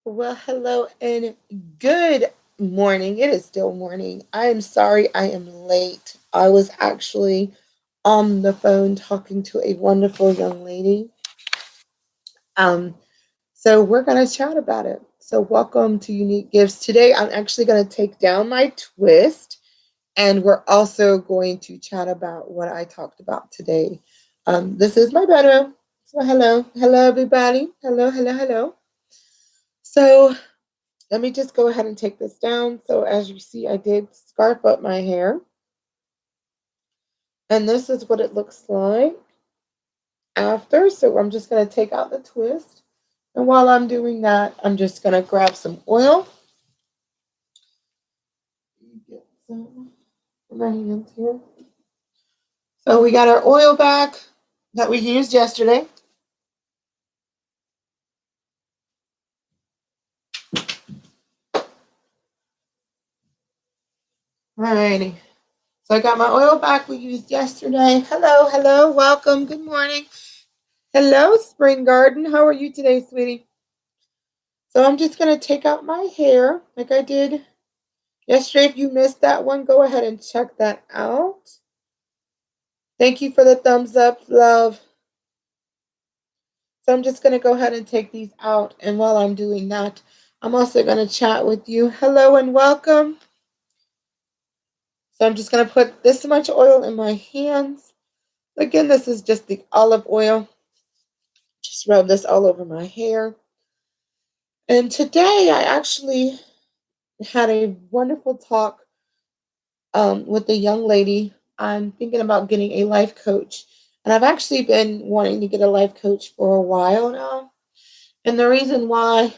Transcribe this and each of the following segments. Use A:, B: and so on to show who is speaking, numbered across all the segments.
A: Well, hello and good morning. It is still morning. I am sorry I am late. I was actually on the phone talking to a wonderful young lady. Um, so we're gonna chat about it. So welcome to Unique Gifts. Today I'm actually gonna take down my twist and we're also going to chat about what I talked about today. This is my bedroom. So hello everybody. Hello. So let me just go ahead and take this down. So as you see, I did scarf up my hair. And this is what it looks like after. So I'm just going to take out the twist. And while I'm doing that, I'm just going to grab some oil. Get some in my hands here. So we got our oil back that we used yesterday. Alrighty. So I got my oil back we used yesterday. Hello, welcome, good morning. Hello, Spring Garden. How are you today, sweetie? So I'm just going to take out my hair like I did yesterday. If you missed that one, go ahead and check that out. Thank you for the thumbs up, love. So I'm just going to go ahead and take these out. And while I'm doing that, I'm also going to chat with you. Hello and welcome. So I'm just going to put this much oil in my hands. Again, this is just the olive oil. Just rub this all over my hair. And today I actually had a wonderful talk with a young lady. I'm thinking about getting a life coach. And I've actually been wanting to get a life coach for a while now. And the reason why,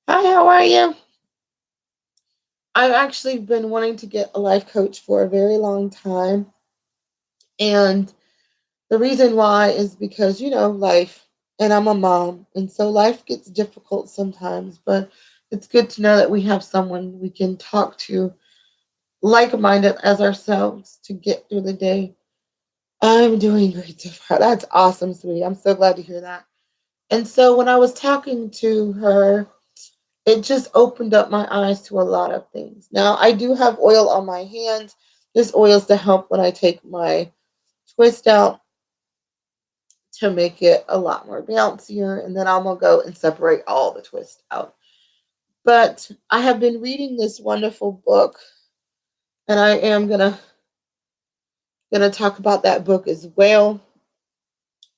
A: hi, how are you? I've actually been wanting to get a life coach for a very long time. And the reason why is because, life, and I'm a mom. And so life gets difficult sometimes, but it's good to know that we have someone we can talk to like minded as ourselves to get through the day. I'm doing great so far. That's awesome, sweetie. I'm so glad to hear that. And so when I was talking to her, it just opened up my eyes to a lot of things. Now, I do have oil on my hands. This oil is to help when I take my twist out to make it a lot more bouncier. And then I'm going to go and separate all the twist out. But I have been reading this wonderful book, and I am gonna talk about that book as well.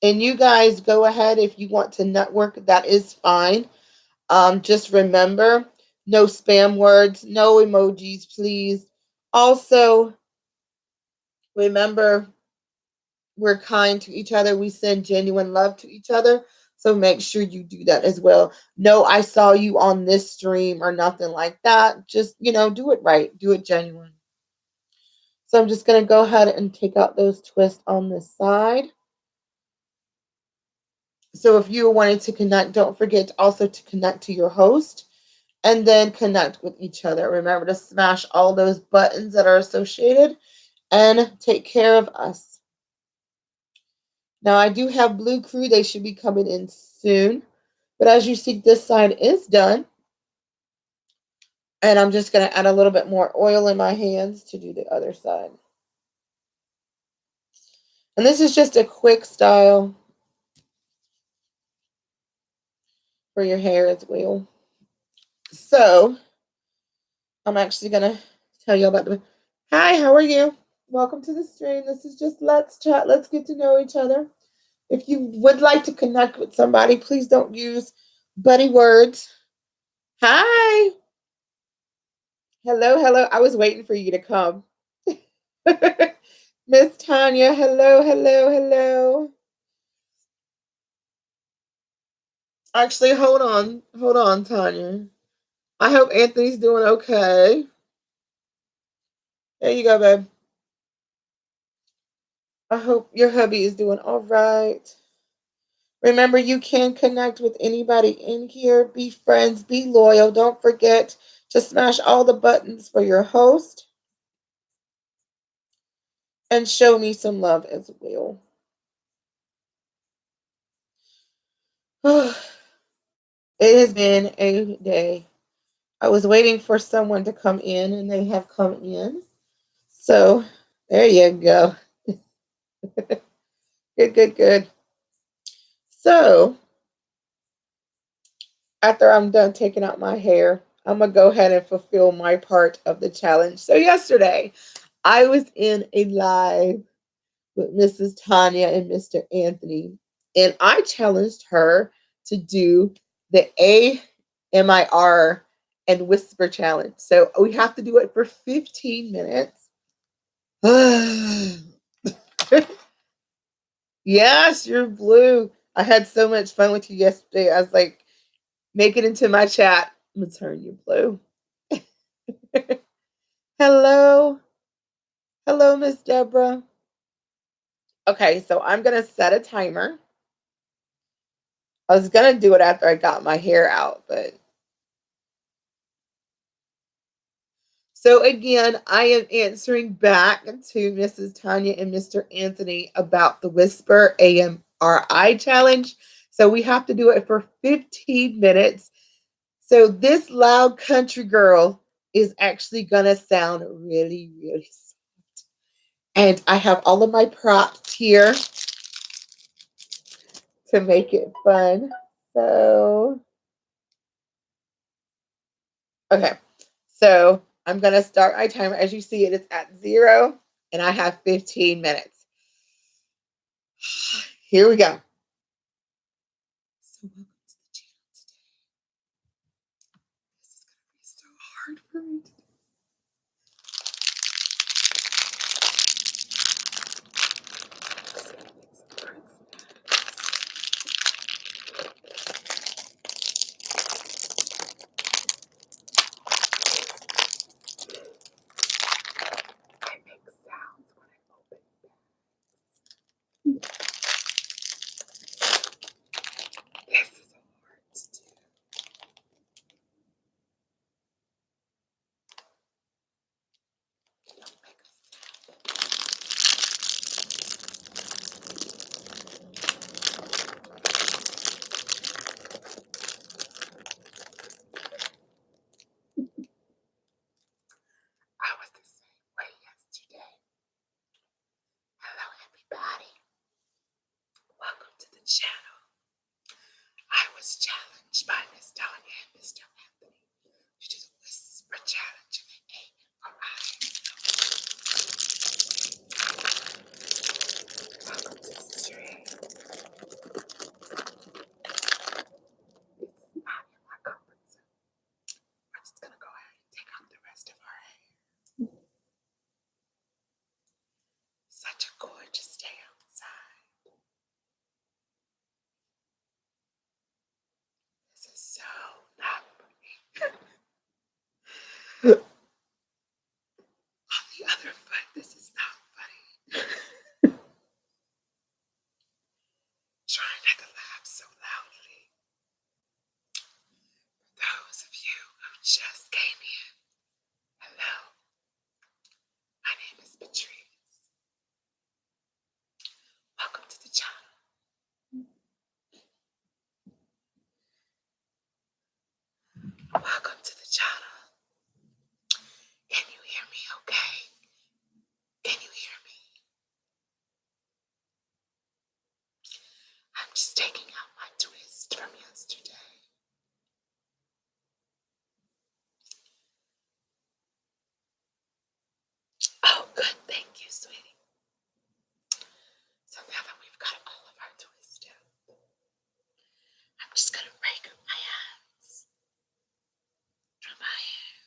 A: And you guys go ahead if you want to network, that is fine. Just remember, no spam words, no emojis, please. Also, remember, we're kind to each other. We send genuine love to each other. So make sure you do that as well. No, I saw you on this stream or nothing like that. Just, do it right. Do it genuine. So I'm just going to go ahead and take out those twists on this side. So if you wanted to connect, don't forget also to connect to your host and then connect with each other. Remember to smash all those buttons that are associated and take care of us. Now I do have Blue Crew. They should be coming in soon. But as you see, this side is done. And I'm just going to add a little bit more oil in my hands to do the other side. And this is just a quick style for your hair as well. So I'm actually going to tell you about the... Hi, how are you? Welcome to the stream. This is just let's chat. Let's get to know each other. If you would like to connect with somebody, please don't use buddy words. Hi. Hello. I was waiting for you to come. Miss Tanya, hello. Actually, hold on, Tanya. I hope Anthony's doing okay. There you go, babe. I hope your hubby is doing all right. Remember, you can connect with anybody in here. Be friends, be loyal. Don't forget to smash all the buttons for your host and show me some love as well. It has been a day. I was waiting for someone to come in, and they have come in. So there you go. Good, good, good. So after I'm done taking out my hair, I'm going to go ahead and fulfill my part of the challenge. So yesterday, I was in a live with Mrs. Tanya and Mr. Anthony, and I challenged her to do the AMIR and whisper challenge. So we have to do it for 15 minutes. Yes, you're blue. I had so much fun with you yesterday. I was like, make it into my chat. I'm gonna turn you blue. Hello. Hello, Miss Deborah. Okay, so I'm gonna set a timer. I was gonna do it after I got my hair out, but so again, I am answering back to Mrs. Tanya and Mr. Anthony about the Whisper AMRI challenge. So we have to do it for 15 minutes. So this loud country girl is actually gonna sound really, really soft. And I have all of my props here to make it fun. So, okay. So I'm gonna start my timer. As you see, it is at 0, and I have 15 minutes. Here we go. So welcome to the channel today. This is gonna be so hard for me today. I make sounds when I open bags. This is hard to do. Don't make a I was the same way yesterday. Hello, everybody. Welcome to the channel. I was challenged by Miss Tanya and Mr. Anthony to do the whisper challenge in the AMRI. Welcome to the stream. It's not in my comfort zone. We're just gonna go ahead and take out the rest of our hair. Such a gorgeous day outside. This is so not funny. On the other foot, this is not funny. Trying not to laugh so loudly. For those of you who just came in, hello. My name is Patrice. Welcome to the channel. Welcome to the channel. Can you hear me okay? Can you hear me? I'm just taking out my twist from yesterday. Oh, good. Thank you, sweetie. So now that we've got all of our twists out, I'm just going to rake up my hands from my hair.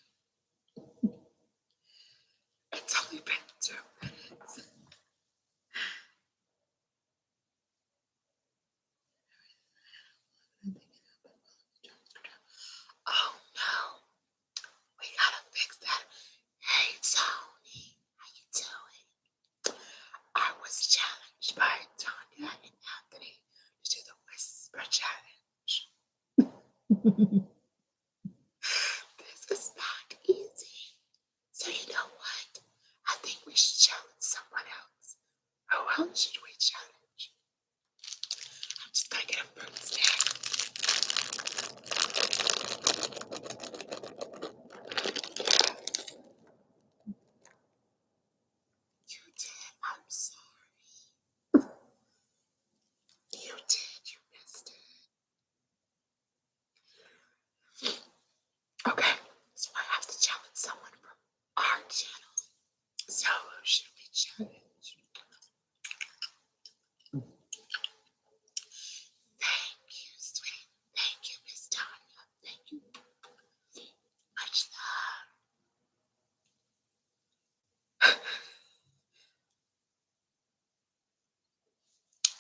A: It's only been 2 minutes. Oh no, we gotta fix that. Hey Tony, how you doing? I was challenged by Tanya and Anthony to do the whisper challenge. This is not easy. So you know what? I think we should challenge someone else. Who else should we challenge? I'm just gonna get a fruit stand.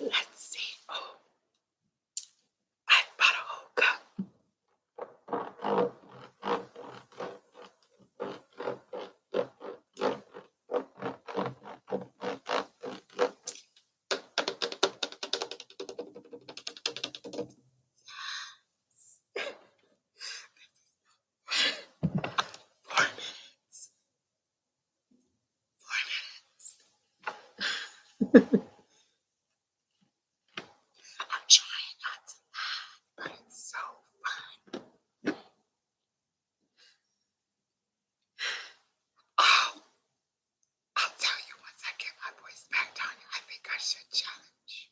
A: Let's see. Oh, I bought a whole cup. I'm trying not to laugh, but it's so fun. Oh, I'll tell you once I get my voice back down. I think I should challenge.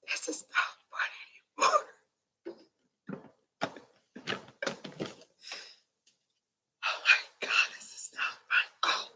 A: This is not fun anymore. Oh my God, this is not fun. Oh.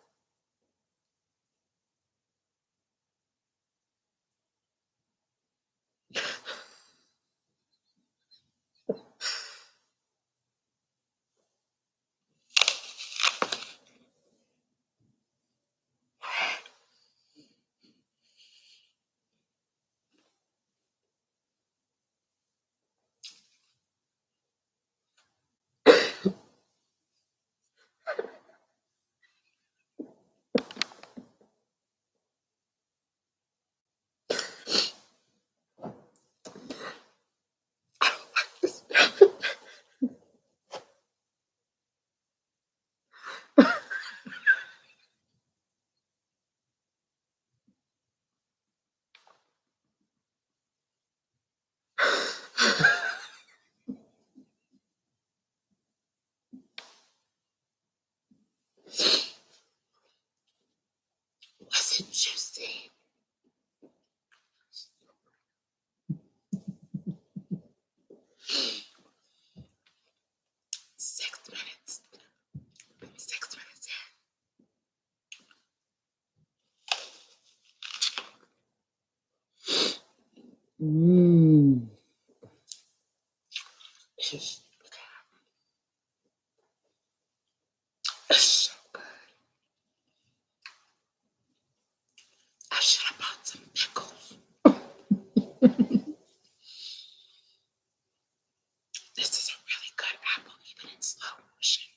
A: I don't like this. Was it juicy? 6 minutes. 6 minutes in. It's so good. I should have bought some pickles. This is a really good apple, even in slow motion.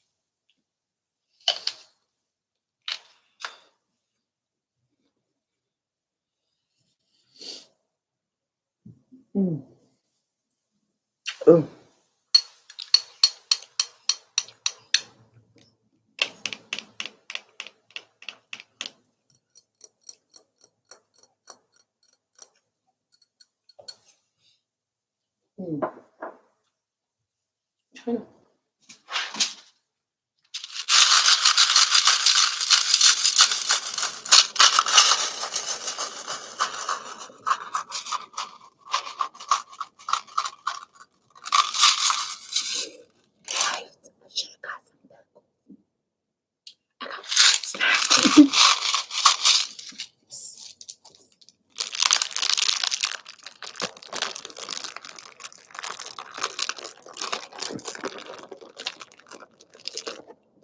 A: Oh. I should have got some pickles. I got snacks.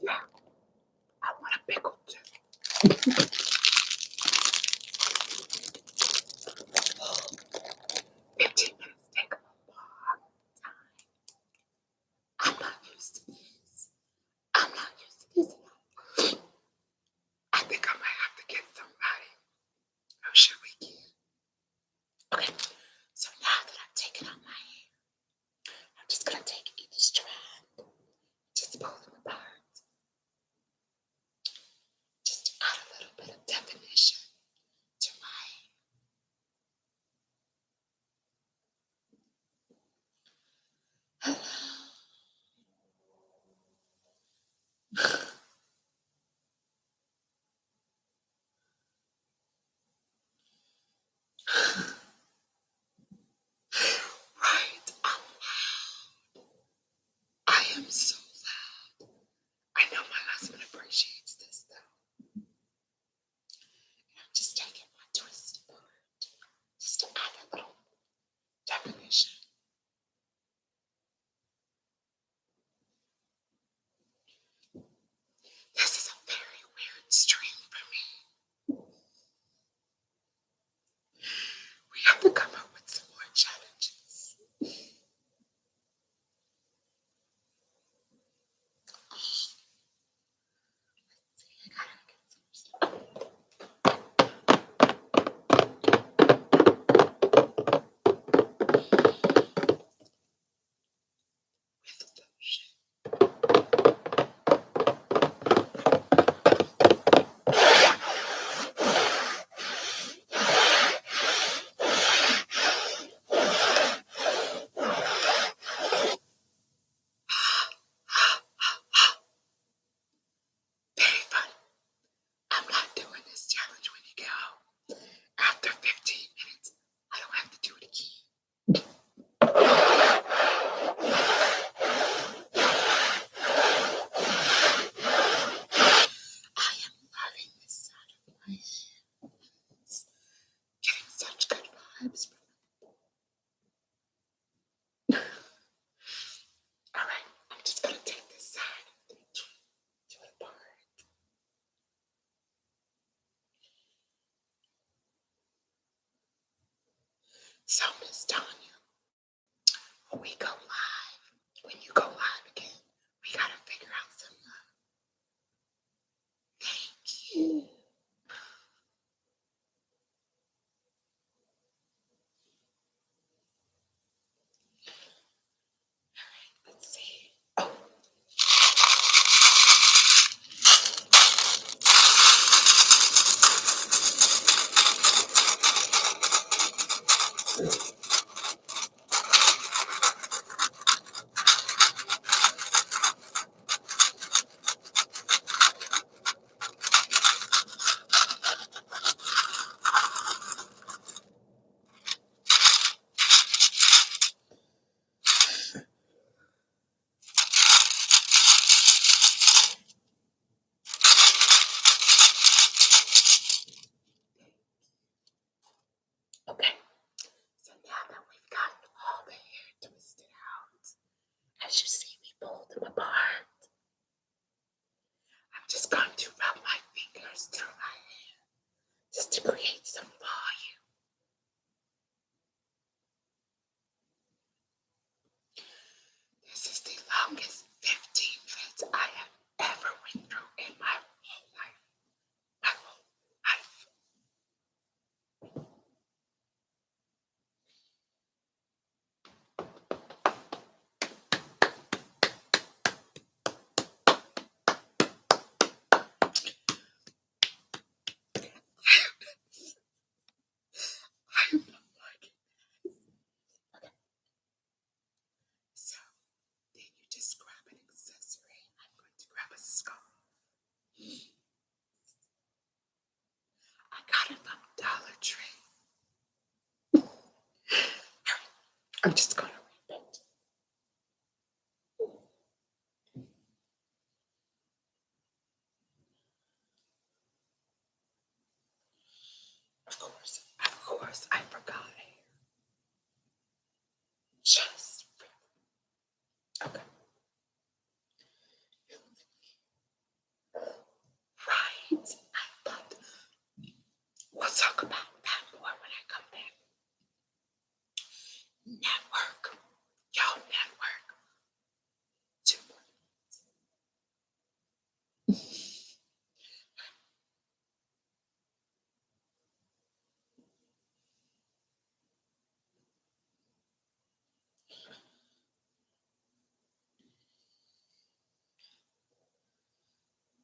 A: Yeah, I want a pickle too. 15 minutes take a long time. I'm not used to this. I'm not used to this. I think I might have to get somebody. Who should we get? Okay, so now that I've taken out my hair, I'm just gonna take each strand, just pull them apart, just to add a little bit of definition to my hair. Right, I'm loud. I am so loud. I know my husband appreciates this though. my hands. Getting such good vibes. All right, I'm just gonna take this side and do it apart. So, Miss Tanya, when we go live, when you go live again, we gotta figure out some love. Thank you. Let's see. Oh. Okay, so now that we've gotten all the hair twisted out, as you see me pull them apart, I'm just going to rub my fingers through my hair just to create some volume. This is the longest 15 minutes I have ever went through in my whole life. My whole life. I am not liking this. Okay. So then you just grab an accessory. I'm going to grab a scarf. I got it from Dollar Tree. I'm just going to rip it. Of course, I forgot hair. Just okay. Right. But we'll talk about that more when I come back. Network. Y'all network. 2 more minutes.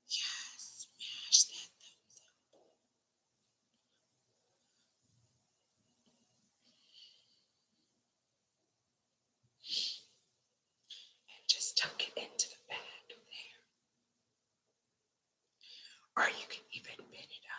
A: Yes, smash that thumbs up. And just tuck it into the back there. Or you can even pin it up.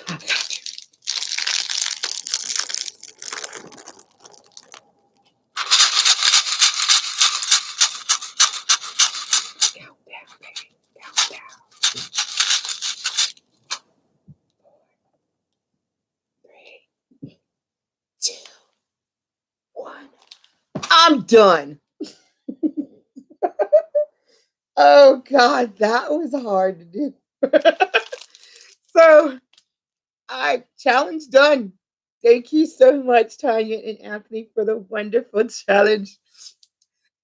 A: I'm just count down, baby. Count down. 3, 2, 1. I'm done. Oh God, that was hard to do. So I challenge done. Thank you so much, Tanya and Anthony, for the wonderful challenge.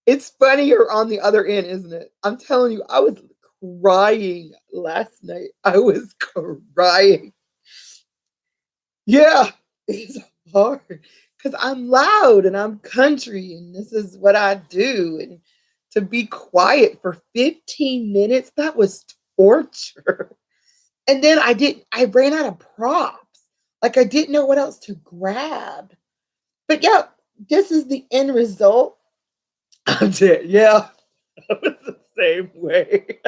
A: It's funnier on the other end, isn't it? I'm telling you, I was crying last night. I was crying. Yeah, it's hard because I'm loud and I'm country and this is what I do. And to be quiet for 15 minutes, that was torture. And then I ran out of props. Like I didn't know what else to grab. But yeah, this is the end result. I did. Yeah, I was the same way.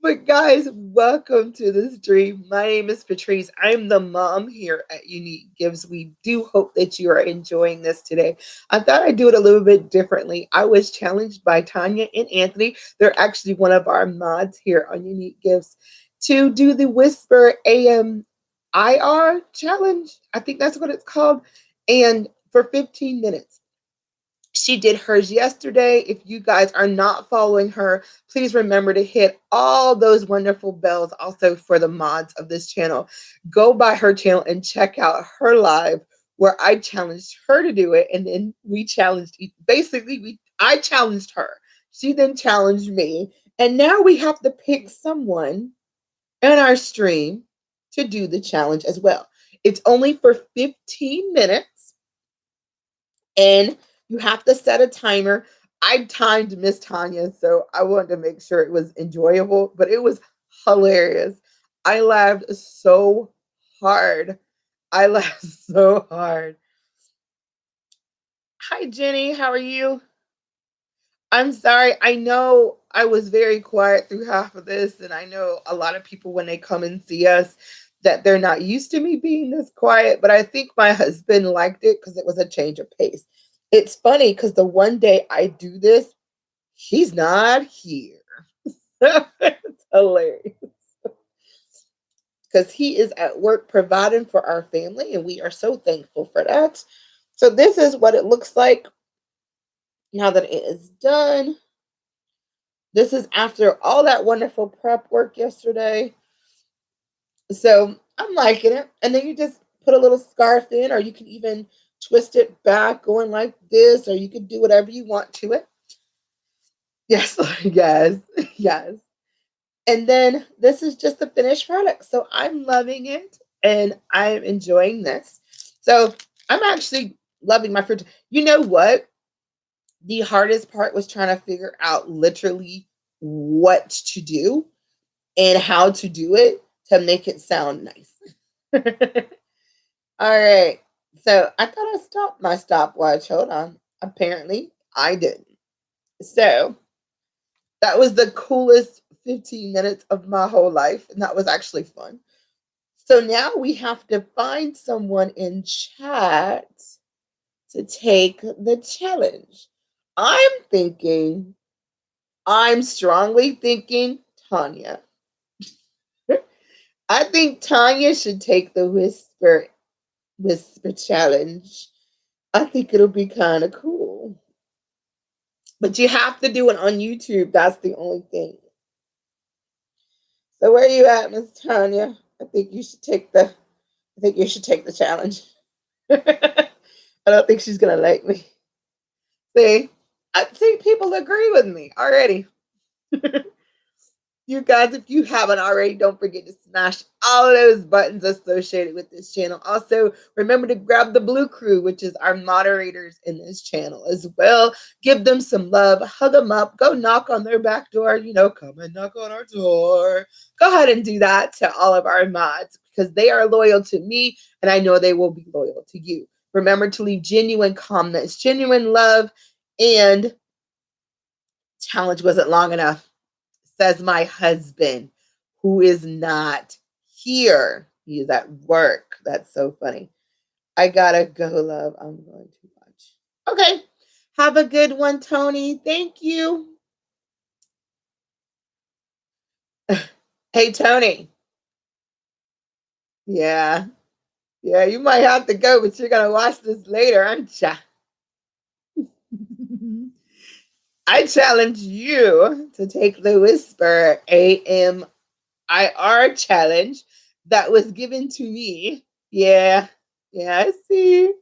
A: But guys, welcome to the stream. My name is Patrice. I'm the mom here at Unique Gifts. We do hope that you are enjoying this today. I thought I'd do it a little bit differently. I was challenged by Tanya and Anthony. They're actually one of our mods here on Unique Gifts to do the Whisper AMIR challenge. I think that's what it's called. And for 15 minutes. She did hers yesterday. If you guys are not following her, please remember to hit all those wonderful bells also for the mods of this channel. Go by her channel and check out her live where I challenged her to do it. And then we challenged, I challenged her. She then challenged me. And now we have to pick someone in our stream to do the challenge as well. It's only for 15 minutes. And you have to set a timer. I timed Miss Tanya, so I wanted to make sure it was enjoyable, but it was hilarious. I laughed so hard. I laughed so hard. Hi, Jenny. How are you? I'm sorry. I know I was very quiet through half of this, and I know a lot of people, when they come and see us, that they're not used to me being this quiet, but I think my husband liked it because it was a change of pace. It's funny because the one day I do this, he's not here. It's hilarious. Because he is at work providing for our family, and we are so thankful for that. So this is what it looks like now that it is done. This is after all that wonderful prep work yesterday. So I'm liking it. And then you just put a little scarf in, or you can even twist it back going like this, or you can do whatever you want to it. Yes, yes, yes. And then this is just the finished product. So I'm loving it and I'm enjoying this. So I'm actually loving my fruit. You know what? The hardest part was trying to figure out literally what to do and how to do it to make it sound nice. All right. So I thought I stopped my stopwatch. Hold on. Apparently I didn't. So that was the coolest 15 minutes of my whole life. And that was actually fun. So now we have to find someone in chat to take the challenge. I'm strongly thinking Tanya. I think Tanya should take the whisper challenge. I think it'll be kind of cool. But you have to do it on YouTube. That's the only thing. So where are you at, Miss Tanya? I think you should take the challenge. I don't think she's gonna like me. See, I see people agree with me already. You guys, if you haven't already, don't forget to smash all of those buttons associated with this channel. Also, remember to grab the Blue Crew, which is our moderators in this channel as well. Give them some love, hug them up, go knock on their back door, come and knock on our door. Go ahead and do that to all of our mods because they are loyal to me and I know they will be loyal to you. Remember to leave genuine comments, genuine love, and challenge wasn't long enough. Says my husband, who is not here. He is at work. That's so funny. I gotta go, love. I'm going to watch. Okay. Have a good one, Tony. Thank you. Hey, Tony. Yeah. Yeah, you might have to go, but you're going to watch this later, aren't ya? I challenge you to take the Whisper AMIR challenge that was given to me Yeah. Yeah, I see.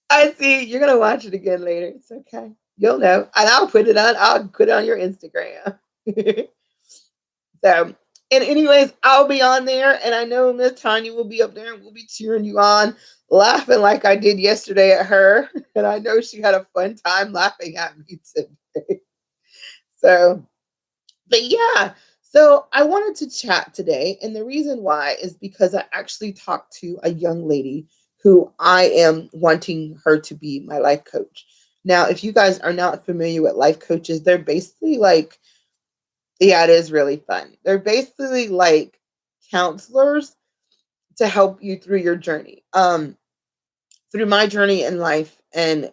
A: I see. You're gonna watch it again later. It's okay. You'll know. And I'll put it on your Instagram. So, and anyways, I'll be on there, and I know Miss Tanya will be up there, and we'll be cheering you on, laughing like I did yesterday at her. And I know she had a fun time laughing at me today. So, but yeah, so I wanted to chat today, and the reason why is because I actually talked to a young lady who I am wanting her to be my life coach. Now, if you guys are not familiar with life coaches, they're basically like, yeah, it is really fun. They're basically like counselors to help you through your journey. Through my journey in life, and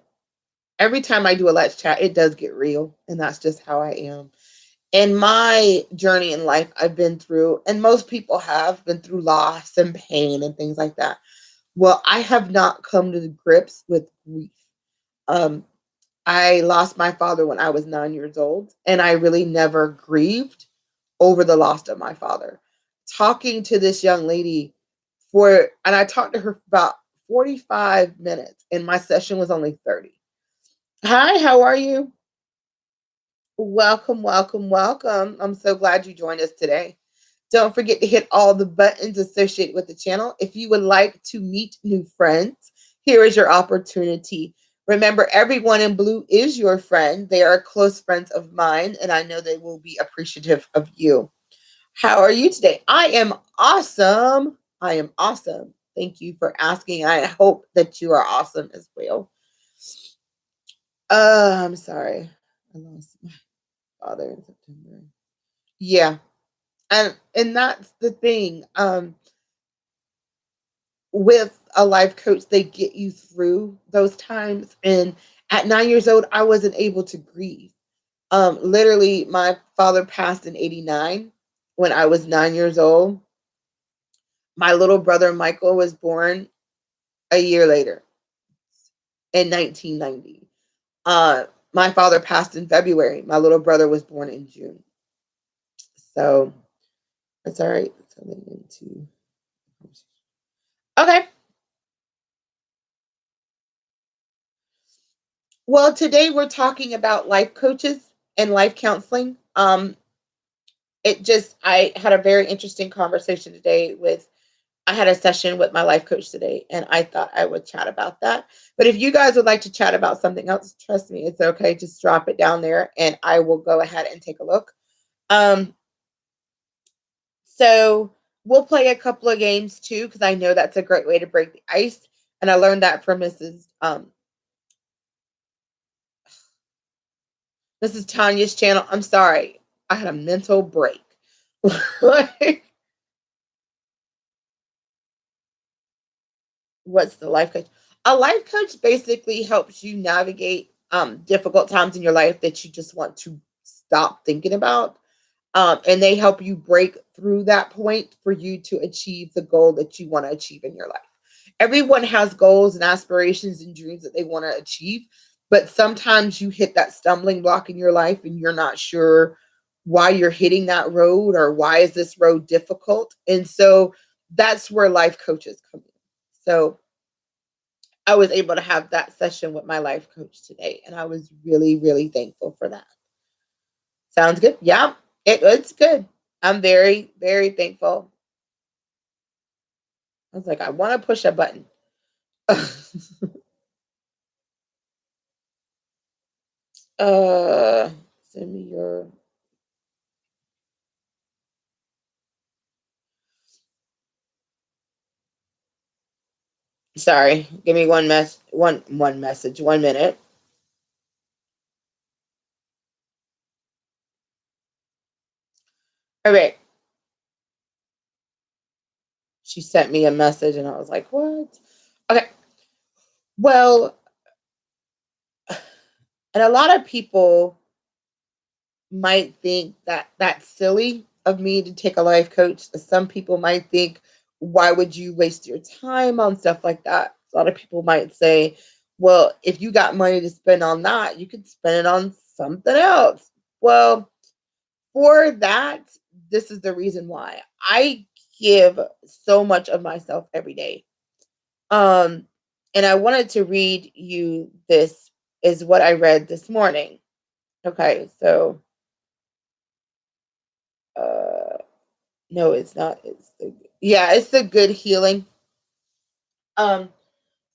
A: every time I do a let's chat, it does get real, and that's just how I am. In my journey in life, I've been through, and most people have been through loss and pain and things like that. Well, I have not come to grips with grief. Um, I lost my father when I was 9 years old, and I really never grieved over the loss of my father. Talking to this young lady and I talked to her for about 45 minutes, and my session was only 30. Hi, how are you? Welcome, welcome, welcome. I'm so glad you joined us today. Don't forget to hit all the buttons associated with the channel. If you would like to meet new friends, here is your opportunity. Remember, everyone in blue is your friend. They are close friends of mine, and I know they will be appreciative of you. How are you today? I am awesome. I am awesome. Thank you for asking. I hope that you are awesome as well. I'm sorry. I lost my father in September. Yeah. And that's the thing. With a life coach, they get you through those times. And at 9 years old, I wasn't able to grieve. Literally, my father passed in 89 when I was 9 years old. My little brother Michael was born a year later in 1990. My father passed in February. My little brother was born in June. So that's all right. Okay. Well, today we're talking about life coaches and life counseling. I had a very interesting conversation today with I had a session with my life coach today, and I thought I would chat about that. But if you guys would like to chat about something else, trust me, it's okay. Just drop it down there, and I will go ahead and take a look. Um, so we'll play a couple of games too, because I know that's a great way to break the ice. And I learned that from Mrs. Tanya's channel. I'm sorry, I had a mental break. Like, what's the life coach? A life coach basically helps you navigate difficult times in your life that you just want to stop thinking about. And they help you break through that point for you to achieve the goal that you want to achieve in your life. Everyone has goals and aspirations and dreams that they want to achieve, but sometimes you hit that stumbling block in your life and you're not sure why you're hitting that road or why is this road difficult. And so that's where life coaches come in. So I was able to have that session with my life coach today, and I was really, really thankful for that. Sounds good? Yeah, it's good. I'm very, very thankful. I was like, I want to push a button. uh, Send me your. Sorry, give me one message, 1 minute. All right, she sent me a message, and I was like, what? Okay, well, and a lot of people might think that that's silly of me to take a life coach. Some people might think, why would you waste your time on stuff like that? A lot of people might say, well, if you got money to spend on that, you could spend it on something else. Well, for that, this is the reason why. I give so much of myself every day. Um, and I wanted to read you this is what I read this morning. Okay, so uh no, it's not. It's the good healing. Um,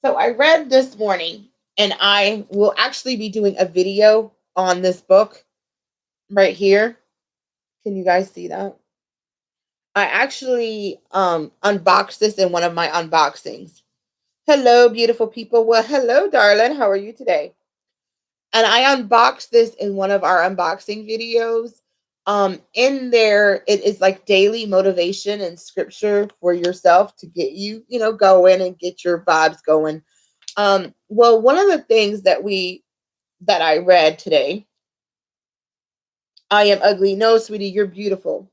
A: so I read this morning, and I will actually be doing a video on this book right here. Can you guys see that? I actually unboxed this in one of my unboxings. Hello, beautiful people. Well, hello, darling. How are you today? And I unboxed this in one of our unboxing videos. In there, it is like daily motivation and scripture for yourself to get you, going and get your vibes going. Well, one of the things that I read today, I am ugly. No, sweetie, you're beautiful.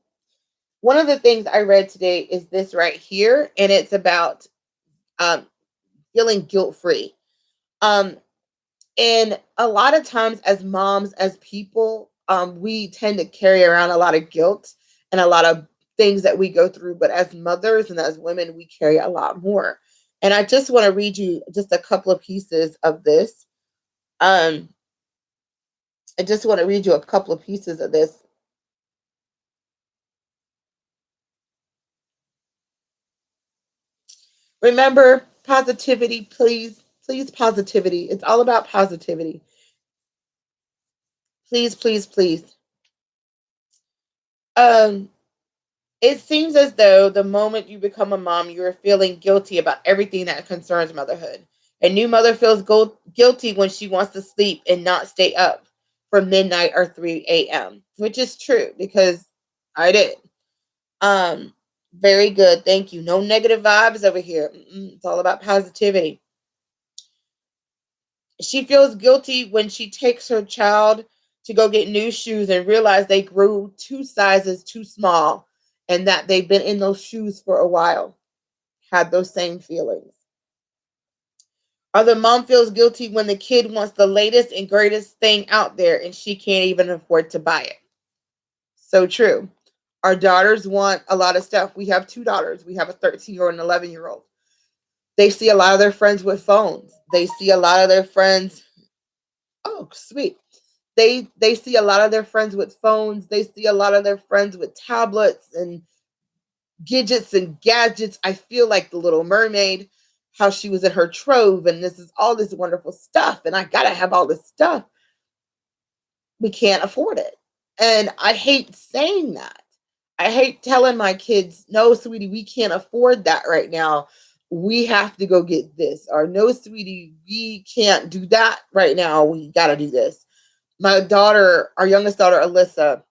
A: One of the things I read today is this right here, and it's about um, feeling guilt free. Um, And a lot of times, as moms, as people, we tend to carry around a lot of guilt and a lot of things that we go through. But as mothers and as women, we carry a lot more. And I just want to read you just a couple of pieces of this. Um, I just want to read you a couple of pieces of this. Remember, positivity, please, please, positivity. It's all about positivity. Please, please, please. Um, It seems as though the moment you become a mom, you are feeling guilty about everything that concerns motherhood. A new mother feels guilty when she wants to sleep and not stay up for midnight or 3 a.m., which is true because I did. Um, Very good. Thank you. No negative vibes over here. It's all about positivity. She feels guilty when she takes her child to go get new shoes and realize they grew 2 sizes too small and that they've been in those shoes for a while. Had those same feelings. Or the mom feels guilty when the kid wants the latest and greatest thing out there and she can't even afford to buy it. So true. Our daughters want a lot of stuff. We have 2 daughters. We have a 13-year-old and an 11-year-old. They see a lot of their friends with phones. They see a lot of their friends. Oh, sweet. They see a lot of their friends with phones. They see a lot of their friends with tablets and gadgets and gadgets. I feel like the Little Mermaid, how she was in her trove, and this is all this wonderful stuff, and I gotta have all this stuff. We can't afford it. And I hate saying that. I hate telling my kids, no, sweetie, we can't afford that right now. We have to go get this. Or no, sweetie, we can't do that right now. We gotta do this. My daughter, our youngest daughter, Alyssa,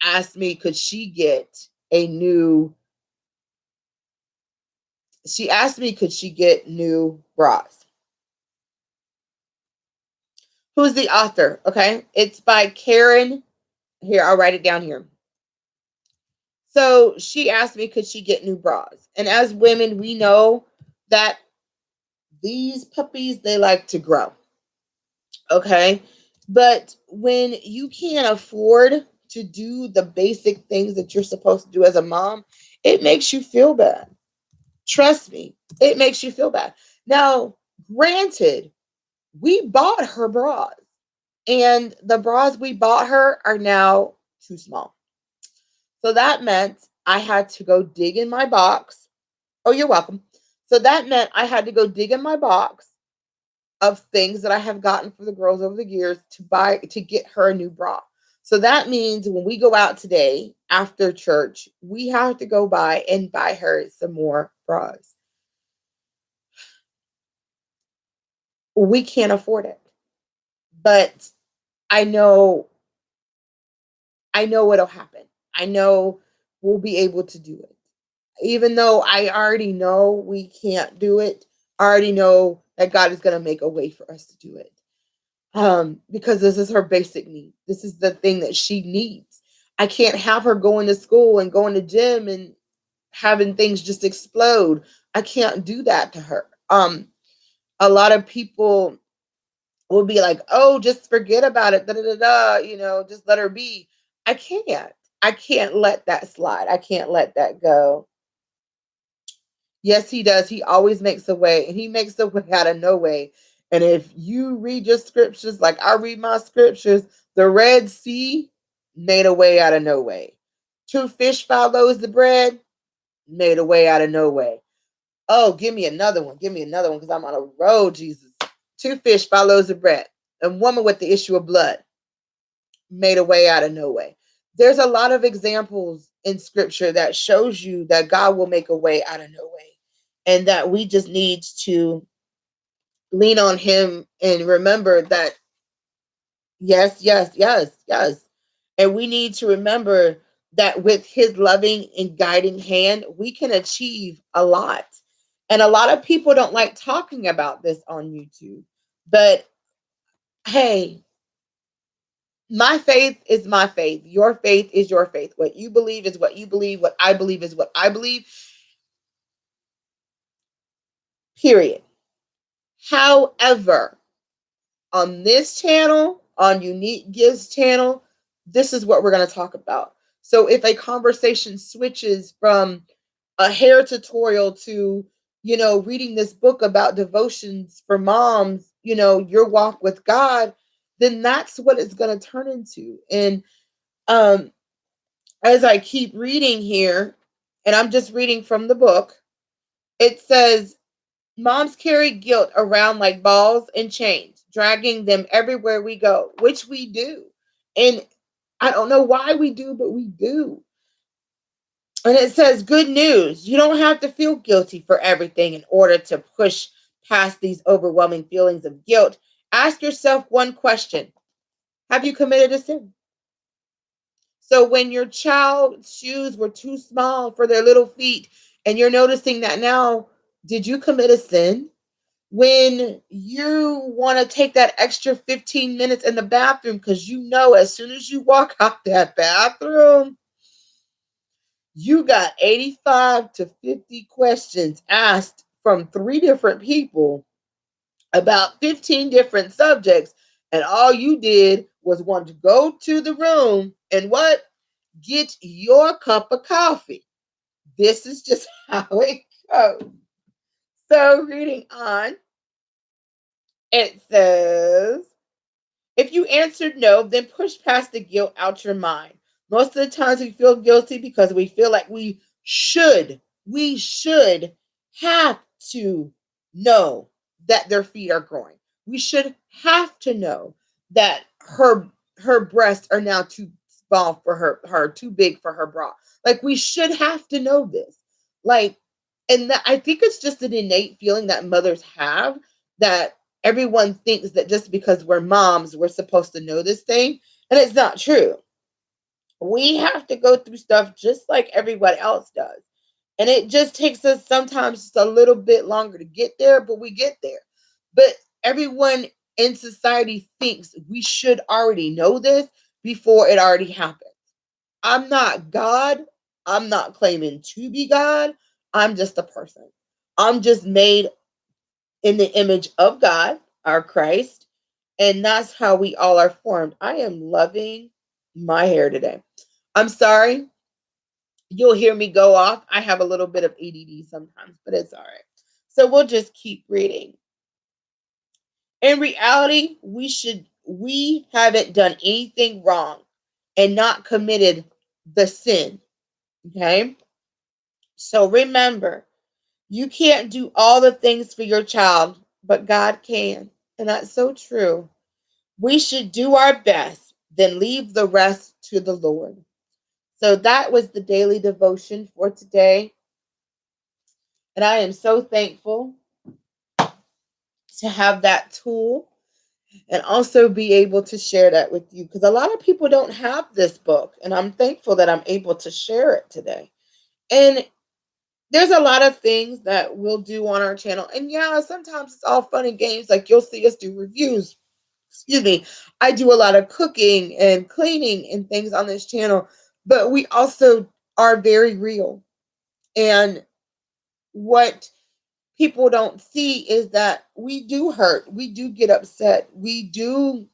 A: asked me, could she get a new she asked me could she get new bras. Who's the author? Okay, it's by Karen. Here, I'll write it down here. So she asked me could she get new bras, and as women we know that these puppies, they like to grow. Okay, but when you can't afford to do the basic things that you're supposed to do as a mom, it makes you feel bad. Trust me, it makes you feel bad. Now, granted, we bought her bras, and the bras we bought her are now too small. So that meant I had to go dig in my box. Oh, you're welcome. So that meant I had to go dig in my box of things that I have gotten for the girls over the years to get her a new bra. So that means when we go out today after church, we have to go buy her some more bras. We can't afford it. But I know I know it'll happen. I know we'll be able to do it. Even though I already know we can't do it, I already know that God is going to make a way for us to do it. Because this is her basic need. This is the thing that she needs. I can't have her going to school and going to gym and having things just explode. I can't do that to her. A lot of people will be like, "Oh, just forget about it, da da da da, just let her be." I can't. I can't let that slide. I can't let that go. Yes, he does. He always makes a way, and he makes a way out of no way. And if you read your scriptures like I read my scriptures, the Red Sea made a way out of no way. 2 fish, 5 loaves of bread made a way out of no way. Oh, give me another one. Give me another one because I'm on a road, Jesus. 2 fish, 5 loaves of bread. A woman with the issue of blood made a way out of no way. There's a lot of examples in scripture that shows you that God will make a way out of no way, and that we just need to lean on him and remember that yes, yes, yes, yes. And we need to remember that with his loving and guiding hand, we can achieve a lot. And a lot of people don't like talking about this on YouTube. But hey, my faith is my faith. Your faith is your faith. What you believe is what you believe. What I believe is what I believe. Period. However, on this channel, on Unique Gifts channel, this is what we're going to talk about. So if a conversation switches from a hair tutorial to, reading this book about devotions for moms, your walk with God, then that's what it's going to turn into. And um, as I keep reading here, and I'm just reading from the book, it says, moms carry guilt around like balls and chains, dragging them everywhere we go, which we do. And I don't know why we do, but we do. And it says, good news. You don't have to feel guilty for everything in order to push past these overwhelming feelings of guilt. Ask yourself one question. Have you committed a sin? So when your child's shoes were too small for their little feet and you're noticing that now, did you commit a sin? When you want to take that extra 15 minutes in the bathroom because as soon as you walk out that bathroom, you got 85 to 50 questions asked from 3 different people about 15 different subjects. And all you did was want to go to the room and what? Get your cup of coffee. This is just how it goes. So, reading on, it says, if you answered no, then push past the guilt out your mind. Most of the times we feel guilty because we feel like we should have to know that their feet are growing. We should have to know that her breasts are now too small for her too big for her bra. Like we should have to know this. Like, and I think it's just an innate feeling that mothers have, that everyone thinks that just because we're moms, we're supposed to know this thing. And it's not true. We have to go through stuff just like everyone else does. And it just takes us sometimes just a little bit longer to get there, but we get there. But everyone in society thinks we should already know this before it already happens. I'm not God. I'm not claiming to be God. I'm just a person. I'm just made in the image of God, our Christ, and that's how we all are formed. I am loving my hair today. I'm sorry. You'll hear me go off. I have a little bit of ADD sometimes, but it's all right. So we'll just keep reading. In reality, we haven't done anything wrong and not committed the sin. Okay? So remember, you can't do all the things for your child, but God can. And that's so true. We should do our best, then leave the rest to the Lord. So that was the daily devotion for today. And I am so thankful to have that tool and also be able to share that with you, because a lot of people don't have this book. And I'm thankful that I'm able to share it today. And there's a lot of things that we'll do on our channel. And yeah, sometimes it's all fun and games. Like you'll see us do reviews. Excuse me. I do a lot of cooking and cleaning and things on this channel, but we also are very real. And what people don't see is that we do hurt. We do get upset. We do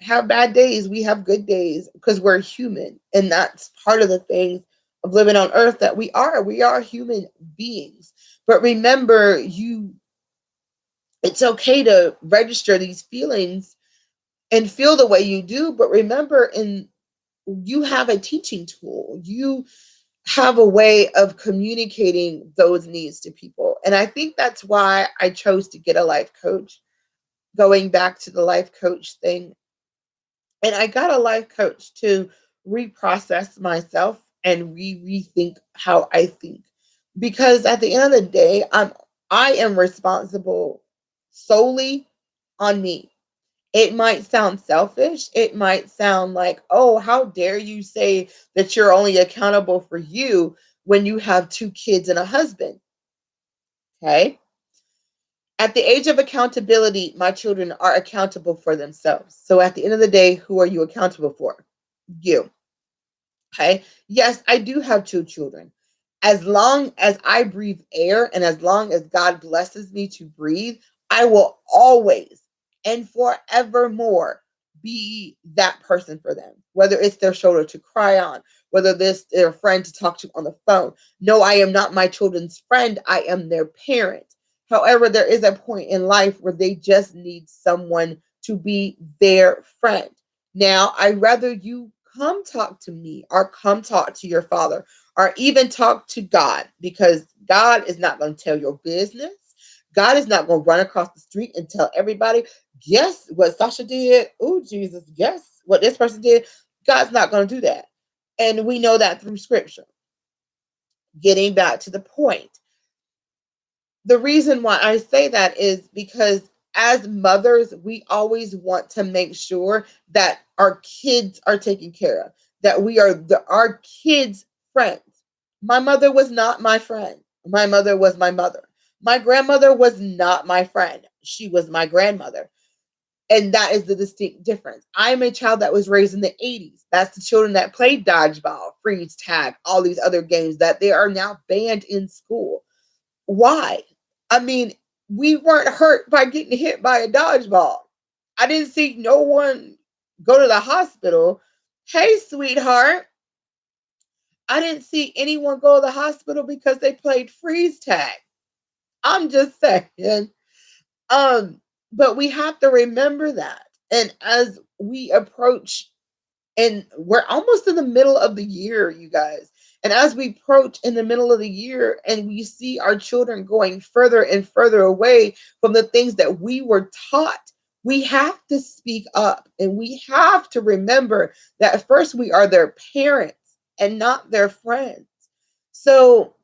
A: have bad days. We have good days because we're human. And that's part of the things of living on earth that we are human beings. But remember, it's okay to register these feelings and feel the way you do, but remember, you have a teaching tool. You have a way of communicating those needs to people. And I think that's why I chose to get a life coach, going back to the life coach thing. And I got a life coach to reprocess myself and rethink how I think. Because at the end of the day, I am responsible solely on me. It might sound selfish. It might sound like, oh, how dare you say that you're only accountable for you when you have two kids and a husband? Okay. At the age of accountability, my children are accountable for themselves. So at the end of the day, who are you accountable for? You. Okay. Yes, I do have two children. As long as I breathe air and as long as God blesses me to breathe, I will always and forevermore be that person for them. Whether it's their shoulder to cry on, whether it's their friend to talk to on the phone. No, I am not my children's friend. I am their parent. However, there is a point in life where they just need someone to be their friend. Now, I'd rather you come talk to me or come talk to your father or even talk to God, because God is not going to tell your business. God is not going to run across the street and tell everybody, guess what Sasha did? Oh, Jesus, guess what this person did? God's not going to do that. And we know that through scripture. Getting back to the point, the reason why I say that is because as mothers, we always want to make sure that our kids are taken care of, that we are our kids' friends. My mother was not my friend. My mother was my mother. My grandmother was not my friend. She was my grandmother. And that is the distinct difference. I'm a child that was raised in the 80s. That's the children that played dodgeball, freeze tag, all these other games that they are now banned in school. Why? I mean, we weren't hurt by getting hit by a dodgeball. I didn't see no one go to the hospital. Hey, sweetheart. I didn't see anyone go to the hospital because they played freeze tag. I'm just saying. Um, but we have to remember that. And as we approach, and we're almost in the middle of the year, you guys. And as we approach in the middle of the year and we see our children going further and further away from the things that we were taught, we have to speak up and we have to remember that first we are their parents and not their friends. So,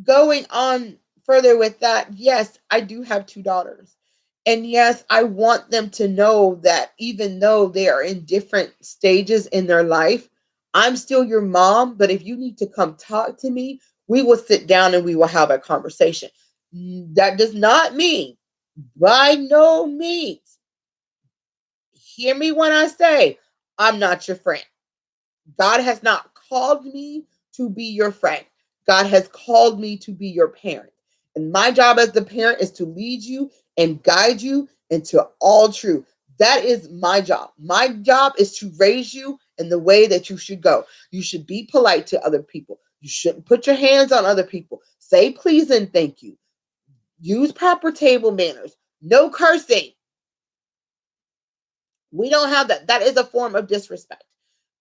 A: going on further with that, yes, I do have two daughters. And yes, I want them to know that even though they are in different stages in their life, I'm still your mom. But if you need to come talk to me, we will sit down and we will have a conversation. That does not mean, by no means, hear me when I say, I'm not your friend. God has not called me to be your friend. God has called me to be your parent. And my job as the parent is to lead you and guide you into all truth. That is my job. My job is to raise you in the way that you should go. You should be polite to other people. You shouldn't put your hands on other people. Say please and thank you. Use proper table manners. No cursing. We don't have that. That is a form of disrespect.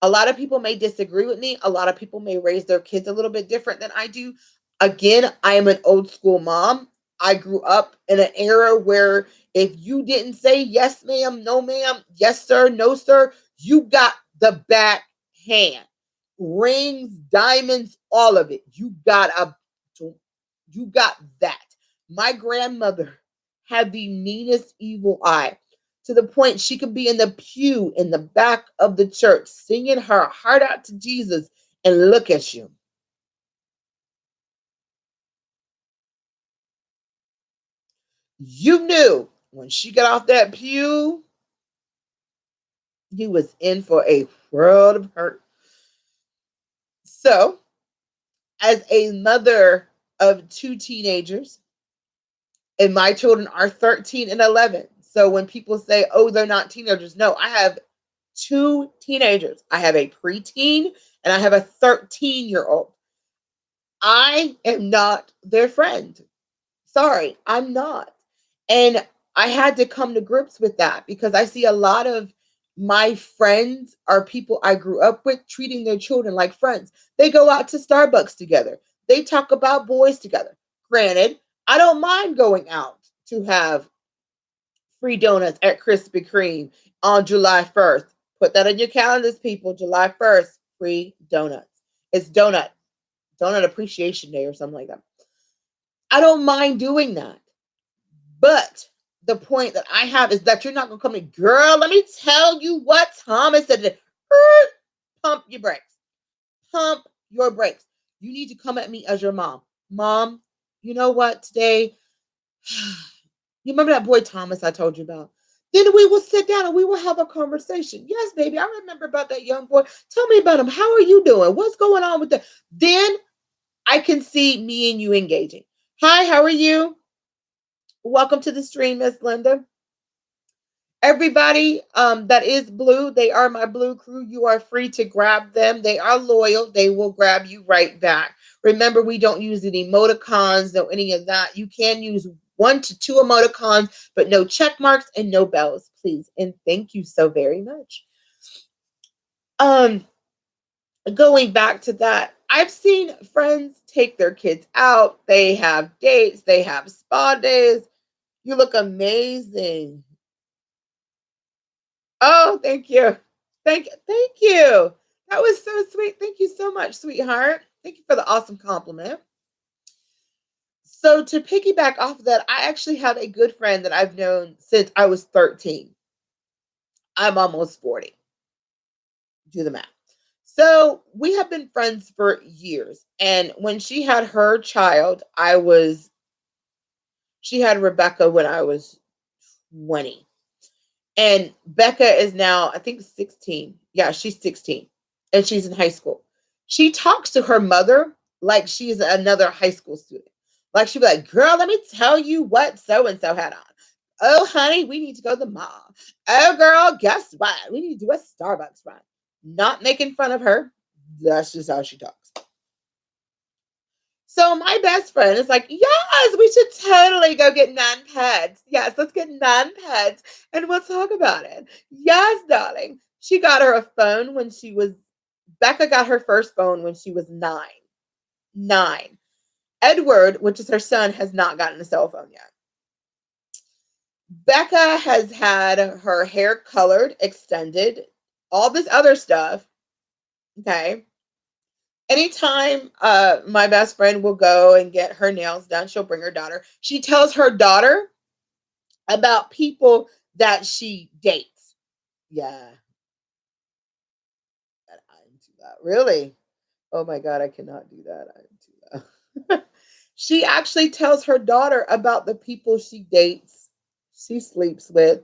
A: A lot of people may disagree with me. A lot of people may raise their kids a little bit different than I do. Again, I am an old school mom. I grew up in an era where if you didn't say yes, ma'am, no, ma'am, yes, sir, no, sir, you got the back hand. Rings, diamonds, all of it. You got that. My grandmother had the meanest evil eye, to the point she could be in the pew in the back of the church singing her heart out to Jesus and look at you. You knew when she got off that pew, you was in for a world of hurt. So, as a mother of two teenagers, and my children are 13 and 11. So when people say, oh, they're not teenagers, no, I have two teenagers. I have a preteen and I have a 13-year-old. I am not their friend. Sorry, I'm not. And I had to come to grips with that because I see a lot of my friends are people I grew up with treating their children like friends. They go out to Starbucks together. They talk about boys together. Granted, I don't mind going out to have free donuts at Krispy Kreme on July 1st. Put that on your calendars, people. July 1st, free donuts. It's donut appreciation day or something like that. I don't mind doing that. But the point that I have is that you're not going to come in, girl, let me tell you what Thomas said. Pump your brakes. Pump your brakes. You need to come at me as your mom. Mom, you know what? Today, you remember that boy Thomas I told you about? Then we will sit down and we will have a conversation. Yes, baby, I remember about that young boy. Tell me about him. How are you doing? What's going on with that? Then I can see me and you engaging. Hi, how are you? Welcome to the stream, Miss Linda. Everybody that is blue, they are my blue crew. You are free to grab them. They are loyal. They will grab you right back. Remember, we don't use any emoticons, no any of that. You can use 1 to 2 emoticons, but no check marks and no bells, please. And thank you so very much. Going back to that, I've seen friends take their kids out. They have dates. They have spa days. You look amazing. Oh, thank you. Thank you. That was so sweet. Thank you so much, sweetheart. Thank you for the awesome compliment. So to piggyback off of that, I actually have a good friend that I've known since I was 13. I'm almost 40. Do the math. So we have been friends for years. And when she had her child, she had Rebecca when I was 20. And Becca is now, I think, 16. Yeah, she's 16. And she's in high school. She talks to her mother like she's another high school student. Like she'd be like, girl, let me tell you what so-and-so had on. Oh, honey, we need to go to the mall. Oh, girl, guess what? We need to do a Starbucks run. Not making fun of her. That's just how she talks. So my best friend is like, yes, we should totally go get non-peds. Yes, let's get non-peds and we'll talk about it. Yes, darling. She got her a phone Becca got her first phone when she was 9. 9. Edward, which is her son, has not gotten a cell phone yet. Becca has had her hair colored, extended, all this other stuff. Okay. Anytime my best friend will go and get her nails done, she'll bring her daughter. She tells her daughter about people that she dates. Yeah. I'm into that. Really? Oh my God, I cannot do that. I'm into that. She actually tells her daughter about the people she dates, she sleeps with.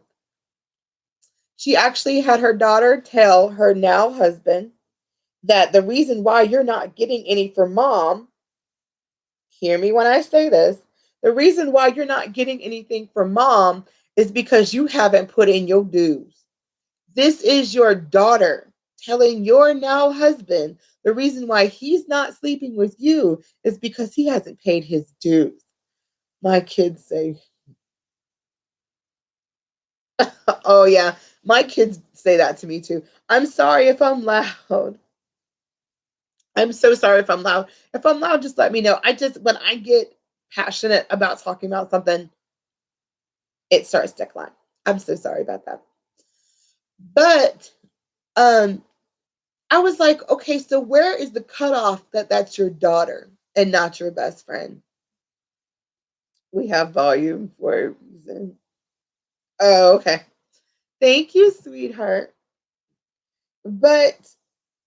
A: She actually had her daughter tell her now husband that the reason why you're not getting any from mom, hear me when I say this, the reason why you're not getting anything from mom is because you haven't put in your dues. This is your daughter telling your now husband the reason why he's not sleeping with you is because he hasn't paid his dues. My kids say, oh yeah, my kids say that to me too. I'm sorry if I'm loud. I'm so sorry if I'm loud. If I'm loud, just let me know. When I get passionate about talking about something, it starts to decline. I'm so sorry about that. But I was like, okay, so where is the cutoff that that's your daughter and not your best friend? We have volume for a reason. Oh, okay. Thank you, sweetheart. But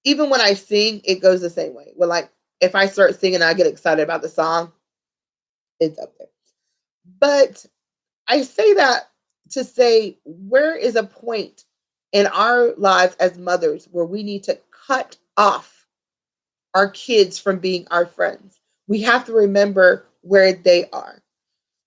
A: even when I sing, it goes the same way. Well, like if I start singing, I get excited about the song, it's up there. But I say that to say, where is a point in our lives as mothers where we need to cut off our kids from being our friends? We have to remember where they are.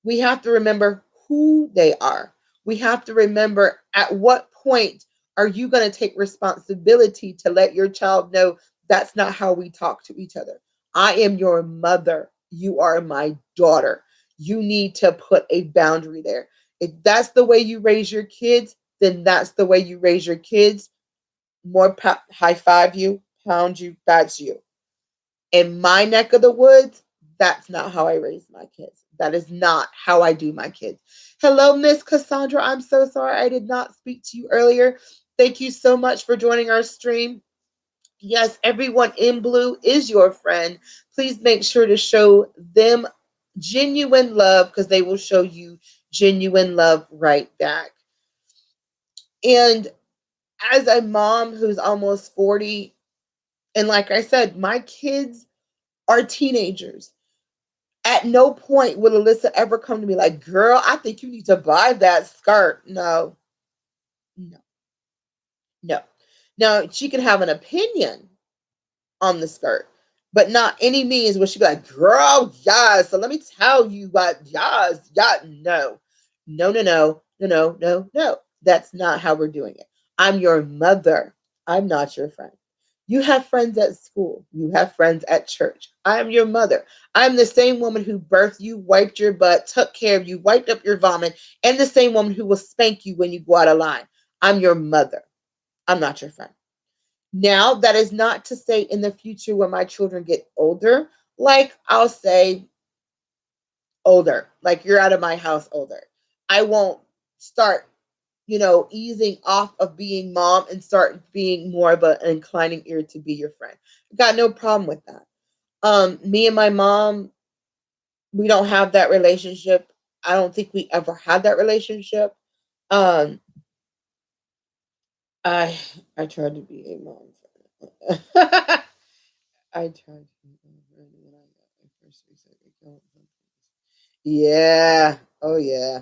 A: We have to remember who they are. We have to remember at what point are you going to take responsibility to let your child know that's not how we talk to each other? I am your mother. You are my daughter. You need to put a boundary there. If that's the way you raise your kids, then that's the way you raise your kids. More high five you, pound you, that's you. In my neck of the woods, that's not how I raise my kids. That is not how I do my kids. Hello, Miss Cassandra. I'm so sorry I did not speak to you earlier. Thank you so much for joining our stream. Yes, everyone in blue is your friend. Please make sure to show them genuine love because they will show you genuine love right back. And as a mom who's almost 40, and like I said, my kids are teenagers. At no point will Alyssa ever come to me like, girl, I think you need to buy that skirt. No, no, no. Now, she can have an opinion on the skirt, but not any means will she be like, girl, yes. So let me tell you what, yes, yeah, no, no, no, no, no, no, no, no. That's not how we're doing it. I'm your mother. I'm not your friend. You have friends at school. You have friends at church. I am your mother. I'm the same woman who birthed you, wiped your butt, took care of you, wiped up your vomit, and the same woman who will spank you when you go out of line. I'm your mother. I'm not your friend. Now, that is not to say in the future when my children get older, like I'll say older, like you're out of my house older. I won't start, easing off of being mom and start being more of an inclining ear to be your friend. Got no problem with that. Me and my mom, we don't have that relationship. I don't think we ever had that relationship. Um, I I tried to be a mom. I tried to be a mom when I got my first research account. Yeah. Oh yeah.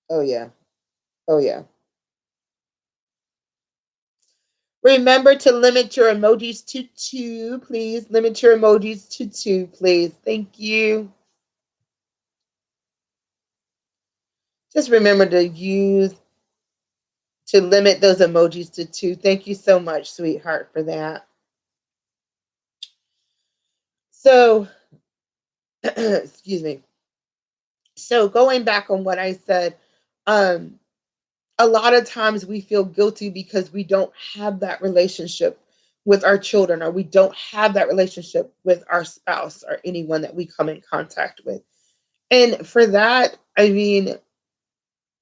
A: Oh yeah. Oh yeah. Remember to limit your emojis to two, please. Limit your emojis to two, please. Thank you. Just remember to limit those emojis to two. Thank you so much, sweetheart, for that. So, excuse me. So, going back on what I said, um, a lot of times we feel guilty because we don't have that relationship with our children, or we don't have that relationship with our spouse or anyone that we come in contact with. And for that, I mean,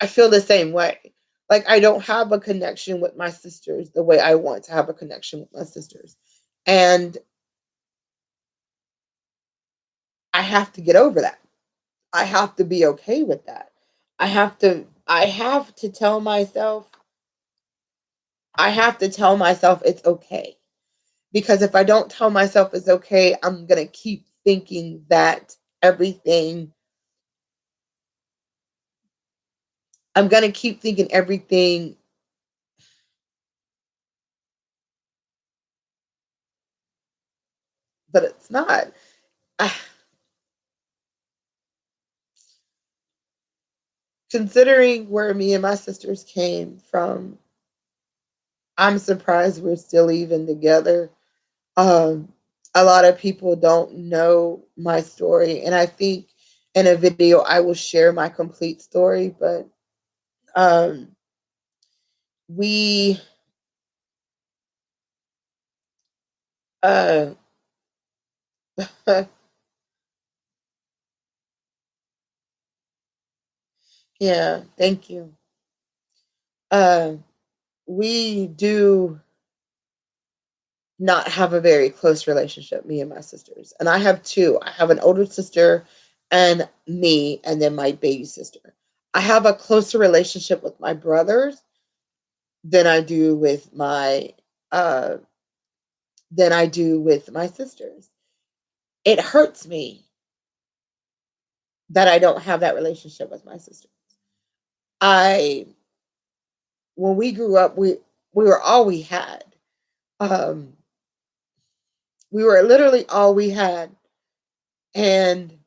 A: I feel the same way. Like, I don't have a connection with my sisters the way I want to have a connection with my sisters. And I have to get over that. I have to be okay with that. I have to tell myself it's okay. Because if I don't tell myself it's okay, I'm going to keep thinking that everything I'm going to keep thinking everything, but it's not. Ah, considering where me and my sisters came from, I'm surprised we're still even together. Um, a lot of people don't know my story, and I think in a video I will share my complete story. But um, we, uh, yeah, thank you. Uh, we do not have a very close relationship, me and my sisters. And I have two. I have an older sister and me, and then my baby sister. I have a closer relationship with my brothers than I do with my uh sisters. It hurts me that I don't have that relationship with my sister. I When we grew up, we were all we had. Um we were literally all we had, and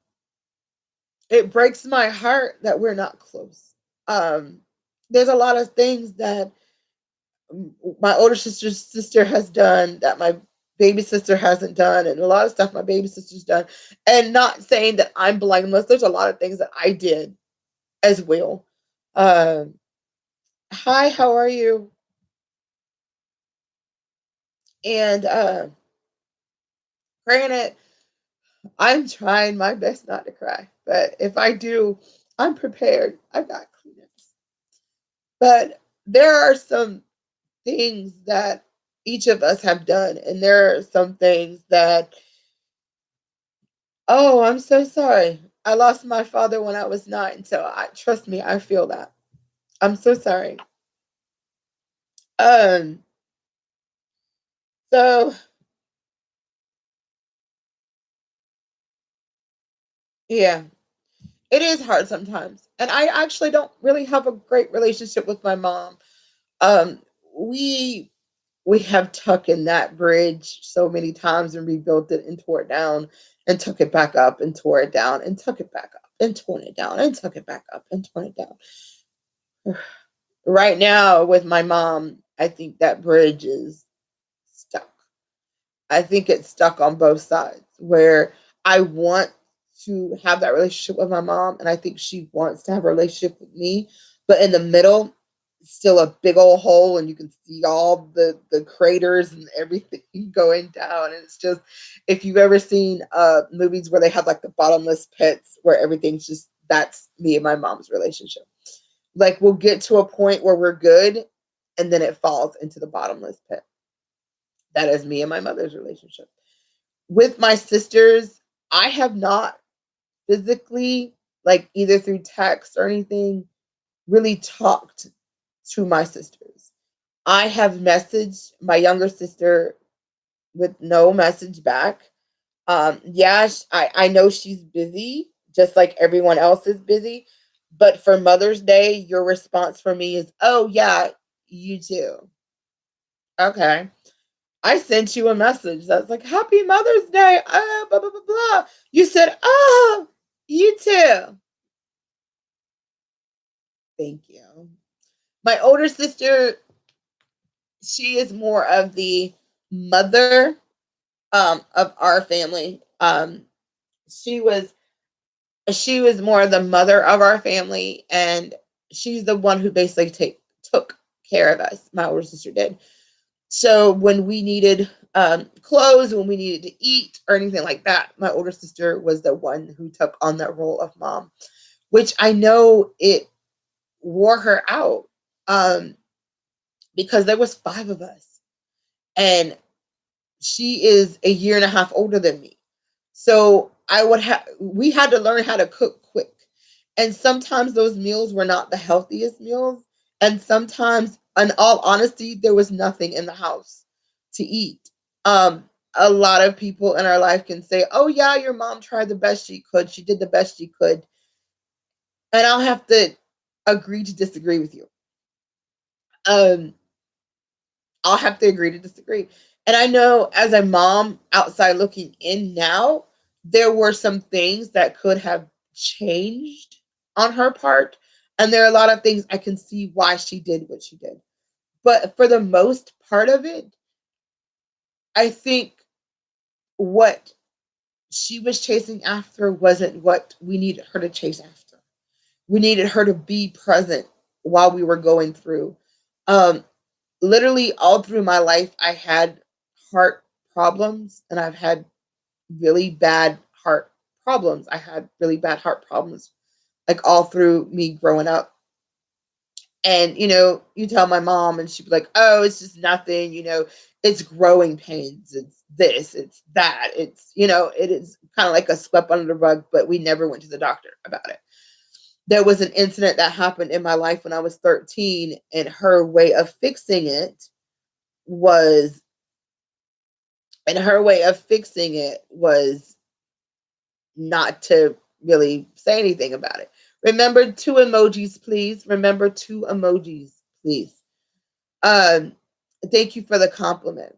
A: it breaks my heart that we're not close. Um, there's a lot of things that my older sister has done that my baby sister hasn't done, and a lot of stuff my baby sister's done. And not saying that I'm blameless. There's a lot of things that I did as well. Um, Hi, how are you? And granted, I'm trying my best not to cry, but if I do, I'm prepared. I've got Kleenex. But there are some things that each of us have done, and there are some things that, oh, I'm so sorry. I lost my father when I was 9, so I trust me, I feel that. I'm so sorry. Um, so yeah, it is hard sometimes. And I actually don't really have a great relationship with my mom. Um, we we have taken that bridge so many times and rebuilt it and tore it down and took it back up and tore it down and took it back up and torn it down and took it back up and torn it down. Right now with my mom, I think that bridge is stuck. I think it's stuck on both sides where I want to have that relationship with my mom, and I think she wants to have a relationship with me. But in the middle, still a big old hole, and you can see all the craters and everything going down. And it's just, if you've ever seen movies where they have like the bottomless pits where everything's just, that's me and my mom's relationship. Like we'll get to a point where we're good, and then it falls into the bottomless pit. That is me and my mother's relationship. With my sisters, I have not physically, like either through text or anything, really talked to my sisters. I have messaged my younger sister with no message back. Yeah, I know she's busy, just like everyone else is busy. But for Mother's Day, your response for me is, oh, yeah, you too. Okay. I sent you a message that's like, Happy Mother's Day. Blah, blah, blah, blah. You said, oh, you too. Thank you. My older sister, she is more of the mother of our family. She was she was more the mother of our family, and she's the one who basically took care of us. My older sister did. So when we needed clothes, when we needed to eat or anything like that, my older sister was the one who took on that role of mom, which I know it wore her out, um, because there was 5 of us, and she is a year and a half older than me. So we had to learn how to cook quick. And sometimes those meals were not the healthiest meals. And sometimes, in all honesty, there was nothing in the house to eat. A lot of people in our life can say, oh, yeah, your mom tried the best she could. She did the best she could. And I'll have to agree to disagree with you. Um, I'll have to agree to disagree. And I know as a mom outside looking in now, there were some things that could have changed on her part. And there are a lot of things I can see why she did what she did. But for the most part of it, I think what she was chasing after wasn't what we needed her to chase after. We needed her to be present while we were going through. Um, Literally all through my life, I had heart problems, and I've had really bad heart problems. I had really bad heart problems like all through me growing up. And you tell my mom, and she'd be like, "Oh, it's just nothing. It's growing pains. It's this. It's that. It is kind of like a swept under the rug." But we never went to the doctor about it. There was an incident that happened in my life when I was 13, and her way of fixing it was not to really say anything about it. Remember 2 emojis, please. Remember 2 emojis, please. Um, Thank you for the compliment.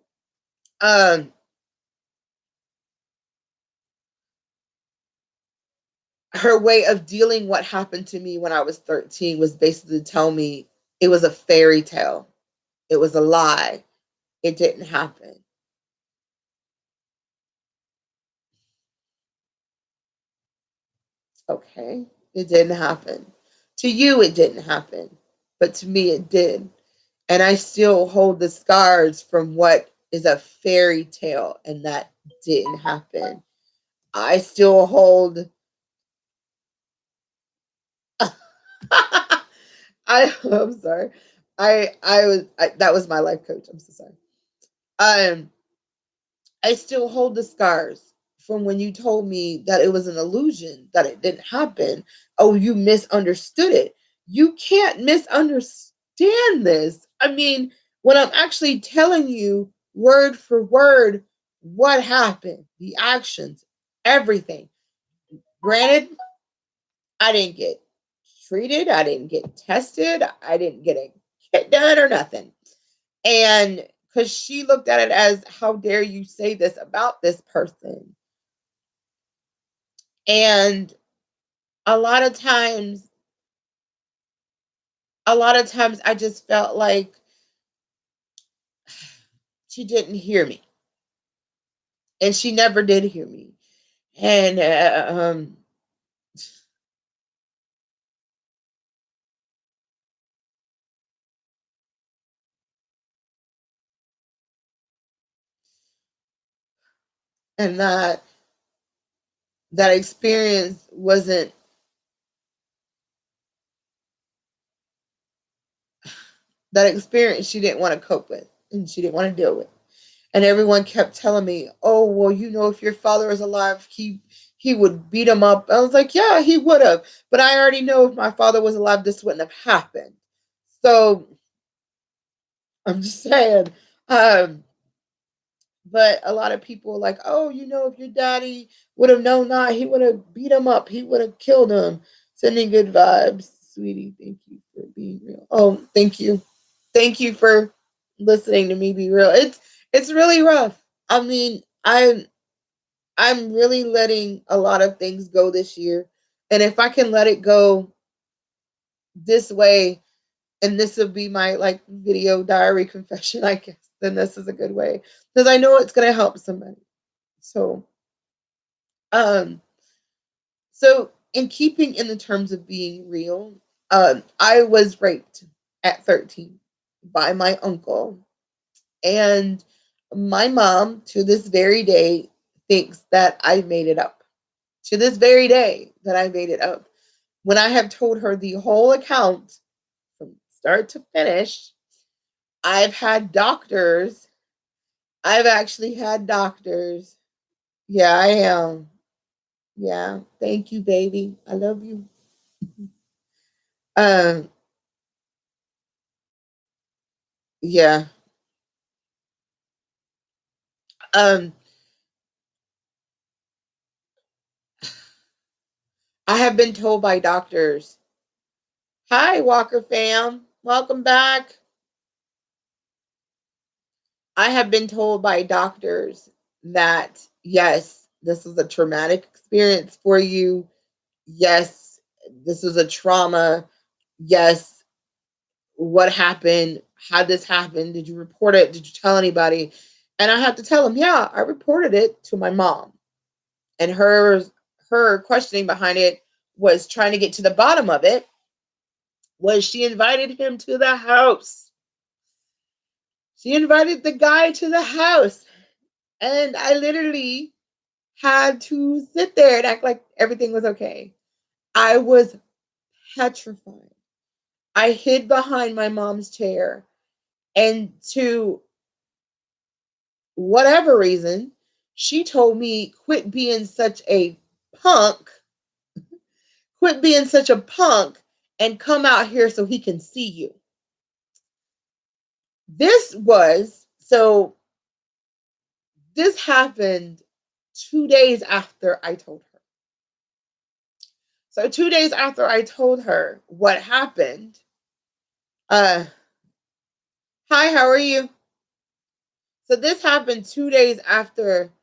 A: Um, her way of dealing what happened to me when I was 13 was basically to tell me it was a fairy tale. It was a lie. It didn't happen. Okay. It didn't happen. To you, it didn't happen. But to me, it did. And I still hold the scars from what is a fairy tale, and that didn't happen. I still hold I'm sorry. That was my life coach. I'm so sorry. Um I still hold the scars from when you told me that it was an illusion, that it didn't happen. Oh, you misunderstood it. You can't misunderstand this. I mean, when I'm actually telling you word for word what happened, the actions, everything. Granted, I didn't get treated, I didn't get tested, I didn't get a kit done or nothing. And because she looked at it as, how dare you say this about this person? And a lot of times, a lot of times I just felt like she didn't hear me. And she never did hear me. And and that experience wasn't that experience she didn't want to cope with, and she didn't want to deal with. And everyone kept telling me, "Oh, well, if your father was alive, he would beat him up." I was like, "Yeah, he would have." But I already know if my father was alive, this wouldn't have happened. So I'm just saying. Um, but a lot of people are like, "Oh, if your daddy would have known that, he would have beat him up. He would have killed him." Sending good vibes, sweetie. Thank you for being real. Oh, thank you. Thank you for listening to me be real. It's really rough. I mean, I'm really letting a lot of things go this year. And if I can let it go this way, and this will be my like video diary confession, I guess, then this is a good way. Because I know it's gonna help somebody. So um so in keeping in the terms of being real, I was raped at 13 by my uncle. And my mom to this very day thinks that I made it up. To this very day that I made it up. When I have told her the whole account from start to finish, I've had doctors. I've actually had doctors. Yeah, I am. Yeah. Thank you, baby. I love you. Um, yeah. Um, I have been told by doctors, hi, Walker fam. Welcome back. I have been told by doctors that, yes, this is a traumatic experience for you. Yes, this is a trauma. Yes, what happened? How this happened? Did you report it? Did you tell anybody? And I have to tell them, yeah, I reported it to my mom. And her questioning behind it was trying to get to the bottom of it. Was she invited him to the house? She invited the guy to the house. And I literally had to sit there and act like everything was okay. I was petrified. I hid behind my mom's chair. And to whatever reason, she told me, punk, quit being such a punk and come out here so he can see you. This was so, this happened 2 days after I told her. So 2 days after I told her what happened, uh, hi, how are you? So this happened 2 days after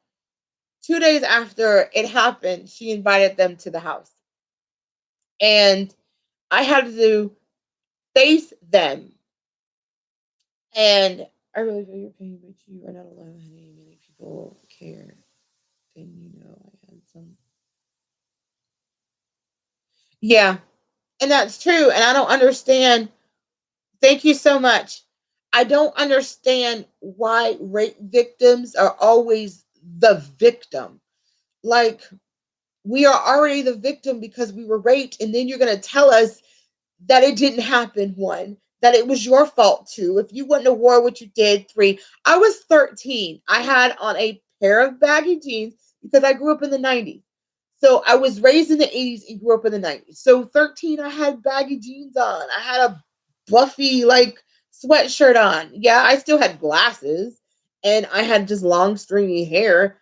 A: it happened, she invited them to the house. And I had to face them And I really feel your pain, but you are not alone, honey. Many people care. And I had some. Yeah, and that's true. And I don't understand. Thank you so much. I don't understand why rape victims are always the victim. Like, we are already the victim because we were raped, and then you're going to tell us that it didn't happen. One, that it was your fault. Two, if you wouldn't have wore what you did. Three, I was 13. I had on a pair of baggy jeans because I grew up in the 90s. So I was raised in the 80s and grew up in the 90s. So 13, I had baggy jeans on. I had a buffy like sweatshirt on. Yeah, I still had glasses and I had just long stringy hair.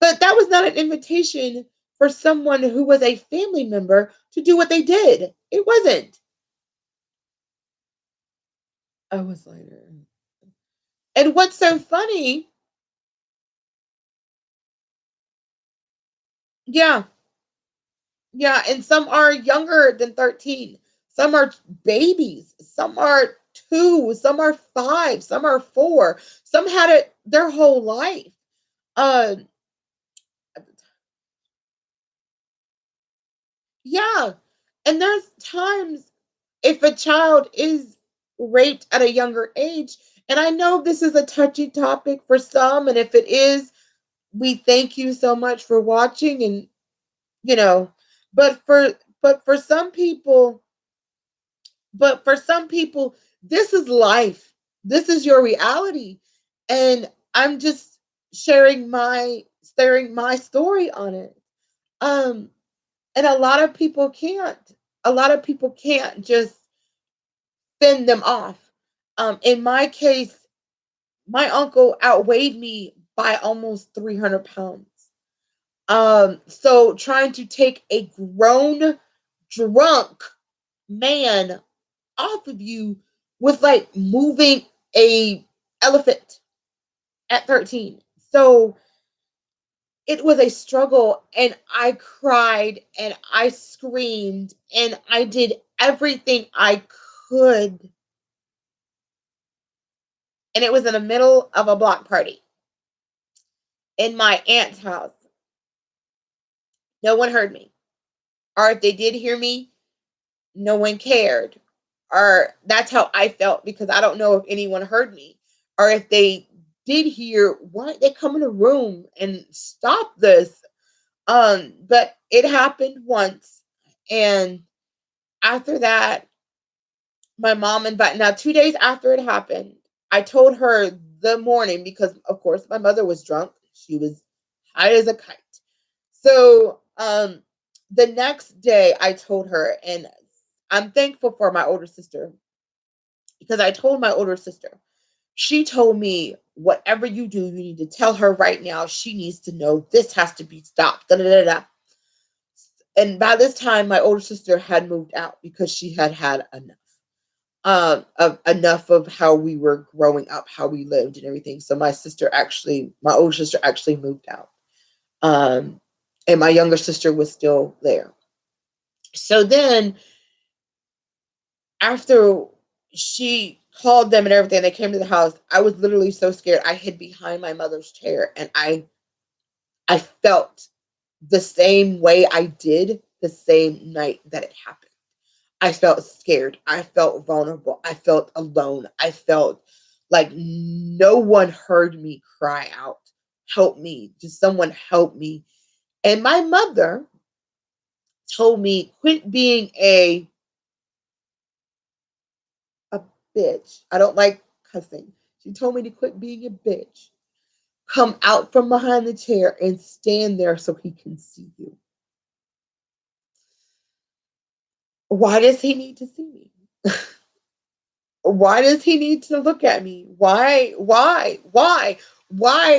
A: But that was not an invitation for someone who was a family member to do what they did. It wasn't. I was later. And what's so funny, yeah, yeah, and some are younger than 13. Some are babies. Some are two. Some are five. Some are four. Some had it their whole life. Uh, yeah. And there's times if a child is raped at a younger age, and I know this is a touchy topic for some, and if it is, we thank you so much for watching and you know, but for some people, this is life. This is your reality. And I'm just sharing my story on it. Um and a lot of people can't. A lot of people can't just fend them off. In my case, my uncle outweighed me by almost 300 pounds. So trying to take a grown, drunk man off of you was like moving a elephant at 13. So it was a struggle and I cried and I screamed and I did everything I could. And it was in the middle of a block party in my aunt's house. No one heard me. Or if they did hear me, no one cared. Or that's how I felt because I don't know if anyone heard me. Or if they did hear, why didn't they come in the room and stop this? But it happened once. And after that, my mom invited now 2 days after it happened, I told her the morning because of course my mother was drunk. She was high as a kite. So the next day I told her, and I'm thankful for my older sister because I told my older sister. She told me, whatever you do, you need to tell her right now. She needs to know this has to be stopped. Da, da, da, da. And by this time, my older sister had moved out because she had had enough. Of enough of how we were growing up, how we lived and everything. So my older sister actually moved out. Um, and my younger sister was still there. So then after she called them and everything, they came to the house. I was literally so scared. I hid behind my mother's chair and I felt the same way I did the same night that it happened. I felt scared. I felt vulnerable. I felt alone. I felt like no one heard me cry out, help me. Just someone help me. And my mother told me, quit being a bitch. I don't like cussing. She told me to quit being a bitch. Come out from behind the chair and stand there so he can see you. Why does he need to see me? Why does he need to look at me? Why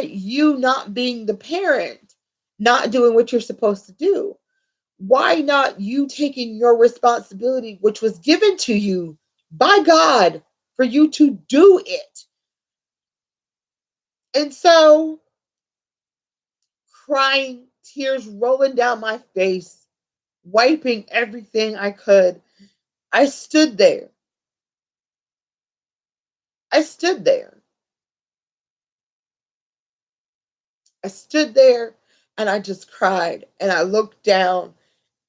A: you not being the parent, not doing what you're supposed to do? Why not you taking your responsibility, which was given to you by God for you to do it? And so, crying, tears rolling down my face, wiping everything I could, I stood there. I stood there. I stood there and I just cried and I looked down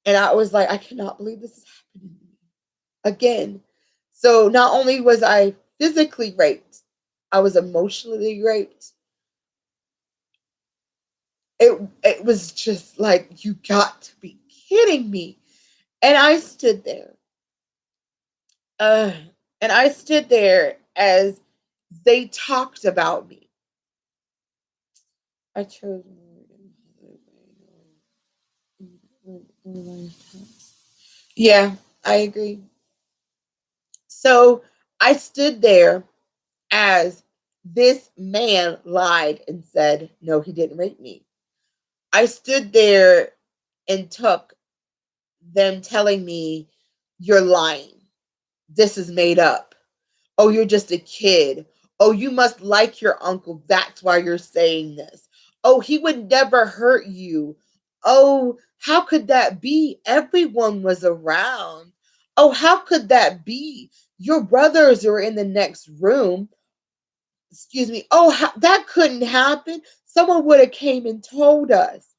A: and I was like, I cannot believe this is happening to me again. So not only was I physically raped, I was emotionally raped. It was just like, you got to be kidding me. And I stood there. Uh, and I stood there as they talked about me. I chose yeah, I agree. So I stood there as this man lied and said, no, he didn't rape me. I stood there and took them telling me, you're lying. This is made up. Oh, you're just a kid. Oh, you must like your uncle. That's why you're saying this. Oh, he would never hurt you. Oh, how could that be? Everyone was around. Oh, how could that be? Your brothers are in the next room. Excuse me. Oh, that couldn't happen. Someone would have came and told us.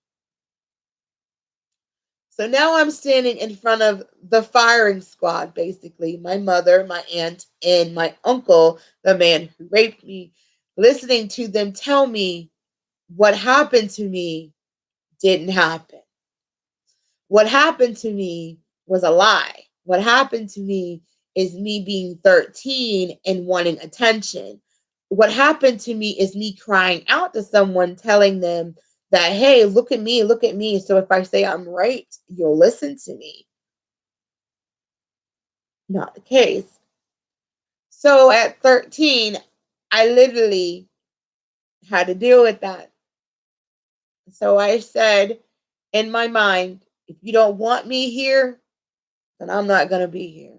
A: So now I'm standing in front of the firing squad, basically, my mother, my aunt, and my uncle, the man who raped me, listening to them tell me what happened to me didn't happen. What happened to me was a lie. What happened to me is me being 13 and wanting attention. What happened to me is me crying out to someone, telling them that, hey, look at me, look at me. So if I say I'm raped, you'll listen to me. Not the case. So at 13, I literally had to deal with that. So I said in my mind, if you don't want me here, then I'm not going to be here.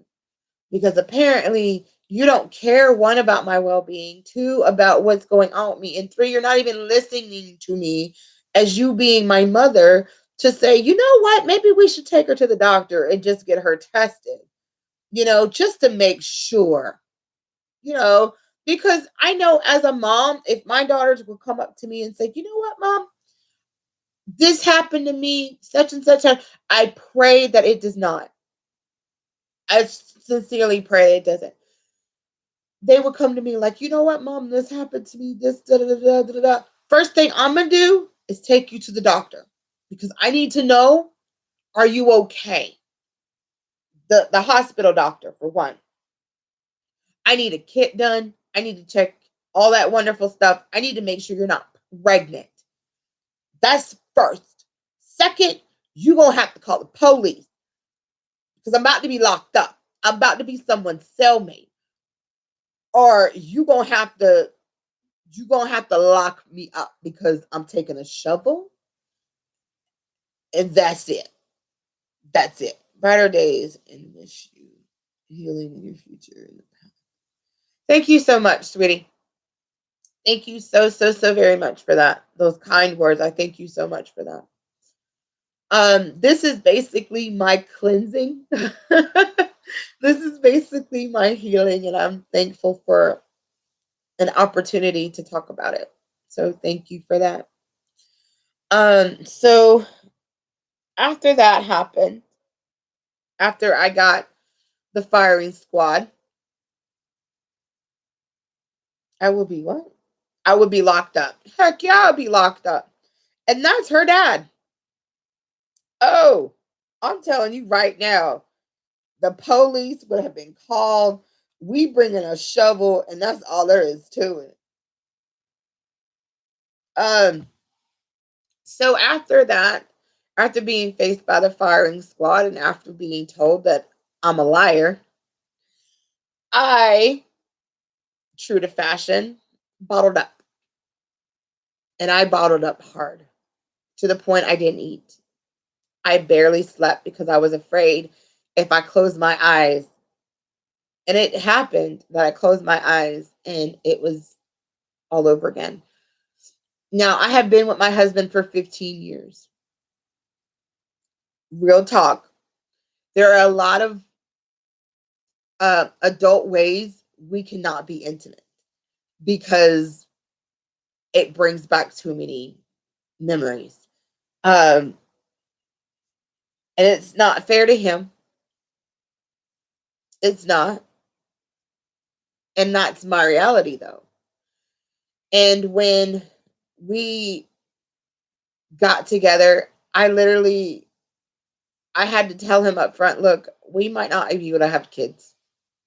A: Because apparently you don't care, one, about my well-being, two, about what's going on with me, and three, you're not even listening to me as you being my mother to say, you know what, maybe we should take her to the doctor and just get her tested, just to make sure, you know, because I know as a mom, if my daughters would come up to me and say, you know what, mom, this happened to me, such and such, I pray that it does not. I sincerely pray it doesn't. They would come to me like, you know what, mom, this happened to me, this, da da da da da da. First thing I'm going to do is take you to the doctor because I need to know, are you okay? The hospital doctor, for one. I need a kit done. I need to check all that wonderful stuff. I need to make sure you're not pregnant. That's first. Second, you're going to have to call the police because I'm about to be locked up. I'm about to be someone's cellmate. Or you're going to have to lock me up because I'm taking a shovel. And that's it. That's it. Brighter days and wish you healing in your future. Thank you so much, sweetie. Thank you so, so, so very much for that. Those kind words. I thank you so much for that. This is basically my cleansing. This is basically my healing, and I'm thankful for an opportunity to talk about it. So thank you for that. So after that happened, after I got the firing squad, I will be what? I would be locked up. Heck yeah, I'll be locked up. And that's her dad. Oh, I'm telling you right now, the police would have been called. We bring in a shovel, and that's all there is to it. Um, so after that, after being faced by the firing squad and after being told that I'm a liar, I, true to fashion, bottled up. And I bottled up hard to the point I didn't eat. I barely slept because I was afraid if I closed my eyes. And it happened that I closed my eyes and it was all over again. Now, I have been with my husband for 15 years. Real talk. There are a lot of adult ways we cannot be intimate. because it brings back too many memories. And it's not fair to him. It's not. And that's my reality, though. And when we got together, I had to tell him up front, look, we might not be able to have kids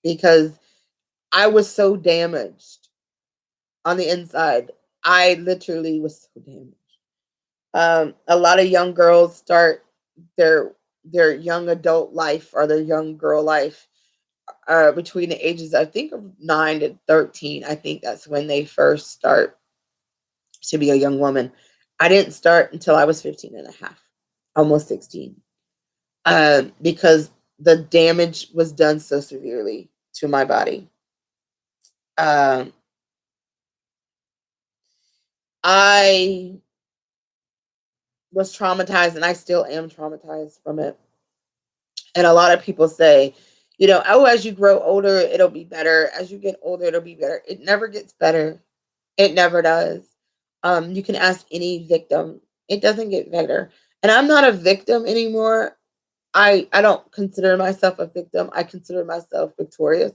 A: because I was so damaged on the inside. I literally was so damaged. A lot of young girls start their young adult life or their young girl life between the ages, I think, of 9 to 13. I think that's when they first start to be a young woman. I didn't start until I was 15 and a half, almost 16, because the damage was done so severely to my body. I was traumatized, and I still am traumatized from it. And a lot of people say, oh, as you grow older, it'll be better. As you get older, it'll be better. It never gets better. It never does. You can ask any victim. It doesn't get better. And I'm not a victim anymore. I don't consider myself a victim. I consider myself victorious.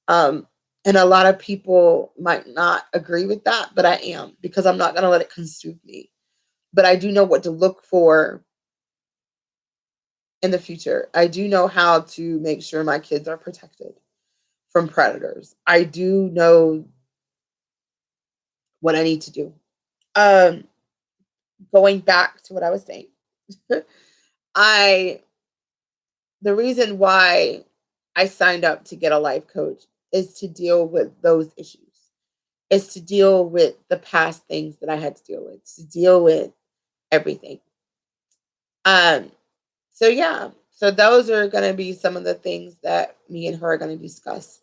A: And a lot of people might not agree with that, but I am, because I'm not going to let it consume me. But I do know what to look for in the future. I do know how to make sure my kids are protected from predators. I do know what I need to do. Going back to what I was saying, I the reason why I signed up to get a life coach is to deal with those issues. Is to deal with the past things that I had to deal with, to deal with everything. Um, so yeah, so those are going to be some of the things that me and her are going to discuss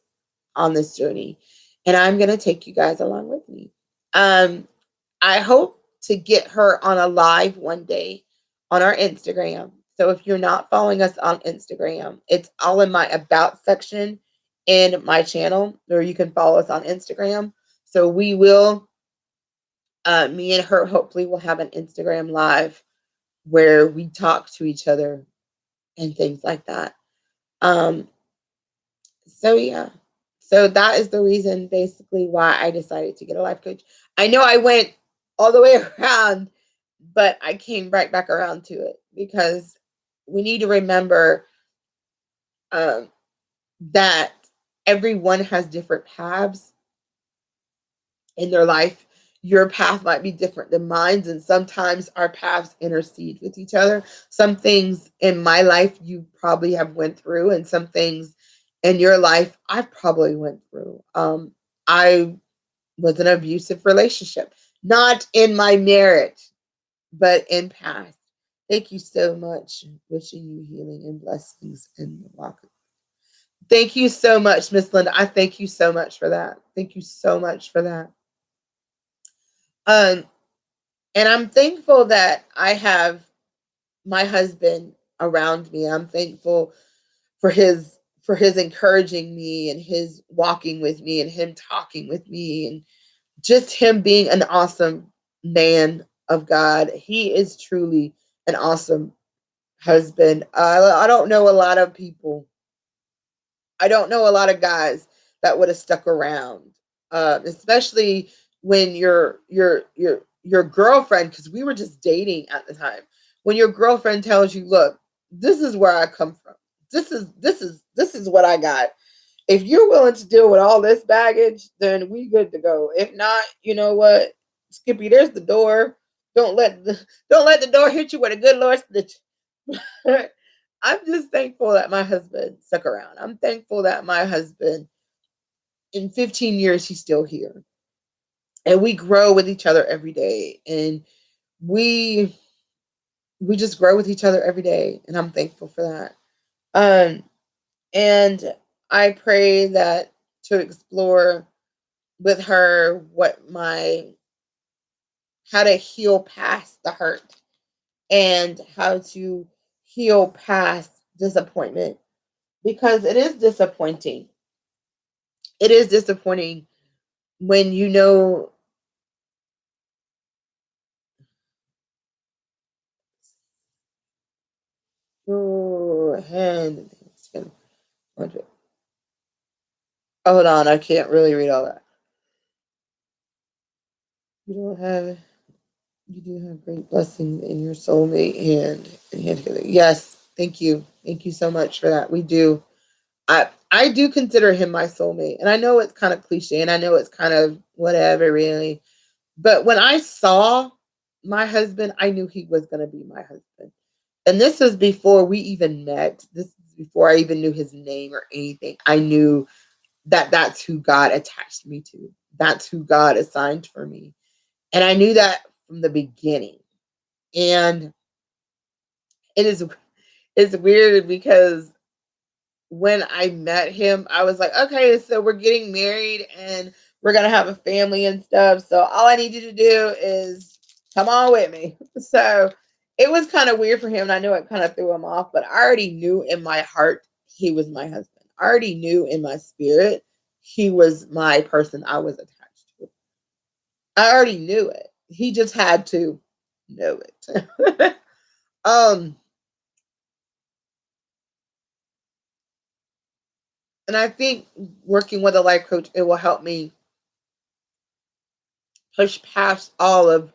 A: on this journey, and I'm going to take you guys along with me. Um, I hope to get her on a live one day on our Instagram. So if you're not following us on Instagram, it's all in my about section in my channel, or you can follow us on Instagram. So we will, me and her, hopefully will have an Instagram live where we talk to each other and things like that. Um, so yeah. So that is the reason basically why I decided to get a life coach. I know I went all the way around, but I came right back around to it because we need to remember um, that everyone has different paths in their life. Your path might be different than mine, and sometimes our paths intercede with each other. Some things in my life you probably have went through, and some things in your life I've probably went through. I was in an abusive relationship, not in my marriage, but in past. Thank you so much. Wishing you healing and blessings in the walk. Thank you so much, Miss Linda. I thank you so much for that. Thank you so much for that. Um, and I'm thankful that I have my husband around me. I'm thankful for his encouraging me and his walking with me and him talking with me and just him being an awesome man of God. He is truly an awesome husband. I don't know a lot of people. I don't know a lot of guys that would have stuck around, especially when your girlfriend, because we were just dating at the time. When your girlfriend tells you, "Look, this is where I come from. This is what I got. If you're willing to deal with all this baggage, then we good to go. If not, you know what, Skippy, there's the door. Don't let the door hit you with a good Lord stitch." I'm just thankful that my husband stuck around. I'm thankful that my husband, in 15 years, he's still here. And we grow with each other every day. And we just grow with each other every day. And I'm thankful for that. And I pray that to explore with her how to heal past the hurt and how to heal past disappointment, because it is disappointing. It is disappointing when you know, oh, hand, hold on, I can't really read all that. You don't have, you do have great blessings in your soulmate hand together. Yes, thank you so much for that. We do. I do consider him my soulmate, and I know it's kind of cliche, and I know it's kind of whatever, really. But when I saw my husband, I knew he was going to be my husband. And this was before we even met. This is before I even knew his name or anything. I knew that that's who God attached me to. That's who God assigned for me. And I knew that from the beginning. And it is it's weird because when I met him, I was like, okay, so we're getting married and we're going to have a family and stuff. So all I need you to do is come on with me. So it was kind of weird for him. And I know it kind of threw him off, but I already knew in my heart he was my husband. I already knew in my spirit he was my person I was attached to. I already knew it. He just had to know it. um, and I think working with a life coach, it will help me push past all of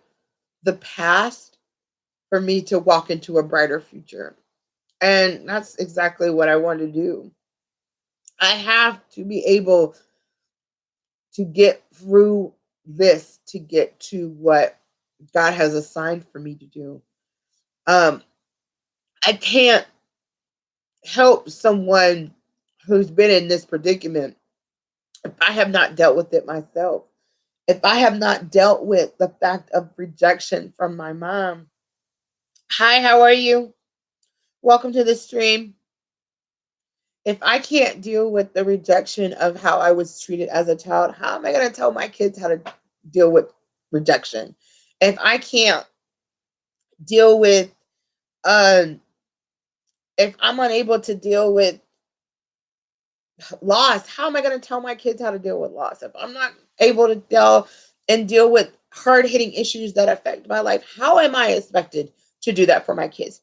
A: the past for me to walk into a brighter future. And that's exactly what I want to do. I have to be able to get through this to get to what God has assigned for me to do. Um, I can't help someone who's been in this predicament if I have not dealt with it myself. If I have not dealt with the fact of rejection from my mom. Hi, how are you? Welcome to the stream. If I can't deal with the rejection of how I was treated as a child, how am I going to tell my kids how to deal with rejection? If I can't deal with, um, if I'm unable to deal with loss, how am I going to tell my kids how to deal with loss? If I'm not able to deal with hard hitting issues that affect my life, how am I expected to do that for my kids?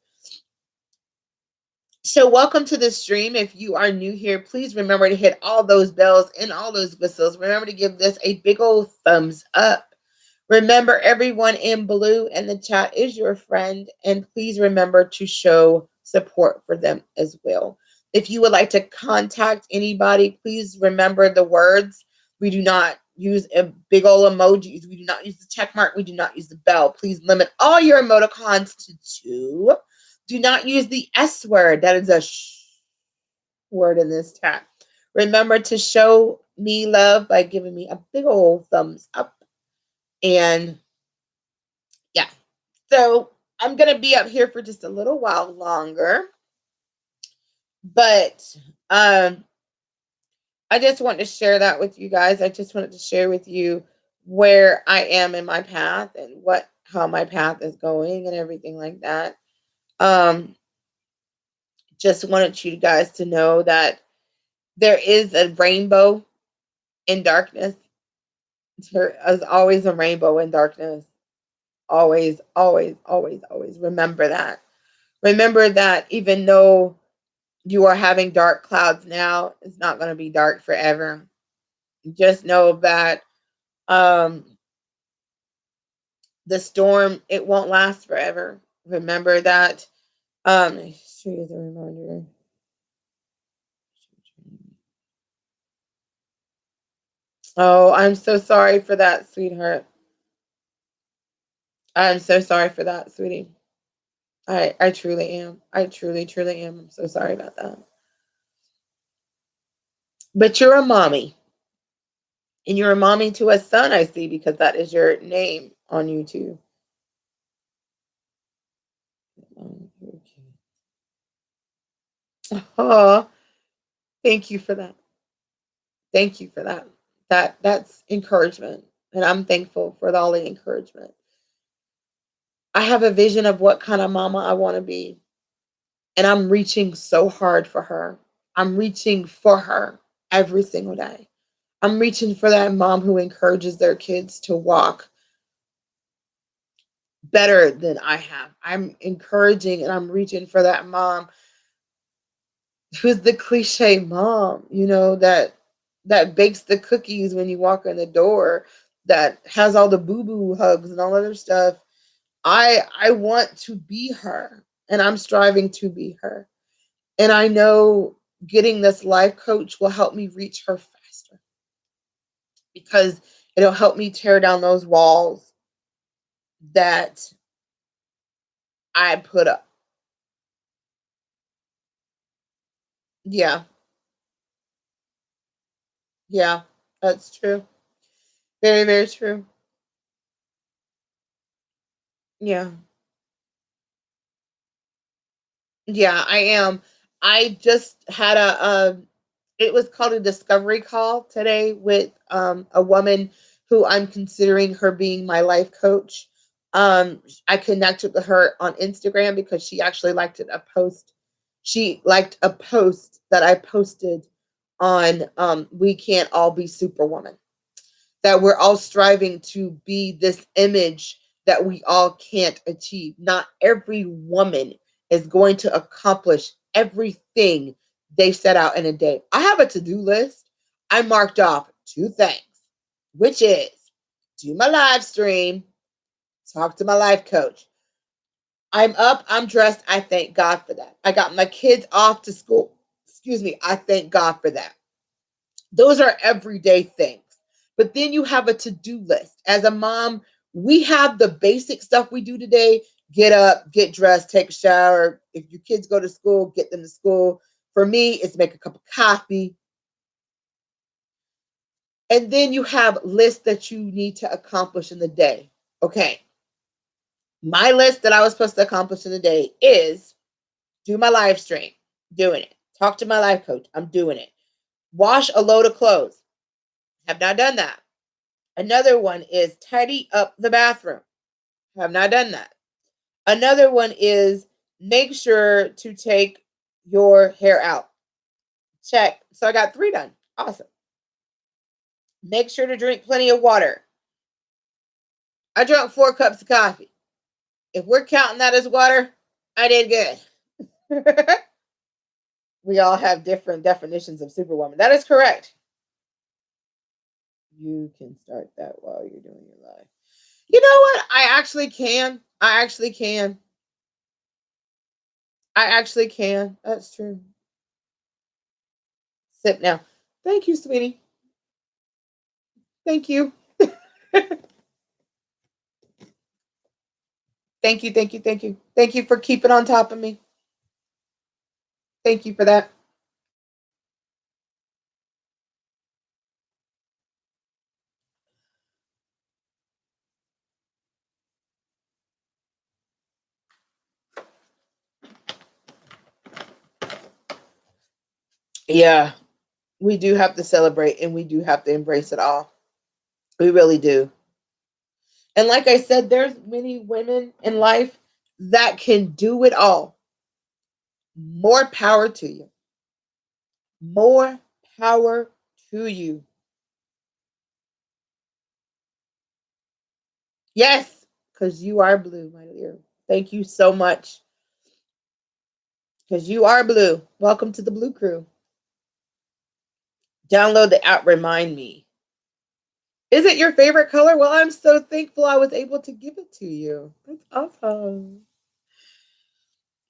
A: So welcome to the stream. If you are new here, please remember to hit all those bells and all those whistles. Remember to give this a big old thumbs up. Remember, everyone in blue in the chat is your friend, and please remember to show support for them as well. If you would like to contact anybody, please remember the words. We do not use a big old emojis. We do not use the check mark. We do not use the bell. Please limit all your emoticons to 2. Do not use the S word. That is a word in this chat. Remember to show me love by giving me a big old thumbs up. And yeah, so I'm going to be up here for just a little while longer. But I just want to share that with you guys. I just wanted to share with you where I am in my path and how my path is going and everything like that. Just wanted you guys to know that there is a rainbow in darkness. There is always a rainbow in darkness. Always, always, always, always. Remember that. Remember that even though you are having dark clouds now, it's not going to be dark forever. Just know that the storm, it won't last forever. Remember that. History is a reminder. Oh, I'm so sorry for that, sweetheart. I'm so sorry for that, sweetie. I truly am. I truly, truly am. I'm so sorry about that. But you're a mommy. And you're a mommy to a son, I see, because that is your name on YouTube. Oh, thank you for that. Thank you for that. That's encouragement. And I'm thankful for all the encouragement. I have a vision of what kind of mama I want to be. And I'm reaching so hard for her. I'm reaching for her every single day. I'm reaching for that mom who encourages their kids to walk better than I have. I'm encouraging and I'm reaching for that mom who's the cliche mom, that bakes the cookies when you walk in the door, that has all the boo-boo hugs and all other stuff. I want to be her, and I'm striving to be her. And I know getting this life coach will help me reach her faster because it'll help me tear down those walls that I put up. Yeah, yeah, that's true. Very, very true. Yeah. Yeah, I am. I just had it was called a discovery call today with a woman who I'm considering her being my life coach. I connected with her on Instagram because she actually liked a post. She liked a post that I posted on We Can't All Be Superwoman, that we're all striving to be this image that we all can't achieve. Not every woman is going to accomplish everything they set out in a day. I have a to-do list. I marked off 2 things, which is do my live stream, talk to my life coach. I'm up, I'm dressed. I thank God for that. I got my kids off to school. Excuse me. I thank God for that. Those are everyday things. But then you have a to-do list. As a mom, we have the basic stuff we do today. Get up, get dressed, take a shower. If your kids go to school, get them to school. For me, it's make a cup of coffee. And then you have lists that you need to accomplish in the day. Okay. My list that I was supposed to accomplish in the day is do my live stream, doing it. Talk to my life coach, I'm doing it. Wash a load of clothes, have not done that. Another one is tidy up the bathroom. Have not done that. Another one is make sure to take your hair out. Check. So I got 3 done. Awesome. Make sure to drink plenty of water. I drank 4 cups of coffee. If we're counting that as water, I did good. We all have different definitions of superwoman. That is correct. You can start that while you're doing your life. You know what? I actually can. I actually can. I actually can. That's true. Sip now. Thank you, sweetie. Thank you. Thank you, thank you, thank you. Thank you for keeping on top of me. Thank you for that. Yeah, we do have to celebrate and we do have to embrace it all. We really do. And like I said, there's many women in life that can do it all. More power to you. More power to you. Yes, because you are blue, my dear. Thank you so much. Because you are blue. Welcome to the Blue Crew. Download the app Remind Me. Is it your favorite color? Well, I'm so thankful I was able to give it to you. That's awesome.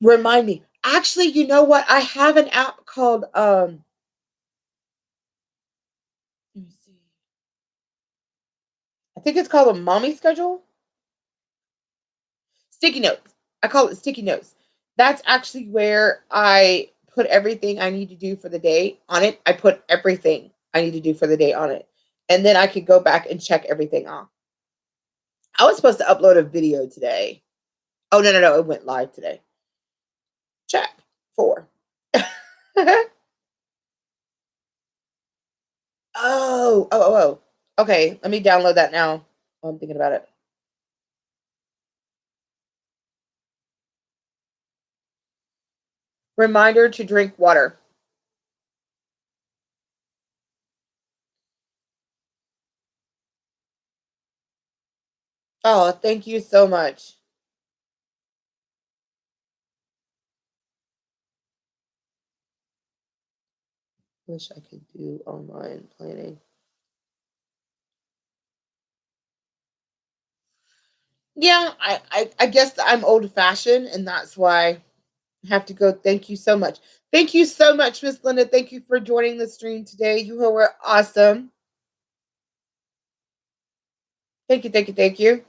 A: Remind Me. Actually, you know what? I have an app called let me see. I think it's called a mommy schedule. Sticky notes. I call it sticky notes. That's actually where I put everything I need to do for the day on it. I put everything I need to do for the day on it. And then I could go back and check everything off. I was supposed to upload a video today. Oh, no, no, no. It went live today. Check. 4. Oh, oh, oh, oh. Okay, let me download that now. Oh, I'm thinking about it. Reminder to drink water. Oh, thank you so much. Wish I could do online planning. Yeah, I guess I'm old fashioned, and that's why I have to go. Thank you so much. Thank you so much, Miss Linda. Thank you for joining the stream today. You were awesome. Thank you, thank you, thank you.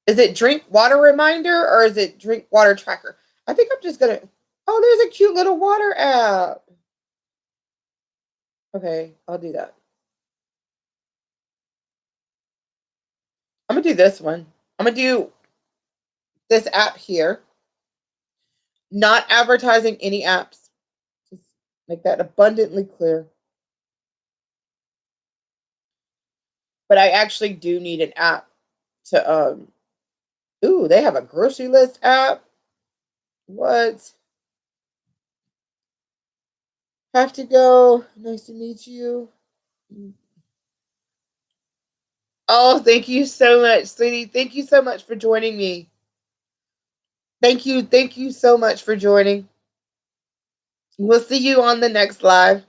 A: Is it drink water reminder or is it drink water tracker? I think I'm just gonna. Oh, there's a cute little water app. Okay, I'll do that. I'm gonna do this one. I'm gonna do this app here. Not advertising any apps. Just make that abundantly clear. But I actually do need an app to ooh, they have a grocery list app. What? Have to go. Nice to meet you. Oh, thank you so much, sweetie. Thank you so much for joining me. Thank you. Thank you so much for joining. We'll see you on the next live.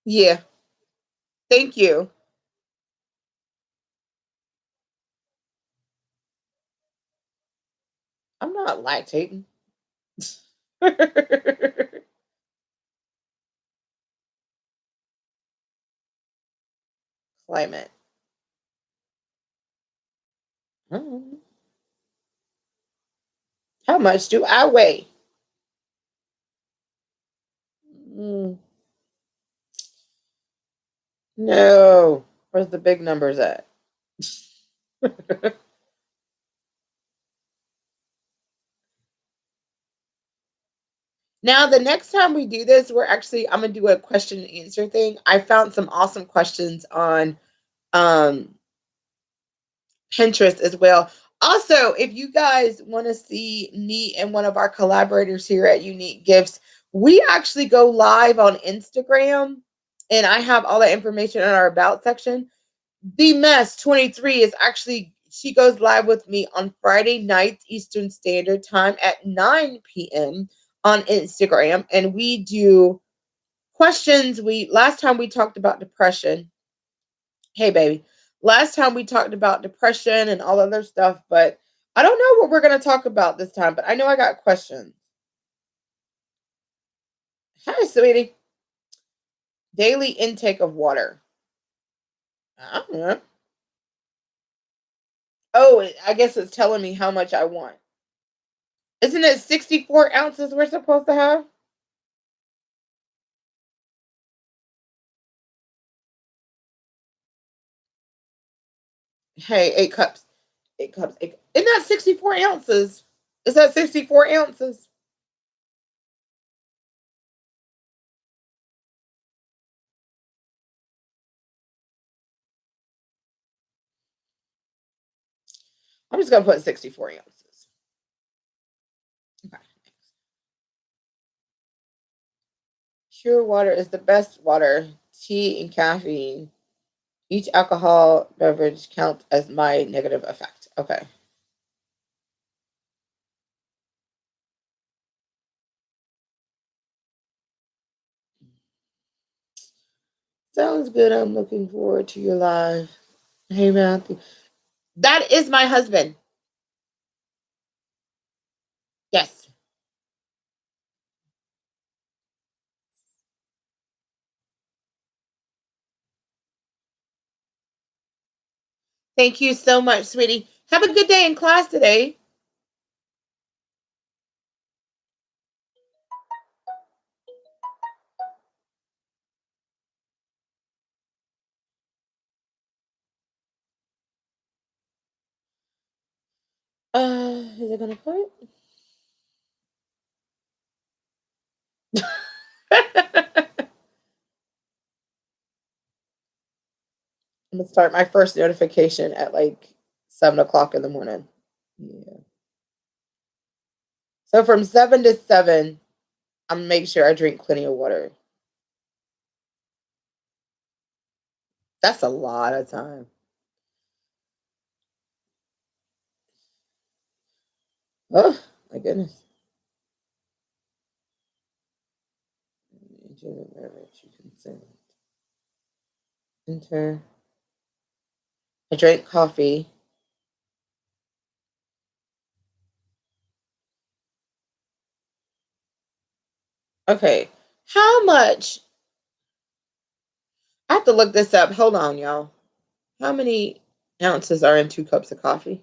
A: Yeah. Thank you. I'm not lactating. Climate. Mm. How much do I weigh? Mm, no. Where's the big numbers at? Now, the next time we do this, I'm gonna do a question and answer thing. I found some awesome questions on um Pinterest as well. Also, if you guys want to see me and one of our collaborators here at Unique Gifts, we actually go live on Instagram, and I have all that information in our about section. The Mess 23 is actually, she goes live with me on Friday nights Eastern Standard Time at 9 p.m. on Instagram, and we do questions. We last time we talked about depression. Hey, baby. Last time we talked about depression and all other stuff, but I don't know what we're going to talk about this time, but I know I got questions. Hi, sweetie. Daily intake of water. I don't know. Oh, I guess it's telling me how much I want. Isn't it 64 ounces we're supposed to have? Hey, 8 cups. 8 cups. Isn't that 64 ounces? Is that 64 ounces? I'm just going to put 64 ounces. Okay. Pure water is the best water. Tea and caffeine. Each alcohol beverage counts as my negative effect. Okay. Sounds good. I'm looking forward to your live. Hey, Matthew. That is my husband. Yes. Thank you so much, sweetie. Have a good day in class today. Is it gonna put? I'm gonna start my first notification at like 7 o'clock in the morning. Yeah. So from 7 to 7, I'm gonna make sure I drink plenty of water. That's a lot of time. Oh my goodness. You consent. Enter. I drank coffee. Okay. How much? I have to look this up. Hold on, y'all. How many ounces are in 2 cups of coffee?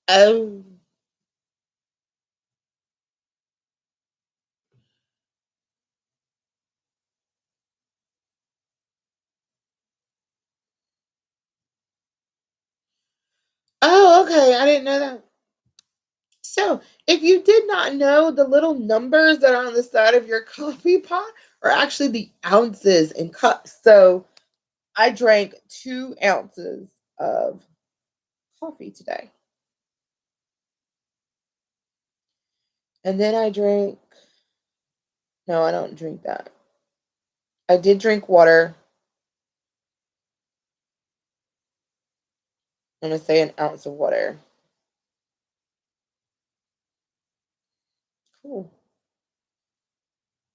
A: Oh. Oh, okay. I didn't know that. So, if you did not know, the little numbers that are on the side of your coffee pot are actually the ounces in cups. So, I drank 2 ounces of coffee today. And then I drank, no, I don't drink that. I did drink water. I'm going to say an ounce of water. Cool.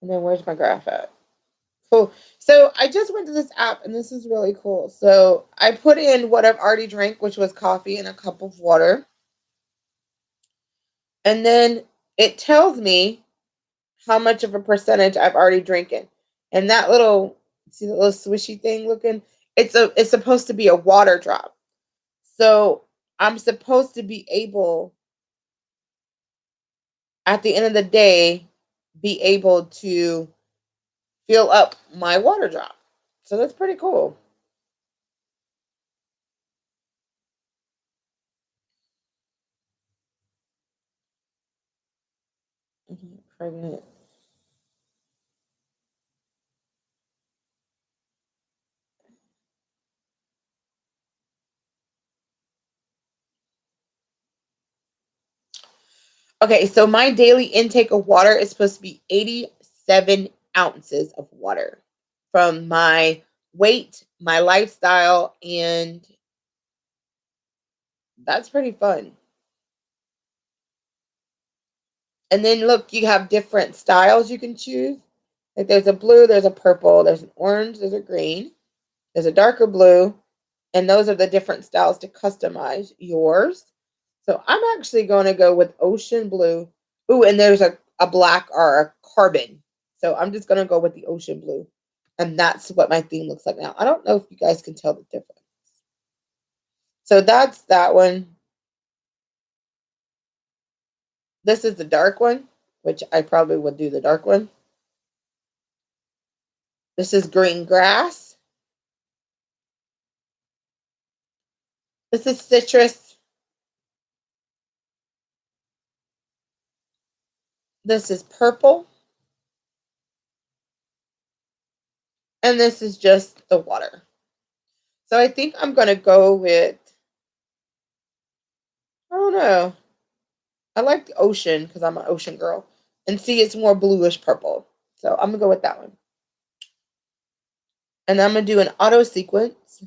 A: And then where's my graph at? Cool. So I just went to this app and this is really cool. So I put in what I've already drank, which was coffee and a cup of water. And then it tells me how much of a percentage I've already drinking. And that little, see the little swishy thing looking? It's supposed to be a water drop. So I'm supposed to be able, at the end of the day, be able to fill up my water drop. So that's pretty cool. Pregnant. Okay, so my daily intake of water is supposed to be 87 ounces of water from my weight, my lifestyle, and that's pretty fun. And then look, you have different styles you can choose. Like there's a blue, there's a purple, there's an orange, there's a green, there's a darker blue, and those are the different styles to customize yours. So I'm actually going to go with ocean blue. Ooh, and there's a black or a carbon. So I'm just going to go with the ocean blue. And that's what my theme looks like now. I don't know if you guys can tell the difference. So that's that one. This is the dark one, which I probably would do the dark one. This is green grass. This is citrus. This is purple. And this is just the water. So I think I'm going to go with, I don't know. I like the ocean because I'm an ocean girl. And see, it's more bluish purple. So I'm going to go with that one. And I'm going to do an auto sequence.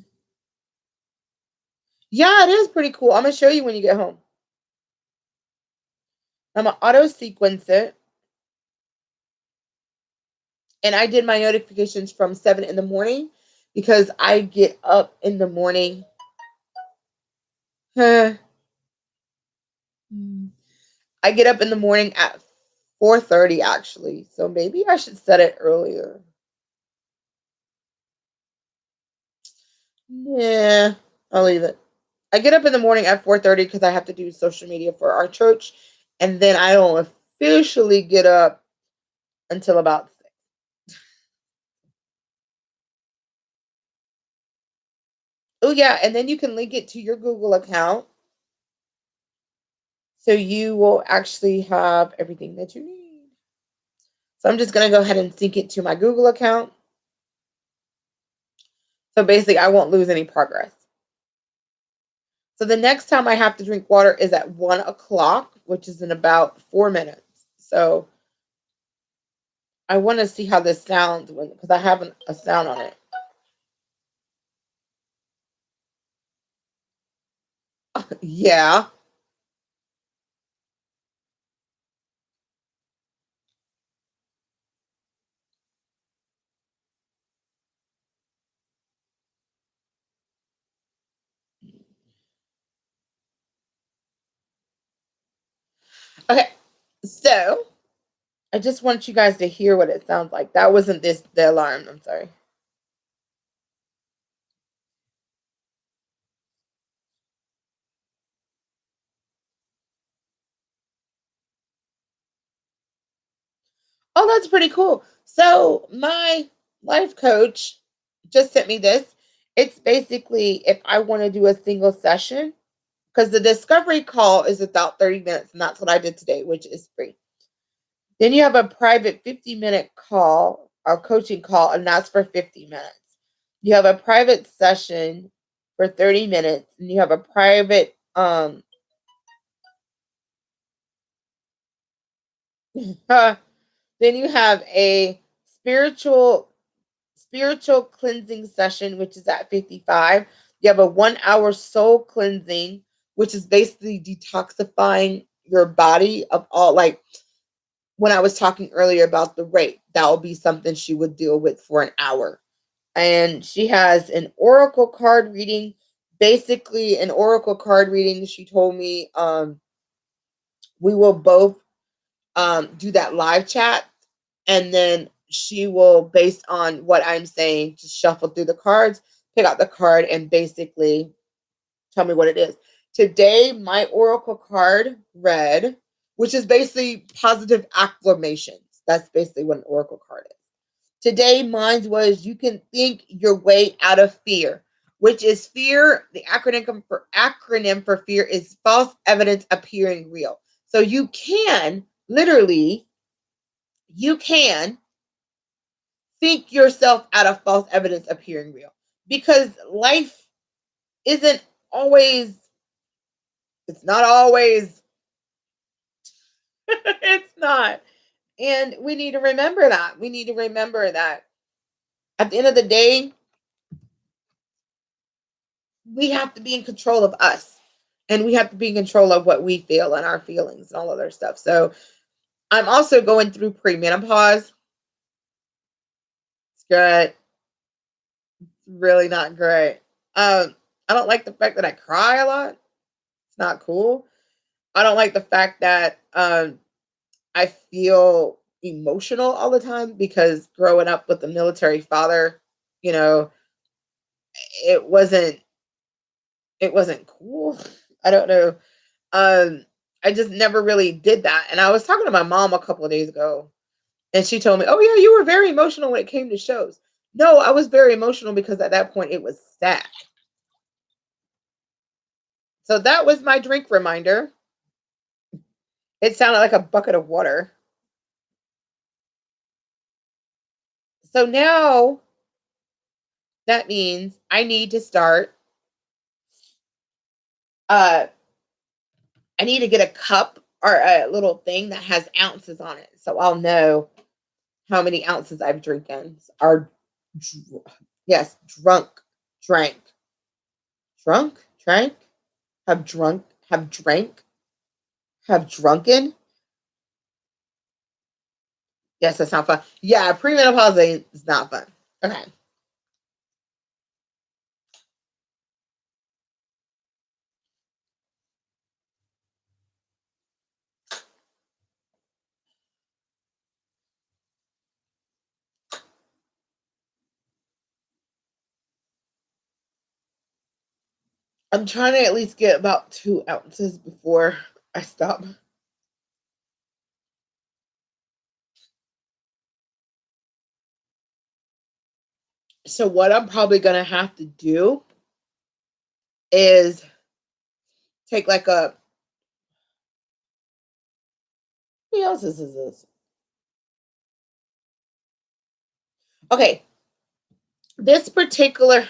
A: Yeah, it is pretty cool. I'm going to show you when you get home. I'm going to auto sequence it. And I did my notifications from 7 in the morning because I get up in the morning. I get up in the morning at 4:30 actually. So maybe I should set it earlier. Yeah, I'll leave it. I get up in the morning at 4:30 because I have to do social media for our church, and then I don't officially get up until about 6. Oh, yeah, and then you can link it to your Google account, so you will actually have everything that you need. So I'm just gonna go ahead and sync it to my Google account. So basically, I won't lose any progress. So the next time I have to drink water is at 1 o'clock, which is in about 4 minutes. So I want to see how this sounds because I have a sound on it. Yeah. Okay. So I just want you guys to hear what it sounds like. That wasn't the alarm. I'm sorry. Oh, that's pretty cool. So my life coach just sent me this. It's basically if I want to do a single session, because the discovery call is about 30 minutes, and that's what I did today, which is free. Then you have a private 50-minute call, or coaching call, and that's for 50 minutes. You have a private session for 30 minutes, and you have a private then you have a spiritual cleansing session, which is at 55. You have a 1 hour soul cleansing, which is basically detoxifying your body of all, like when I was talking earlier about the rape, that will be something she would deal with for an hour. And she has an oracle card reading. Basically, an oracle card reading, she told me we will both do that live chat, and then she will, based on what I'm saying, just shuffle through the cards, pick out the card, and basically tell me what it is. Today, my oracle card read, which is basically positive acclamations. That's basically what an oracle card is. Today, mine was you can think your way out of fear, which is fear. The acronym for fear is false evidence appearing real. So you can literally, you can think yourself out of false evidence appearing real, because life isn't always, it's not always, it's not. And we need to remember that. We need to remember that at the end of the day, we have to be in control of us, and we have to be in control of what we feel and our feelings and all other stuff. So I'm also going through premenopause. It's good. Really not great. I don't like the fact that I cry a lot. It's not cool. I don't like the fact that I feel emotional all the time, because growing up with a military father, you know, it wasn't it wasn't cool. I don't know. Um, I just never really did that. And I was talking to my mom a couple of days ago, and she told me, "Oh yeah, you were very emotional when it came to shows." No, I was very emotional because at that point it was sad. So that was my drink reminder. It sounded like a bucket of water. So now that means I need to start. Uh, I need to get a cup or a little thing that has ounces on it, so I'll know how many ounces I've drinking. Or yes, drank, drank, have drunk, have drank, have drunken. Yes, that's not fun. Yeah, premenopause is not fun. Okay. I'm trying to at least get about 2 ounces before I stop. So what I'm probably going to have to do is take like a, what else is this? Okay, this particular,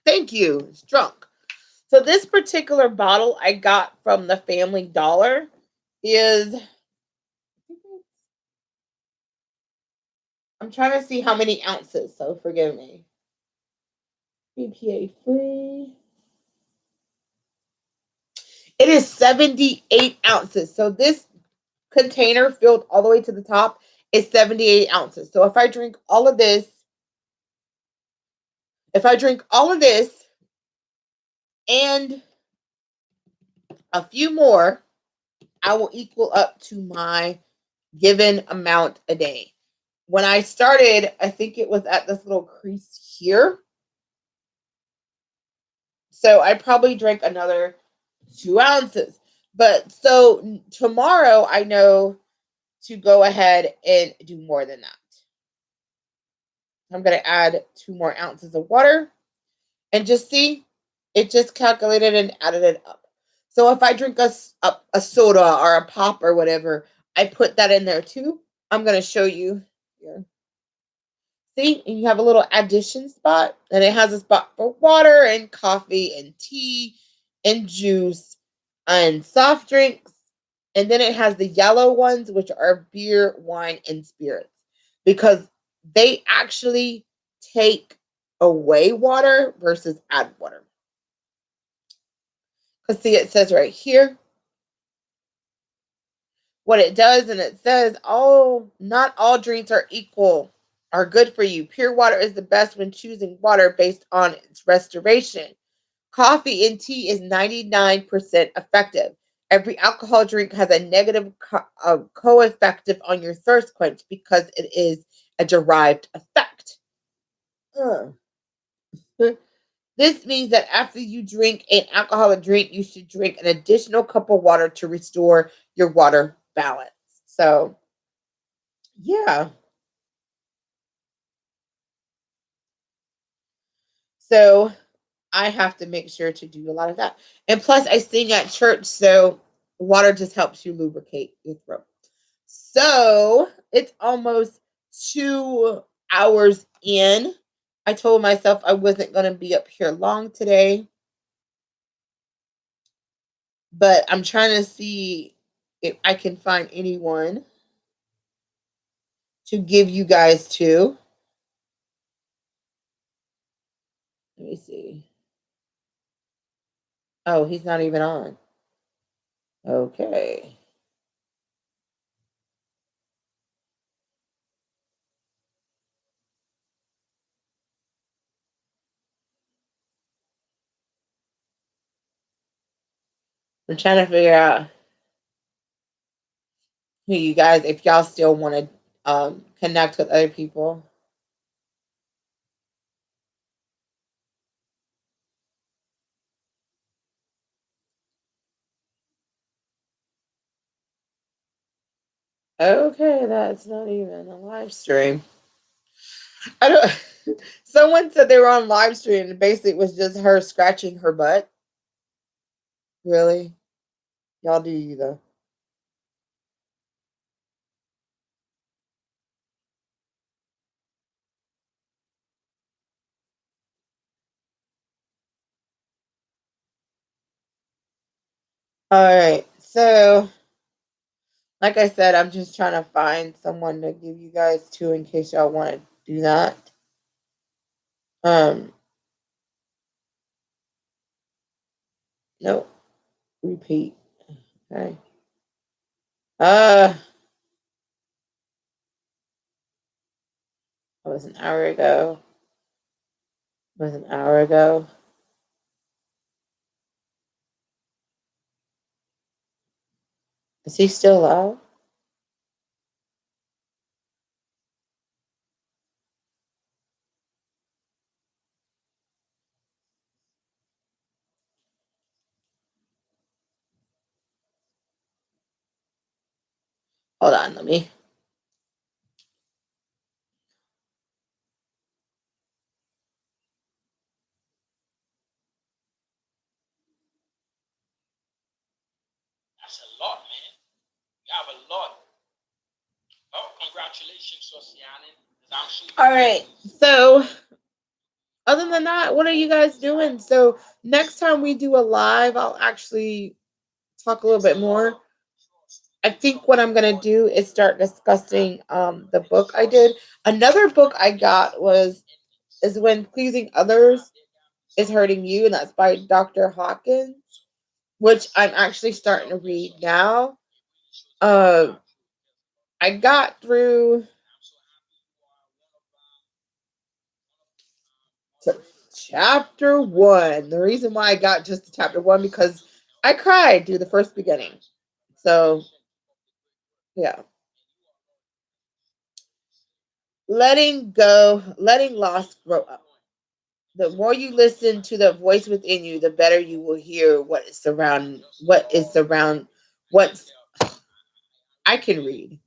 A: thank you, it's drunk. So this particular bottle I got from the Family Dollar is, I'm trying to see how many ounces, so forgive me. BPA free. It is 78 ounces. So this container filled all the way to the top is 78 ounces. So if I drink all of this, and a few more, I will equal up to my given amount a day. When I started, I think it was at this little crease here. So I probably drank another 2 ounces. But so tomorrow I know to go ahead and do more than that. I'm going to add 2 more ounces of water and just see, it just calculated and added it up. So if I drink a soda or a pop or whatever, I put that in there too. I'm going to show you here. See, and you have a little addition spot, and it has a spot for water and coffee and tea and juice and soft drinks. And then it has the yellow ones, which are beer, wine, and spirits, because they actually take away water versus add water. Because see, it says right here what it does, and it says, oh, not all drinks are good for you. Pure water is the best when choosing water based on its restoration. Coffee and tea is 99% effective. Every alcohol drink has a negative co-effective on your thirst quench because it is a derived effect. This means that after you drink an alcoholic drink, you should drink an additional cup of water to restore your water balance. So, yeah. So, I have to make sure to do a lot of that. And plus, I sing at church, so water just helps you lubricate your throat. So, it's almost 2 hours in. I told myself I wasn't going to be up here long today, but I'm trying to see if I can find anyone to give you guys to. Let me see. Oh, he's not even on. Okay. I'm trying to figure out who you guys, if y'all still want to connect with other people. Okay, that's not even a live stream. I don't. Someone said they were on live stream, and basically it was just her scratching her butt. Really, y'all do you though? All right, so like I said, I'm just trying to find someone to give you guys to in case y'all want to do that. Um, nope. Repeat. Okay. Uh, it was an hour ago. It was an hour ago. Is he still alive? Hold on, let me.
B: a lot, man. You have a lot. Oh, congratulations, Sociane. I'm sure.
A: All right. So, other than that, what are you guys doing? So, next time we do a live, I'll actually talk a little bit more. I think what I'm gonna do is start discussing the book I did. Another book I got is When Pleasing Others is Hurting You, and that's by Dr. Hawkins, which I'm actually starting to read now. Uh, I got through to chapter one. The reason why I got just to chapter one because I cried through the first beginning. So yeah. Letting go, letting loss grow up. The more you listen to the voice within you, the better you will hear what's I can read.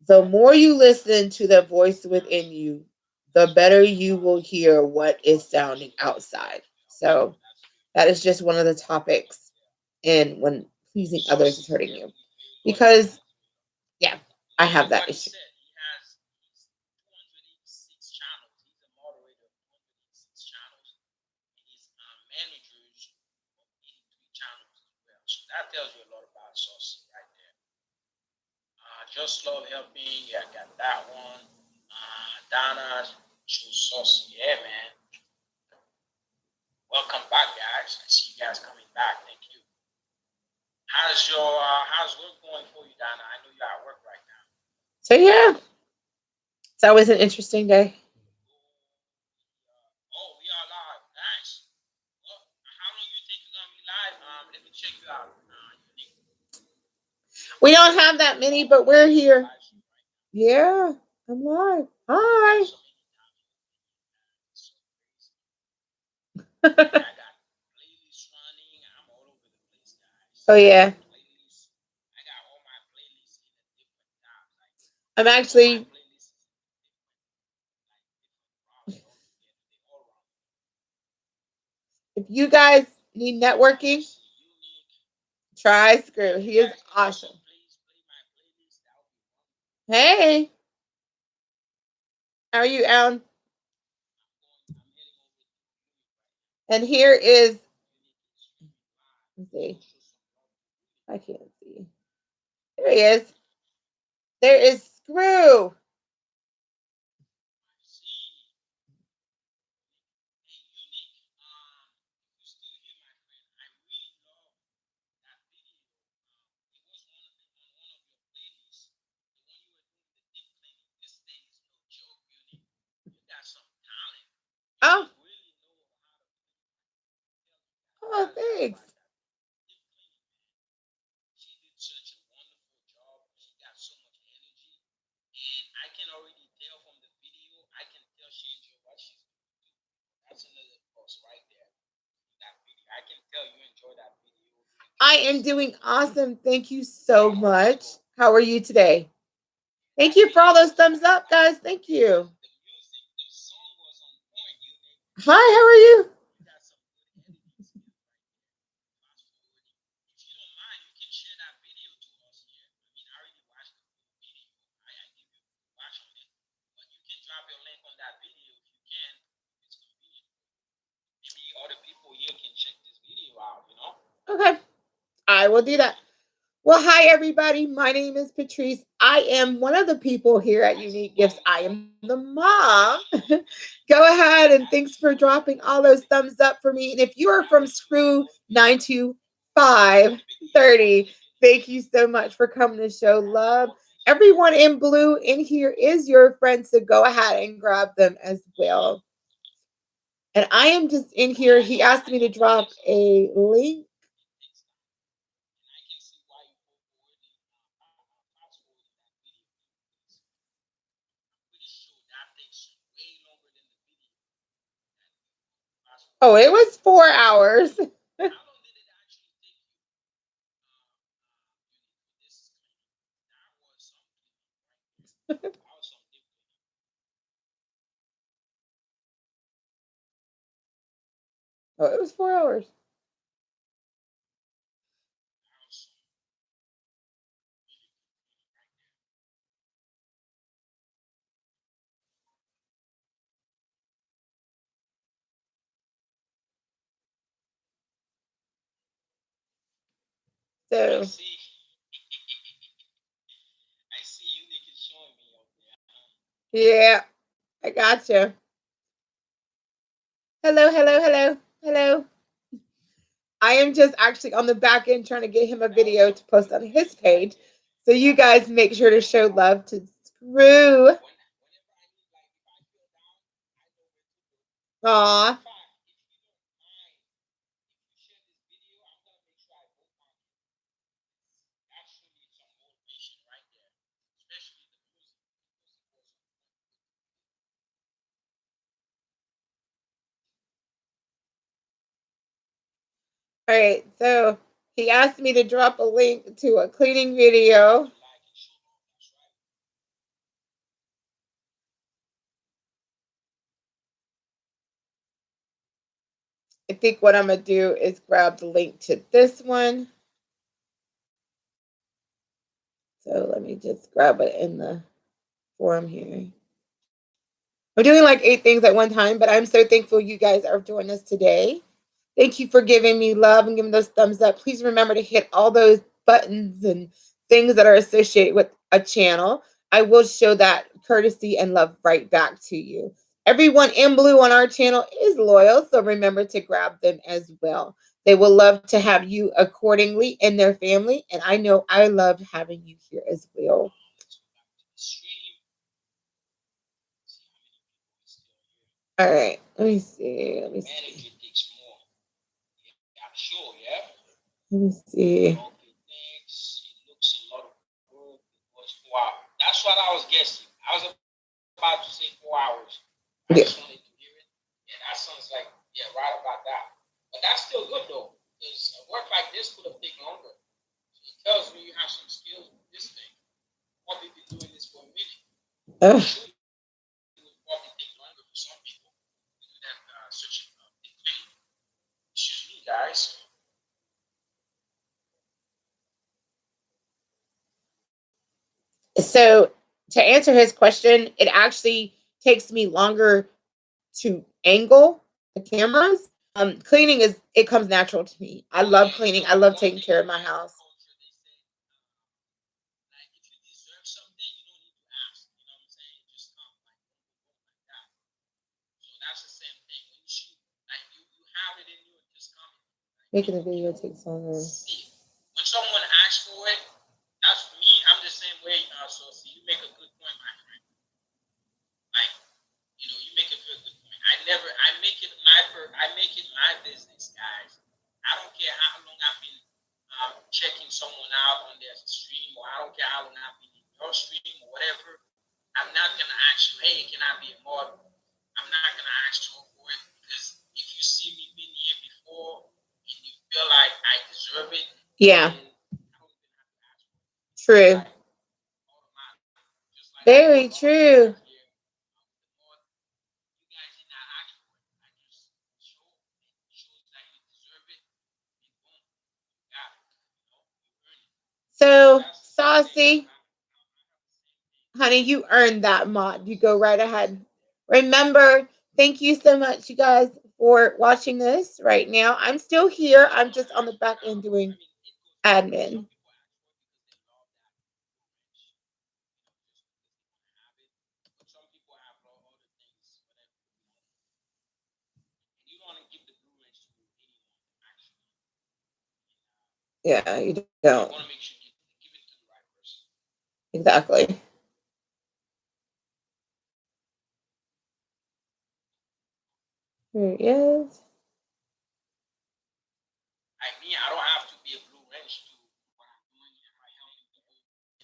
A: The more you listen to the voice within you, the better you will hear what is sounding outside. So that is just one of the topics in when pleasing others is hurting you. Because yeah, I have that issue.
B: That tells you a lot about Saucy right there. Just Love Helping, yeah, I got that one. Donna, Choose Saucy, yeah, man. Welcome back, guys. I see you guys coming back. Thank you. How's work going for you, Donna? I know you're at work right now.
A: So yeah, it's always an interesting day.
B: Oh, we are live. Nice. Well, how long you think you're gonna be live? Let me check you out.
A: We don't have that many, but we're here. Yeah, I'm live. Hi. Oh yeah. I'm actually if you guys need networking, try Screw. He is awesome. Hey, how are you, Alan? And here is let's see. I can't see. There he is. There is Screw. Oh. Oh, thanks.
B: She did such a wonderful job. She got so much energy. And I can already tell from the video, I can tell she enjoyed what she's doing. That's another plus right there. That video. I can tell you enjoy that video.
A: I am doing awesome. Thank you so much. How are you today? Thank you for all those thumbs up, guys. Thank you. Hi, how are you? Okay, I will do that. Well, hi, everybody. My name is Patrice. I am one of the people here at Unique Gifts. I am the mom. Go ahead and thanks for dropping all those thumbs up for me. And if you are from Screw 92530, thank you so much for coming to show love. Everyone in blue in here is your friend, so go ahead and grab them as well. And I am just in here. He asked me to drop a link. Oh, it was 4 hours. Oh, it was 4 hours. So
B: I see. I see you niggas showing me up there.
A: yeah, I gotcha. Hello, hello, hello, hello. I am just actually on the back end trying to get him a video to post on his page. So you guys make sure to show love to Screw. Aw. All right, so he asked me to drop a link to a cleaning video. I think what I'm going to do is grab the link to this one. So let me just grab it in the forum here. I'm doing like 8 things at one time, but I'm so thankful you guys are joining us today. Thank you for giving me love and giving those thumbs up. Please remember to hit all those buttons and things that are associated with a channel. I will show that courtesy and love right back to you. Everyone in blue on our channel is loyal, so remember to grab them as well. They will love to have you accordingly in their family, and I know I love having you here as well. All right, let me see. Let me see. Let me see.
B: That's what I was guessing. I was about to say 4 hours. I
A: Yeah.
B: just wanted to hear it. Yeah, that sounds like, yeah, right about that. But that's still good though. Because a work like this could have taken longer. So it tells me you have some skills with this thing. Probably been doing this for a minute. It would probably take longer for some people to do that such a big thing. Excuse me, guys.
A: So to answer his question, it actually takes me longer to angle the cameras. Cleaning is it comes natural to me. I love cleaning. I love taking care of my house. Making a video takes longer.
B: When someone asks for it, that's me. I'm the same way. So see, you make a good point, my friend. Like, you make a very good point. I make it my business, guys. I don't care how long I've been checking someone out on their stream, or I don't care how long I've been in your stream or whatever. I'm not gonna ask you, hey, can I be a mod? I'm not gonna ask you for it because if you see me being here before and you feel like I deserve it,
A: yeah, true. Very true. So, Saucy, honey, you earned that mod. You go right ahead. Remember, thank you so much, you guys, for watching this right now. I'm still here. I'm just on the back end doing admin. Yeah, you don't. Exactly. Here he is.
B: I don't have to be a blue wrench to what I'm doing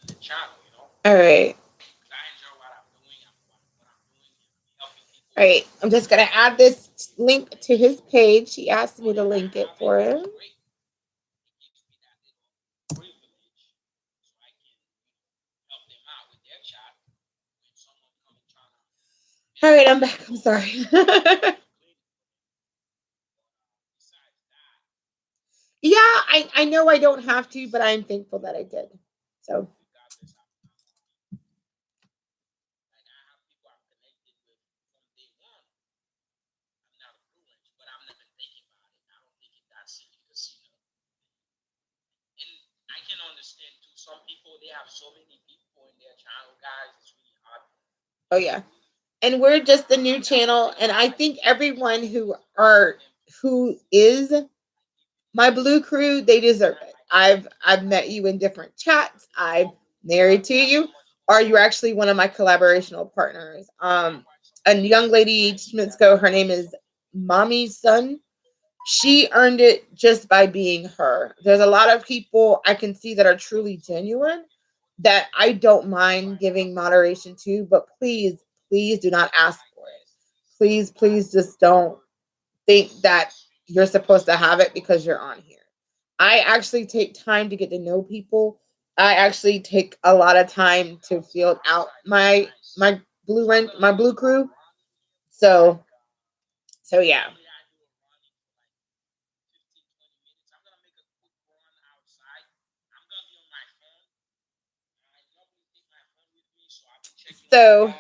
B: in the channel,
A: All right.
B: I enjoy what I'm doing.
A: All right. I'm just going to add this link to his page. He asked me to link it for him. All right, I'm back. I'm sorry. Yeah, I know I don't have to, but I'm thankful that I did. So.
B: have so many people in their channel, guys. It's really hard.
A: Oh yeah. And we're just the new channel, and I think everyone who is my blue crew, they deserve it. I've met you in different chats. I'm married to you, or you're actually one of my collaborational partners. A young lady 2 minutes ago, her name is Mommy's Son. She earned it just by being her. There's a lot of people I can see that are truly genuine that I don't mind giving moderation to, but please, please do not ask for it. Please, please just don't think that you're supposed to have it because you're on here. I actually take time to get to know people. I actually take a lot of time to field out my blue crew. So yeah. So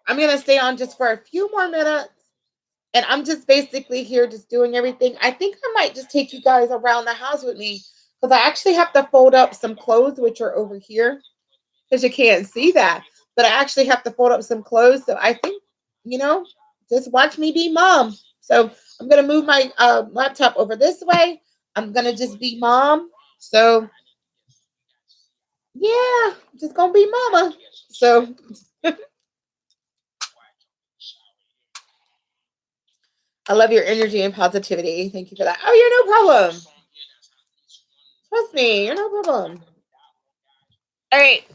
A: I'm gonna stay on just for a few more minutes. And I'm just basically here just doing everything. I think I might just take you guys around the house with me because I actually have to fold up some clothes, which are over here because you can't see that. But I actually have to fold up some clothes. So I think, just watch me be mom. So I'm going to move my laptop over this way. I'm going to just be mom. So yeah, just going to be mama. So I love your energy and positivity. Thank you for that. Oh, you're no problem. Trust me, you're no problem. All right.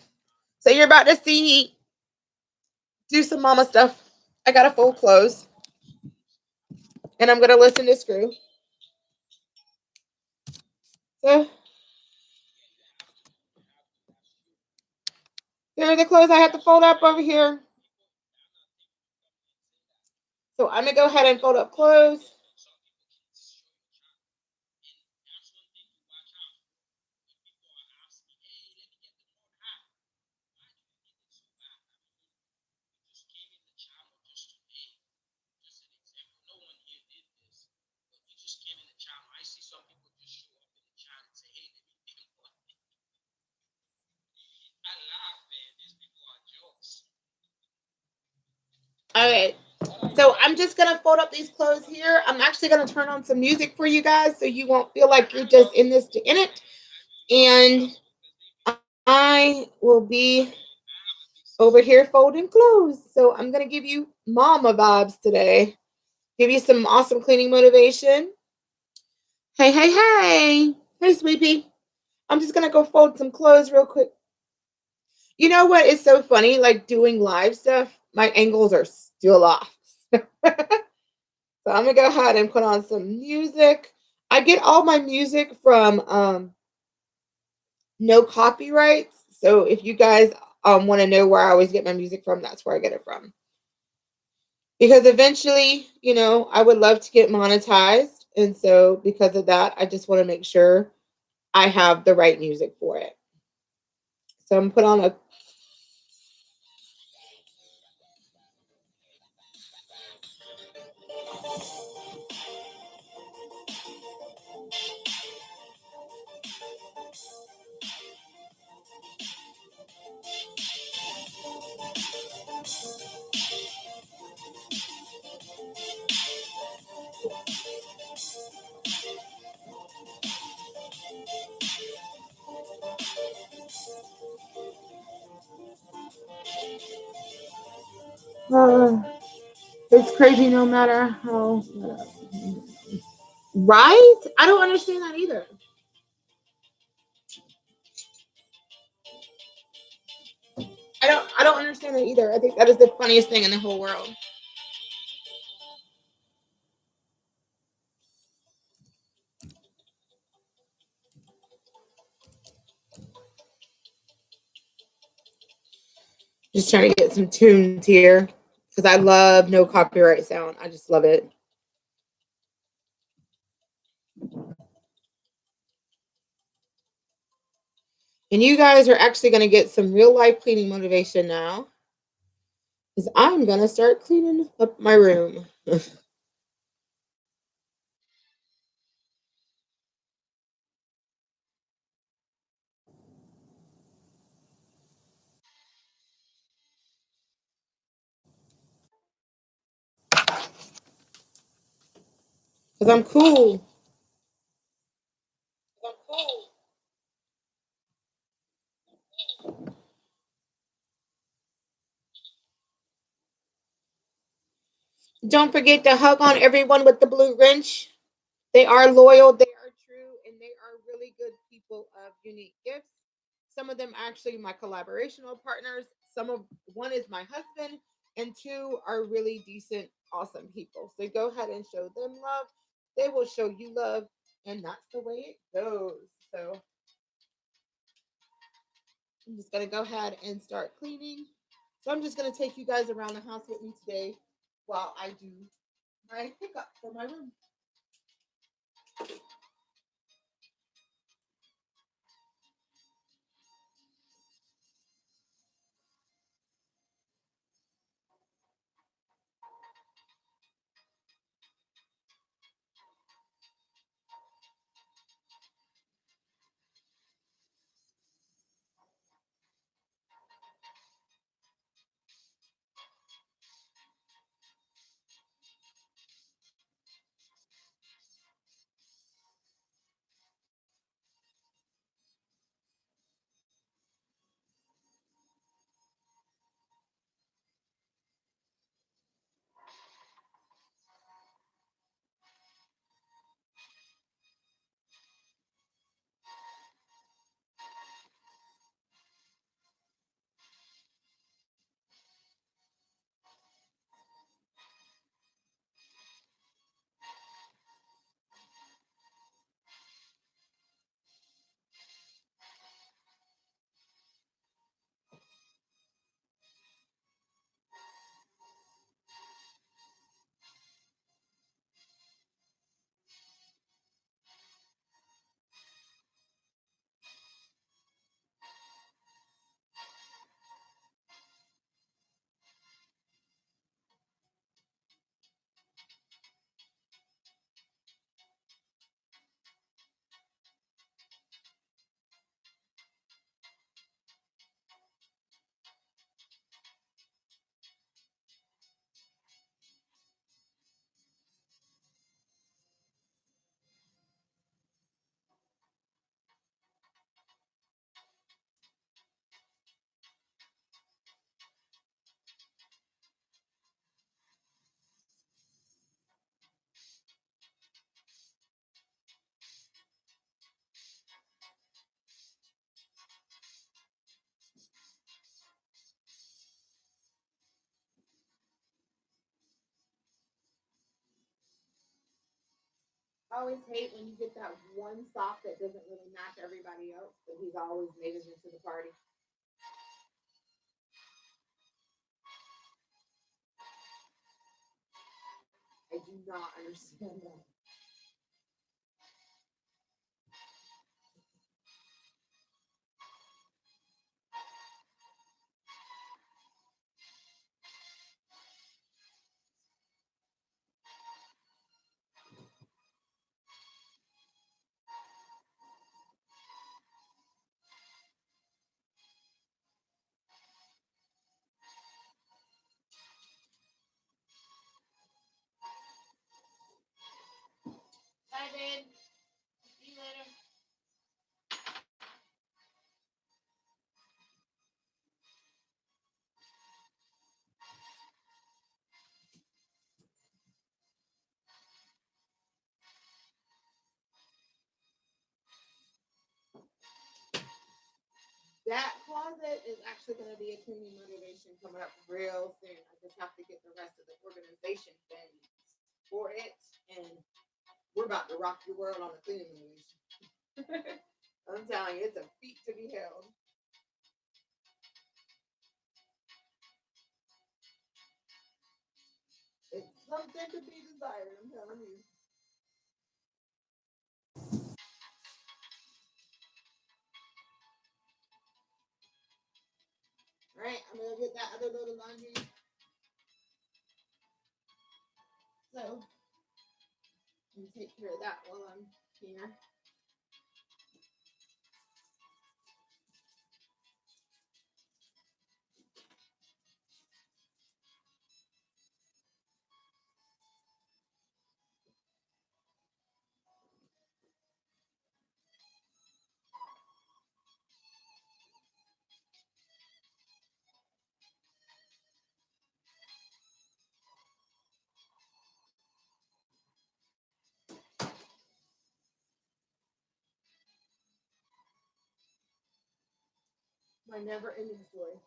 A: So you're about to see me do some mama stuff. I got to fold clothes. And I'm going to listen to Screw. So here are the clothes I have to fold up over here. So I'm going to go ahead and fold up clothes. All right. So I'm just going to fold up these clothes here. I'm actually going to turn on some music for you guys so you won't feel like you're just in this to in it. And I will be over here folding clothes. So I'm going to give you mama vibes today. Give you some awesome cleaning motivation. Hey, hey, hey. Hey, sweetie. I'm just going to go fold some clothes real quick. You know what is so funny? Like doing live stuff, my angles are still off. So I'm going to go ahead and put on some music. I get all my music from no copyrights. So if you guys want to know where I always get my music from, that's where I get it from. Because eventually, I would love to get monetized. And so because of that, I just want to make sure I have the right music for it. So I'm put on a it's crazy no matter how. Right? I don't understand that either. I don't understand that either. I think that is the funniest thing in the whole world. Just trying to get some tunes here because I love no copyright sound. I just love it. And you guys are actually going to get some real life cleaning motivation now because I'm going to start cleaning up my room. Because I'm cool. Don't forget to hug on everyone with the blue wrench. They are loyal, they are true, and they are really good people of unique gifts. Some of them actually my collaborational partners. Some of one is my husband, and two are really decent, awesome people. So go ahead and show them love. They will show you love, and that's the way it goes. So I'm just gonna go ahead and start cleaning. So I'm just gonna take you guys around the house with me today while I do my pickup for my room. I always hate when you get that one sock that doesn't really match everybody else, but he's always made it into the party. I do not understand that. Bye, babe. See you later. That closet is actually going to be a cleaning motivation coming up real soon. I just have to get the rest of the organization things for it, and we're about to rock your world on the cleaning motivation. I'm telling you, it's a feat to be held. It's something to be desired. I'm telling you. All right, I'm gonna get that other load of laundry. So you take care of that while I'm here. My never ending story.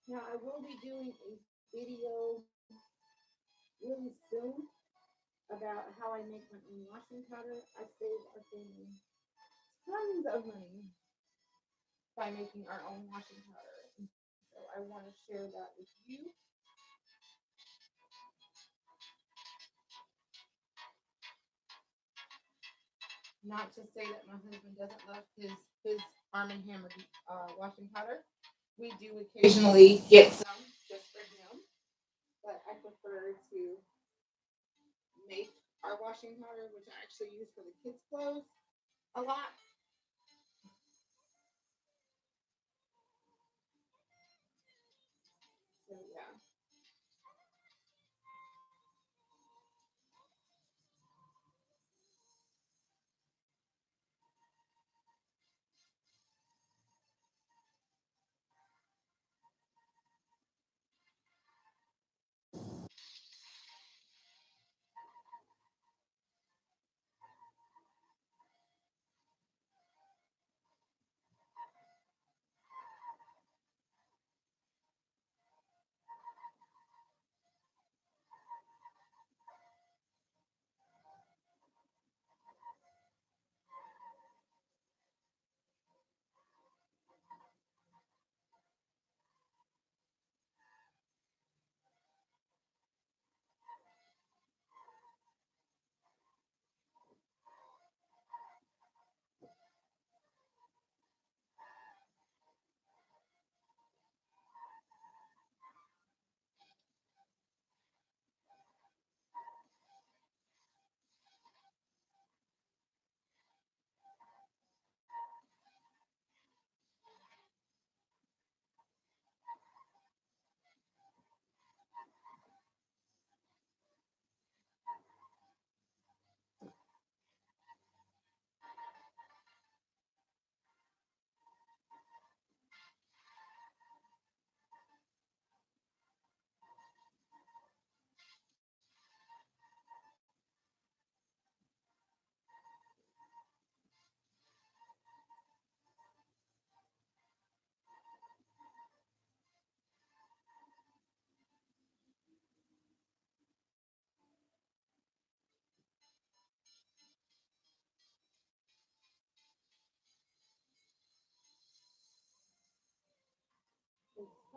A: Now I will be doing a video really soon about how I make my own washing powder. I saved our family tons of money by making our own washing powder. And so I want to share that with you. Not to say that my husband doesn't love his Arm& and Hammer washing powder. We do occasionally get some just for him, but I prefer to make our washing powder, which I actually use for the kids' clothes a lot. So yeah.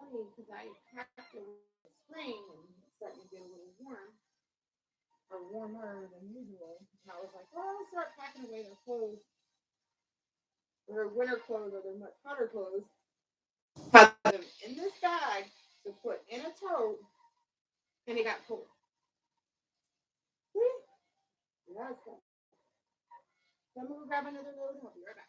A: funny because I packed it with spring and it's starting to get a little warm or warmer than usual. And I was like, well, I'll start packing away their clothes, their winter clothes or their much hotter clothes. Have them in this bag to put in a tote, and it got cold. Yes, so I'm gonna grab another load. I'll be right back.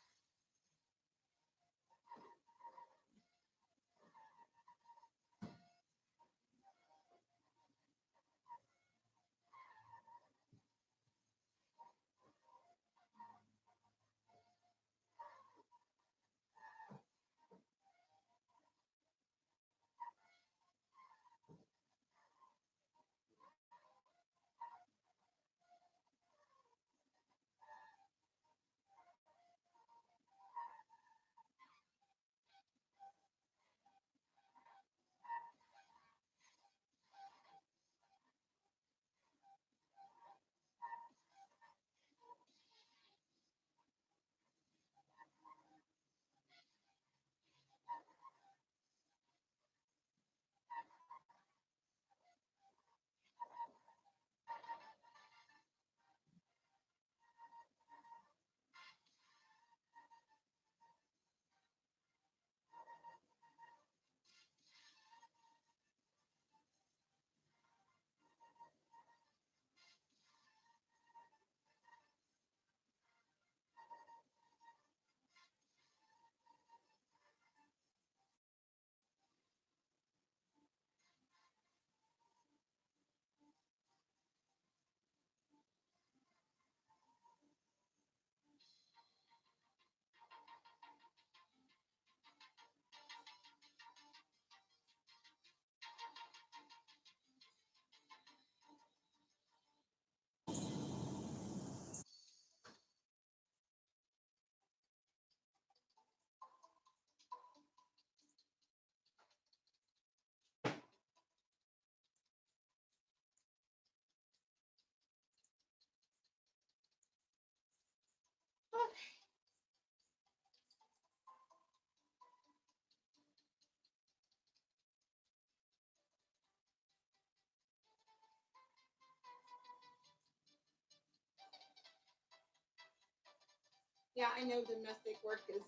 A: Yeah, I know domestic work is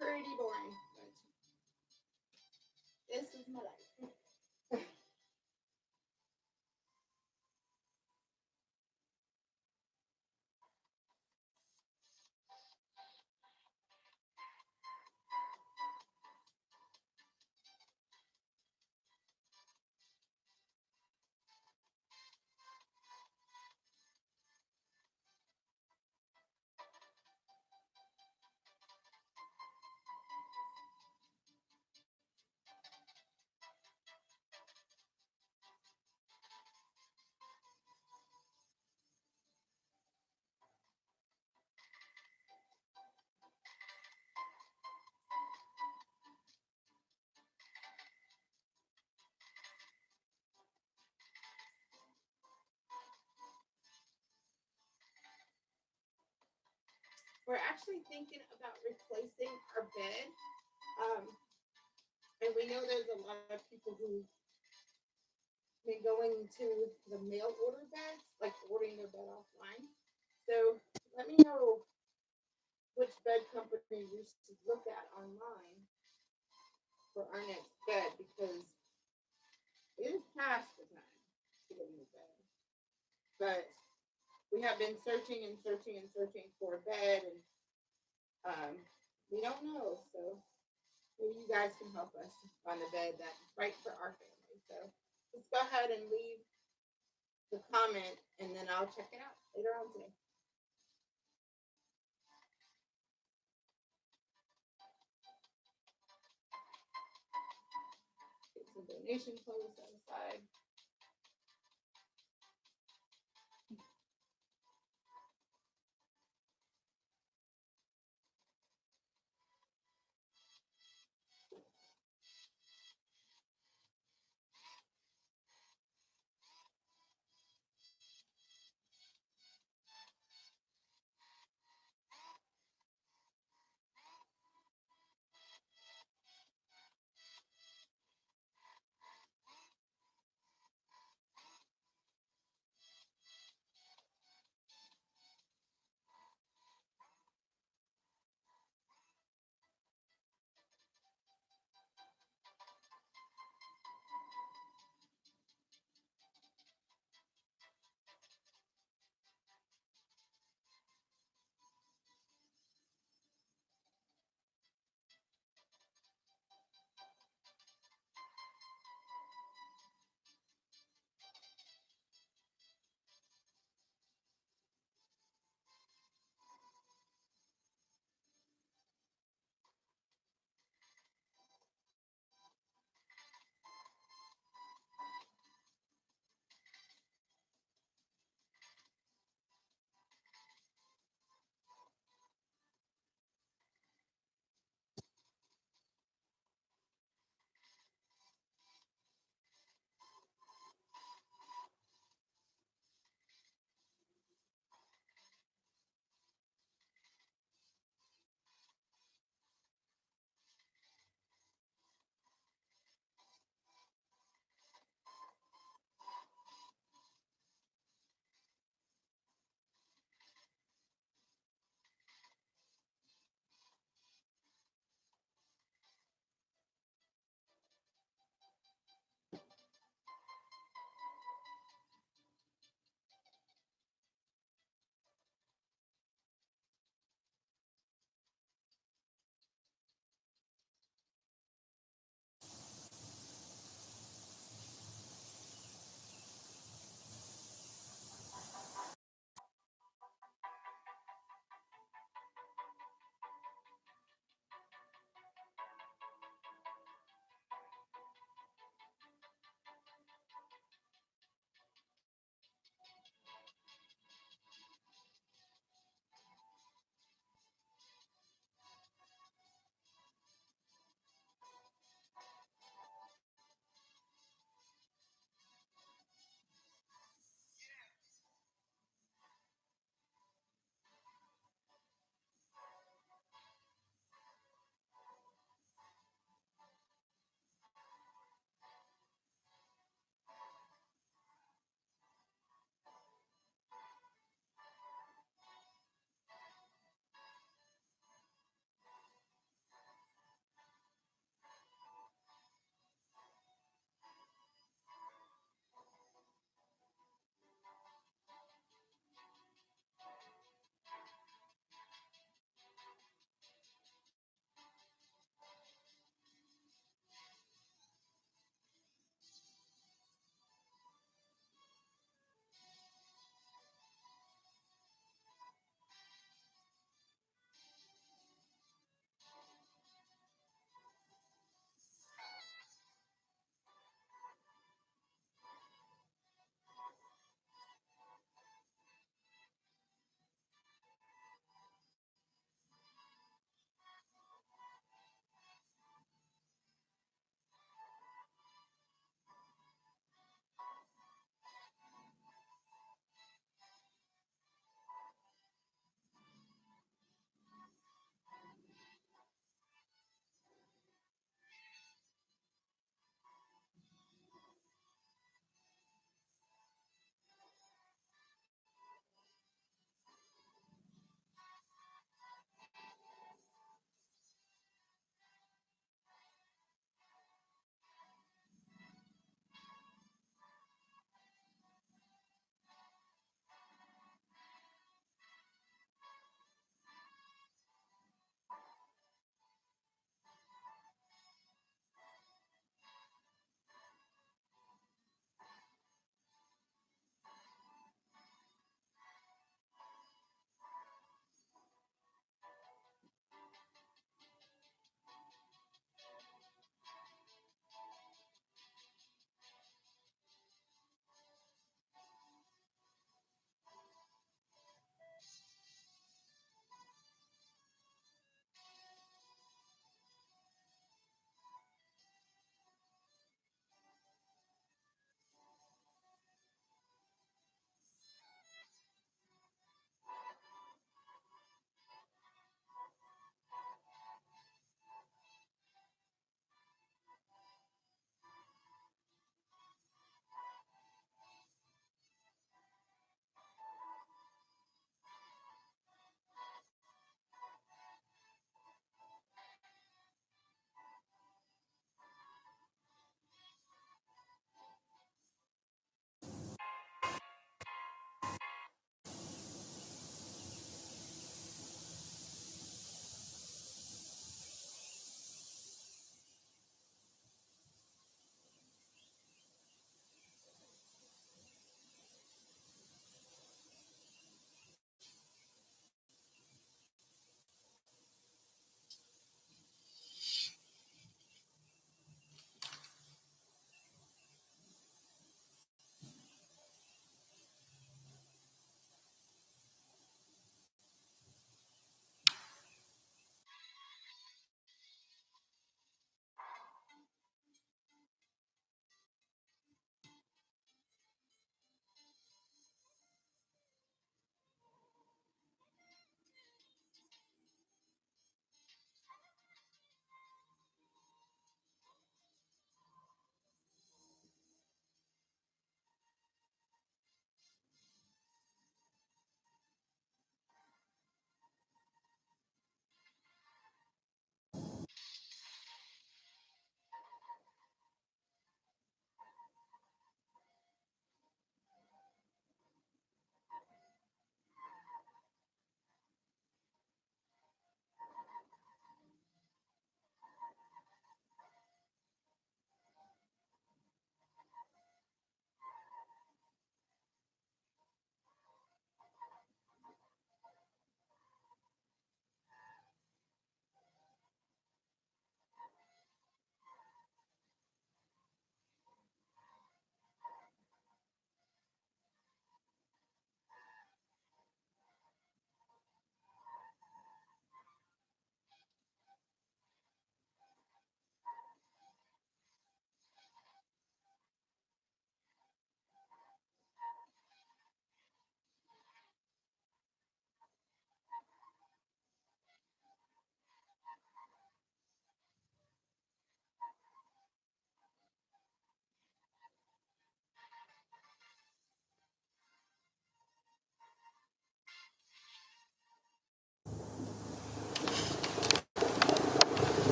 A: pretty boring, but this is my life. We're actually thinking about replacing our bed. Um, and we know there's a lot of people who been going to the mail order beds, like ordering their bed offline. So let me know which bed company we should look at online for our next bed because it is past the time to get a new bed. But we have been searching and searching and searching for a bed, and um, we don't know. So maybe you guys can help us find a bed that's right for our family. So just go ahead and leave the comment, and then I'll check it out later on today. Get some donation clothes set aside.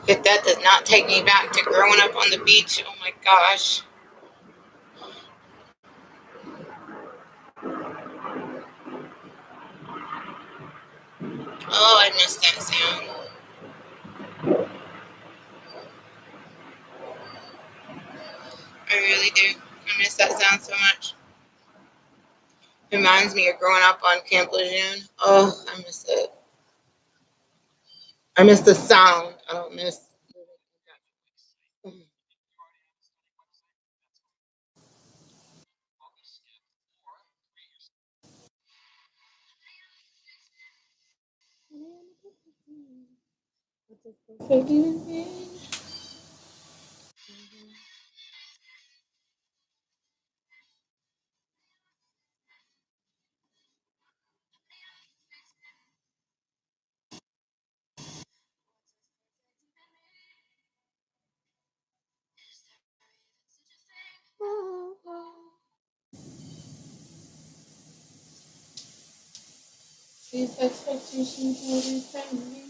A: If that does not take me back to growing up on the beach, oh my gosh. Oh, I miss that sound. I really do. I miss that sound so much. It reminds me of growing up on Camp Lejeune. Oh, I miss it. I miss the sound. I don't miss. These expectations will be friendly.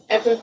A: Ever.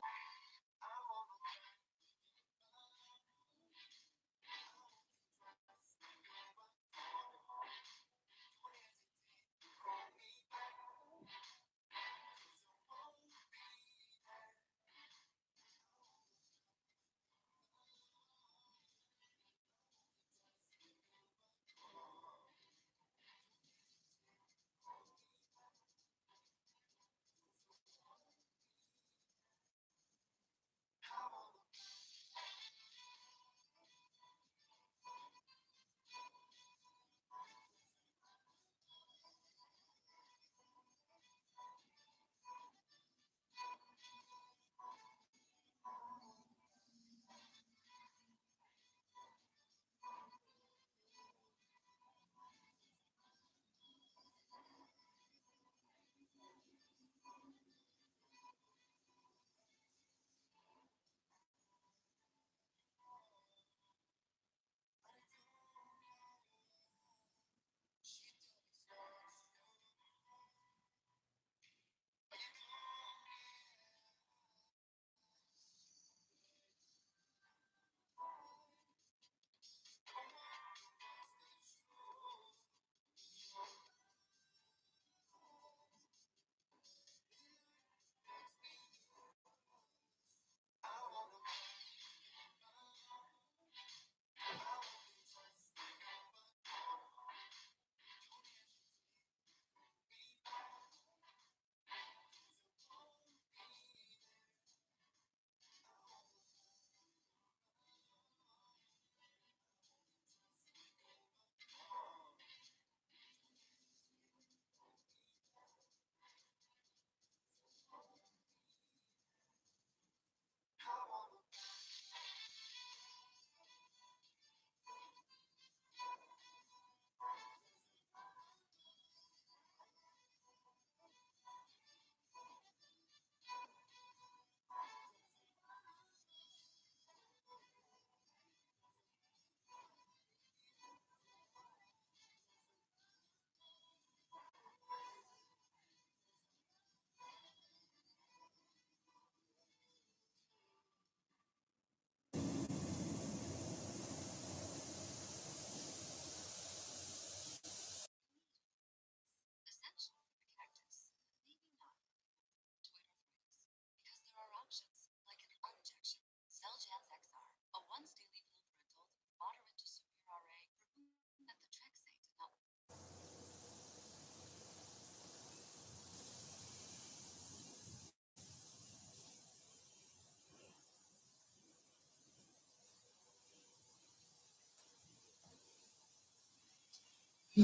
A: I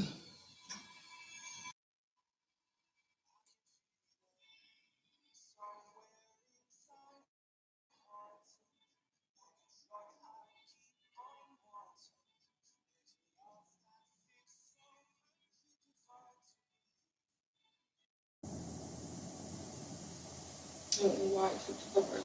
A: don't know why it keeps covering.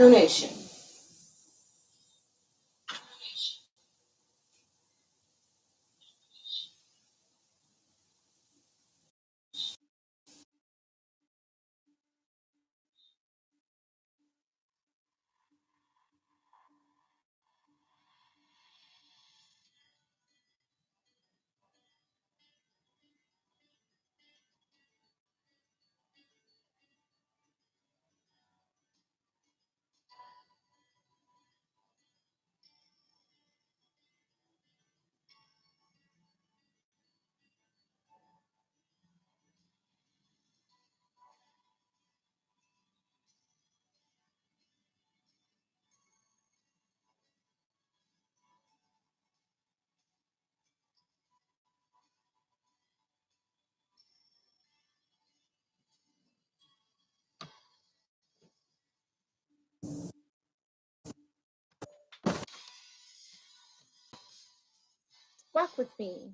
A: donation. Walk with me.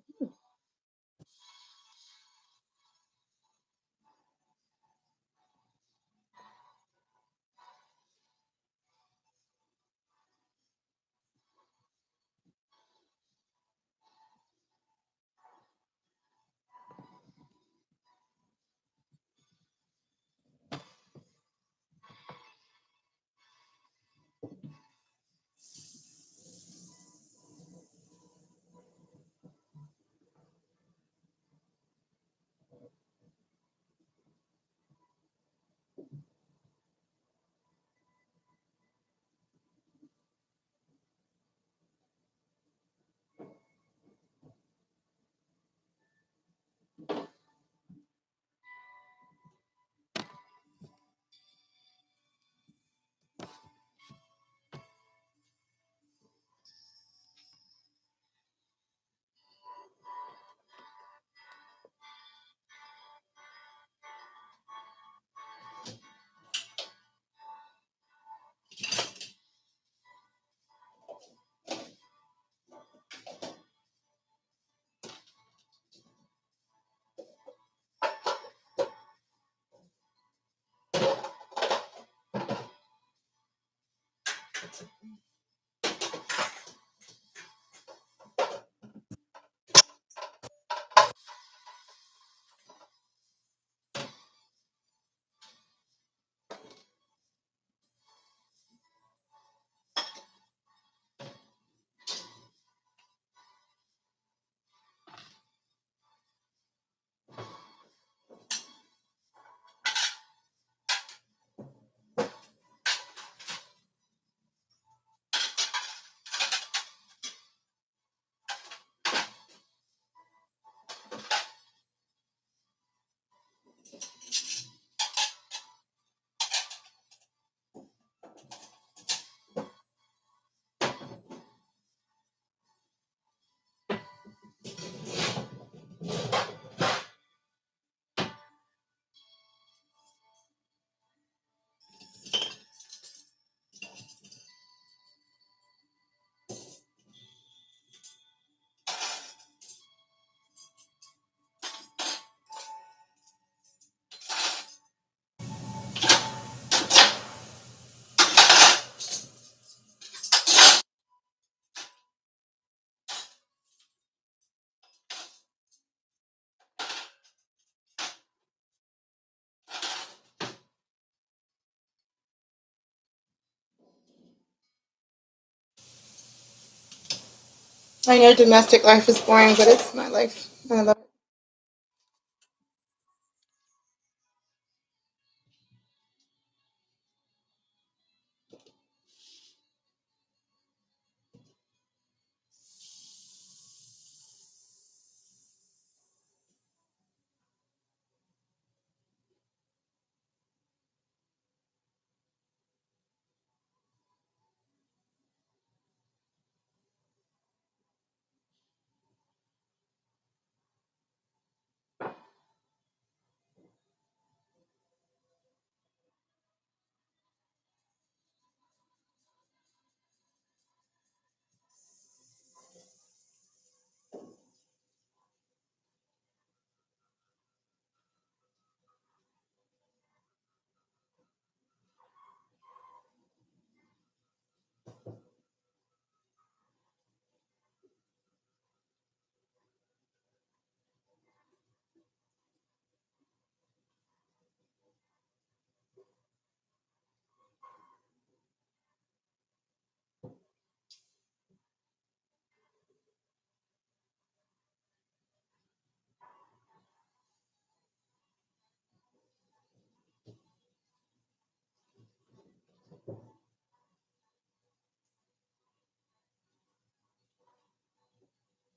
A: I know domestic life is boring, but it's my life. I love it.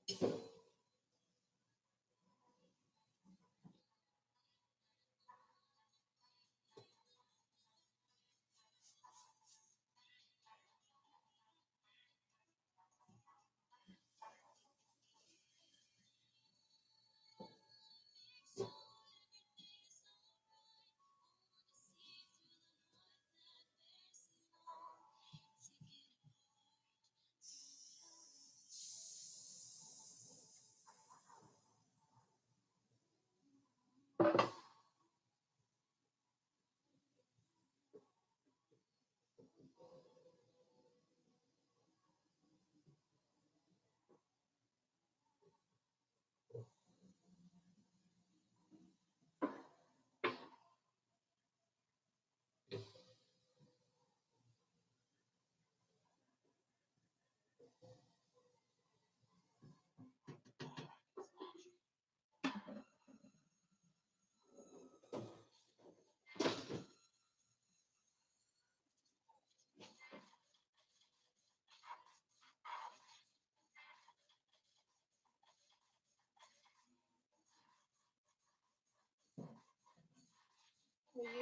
A: We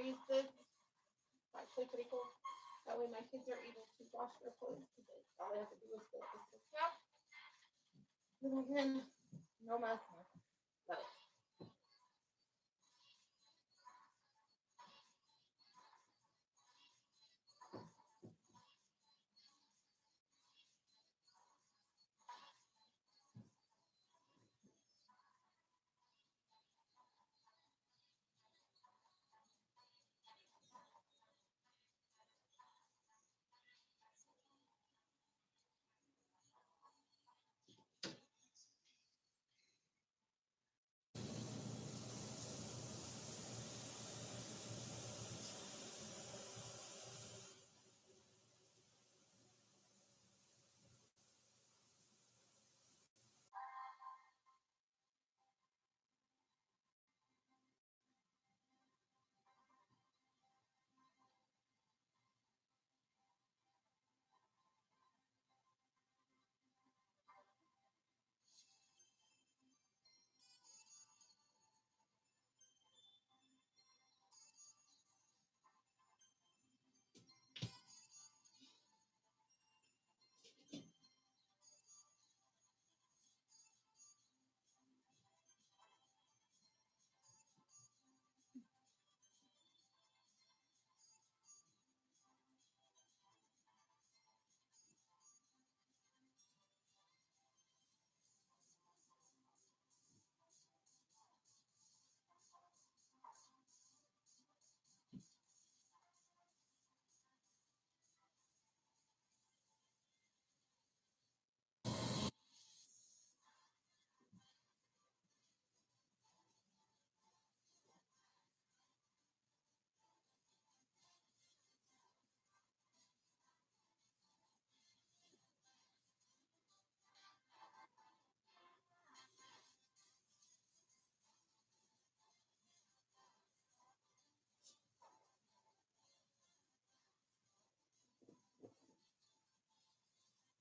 A: use this. It's actually pretty cool. That way my kids are able to wash their clothes because all they have to do is fill up this cap. Then again, no mess. Love it.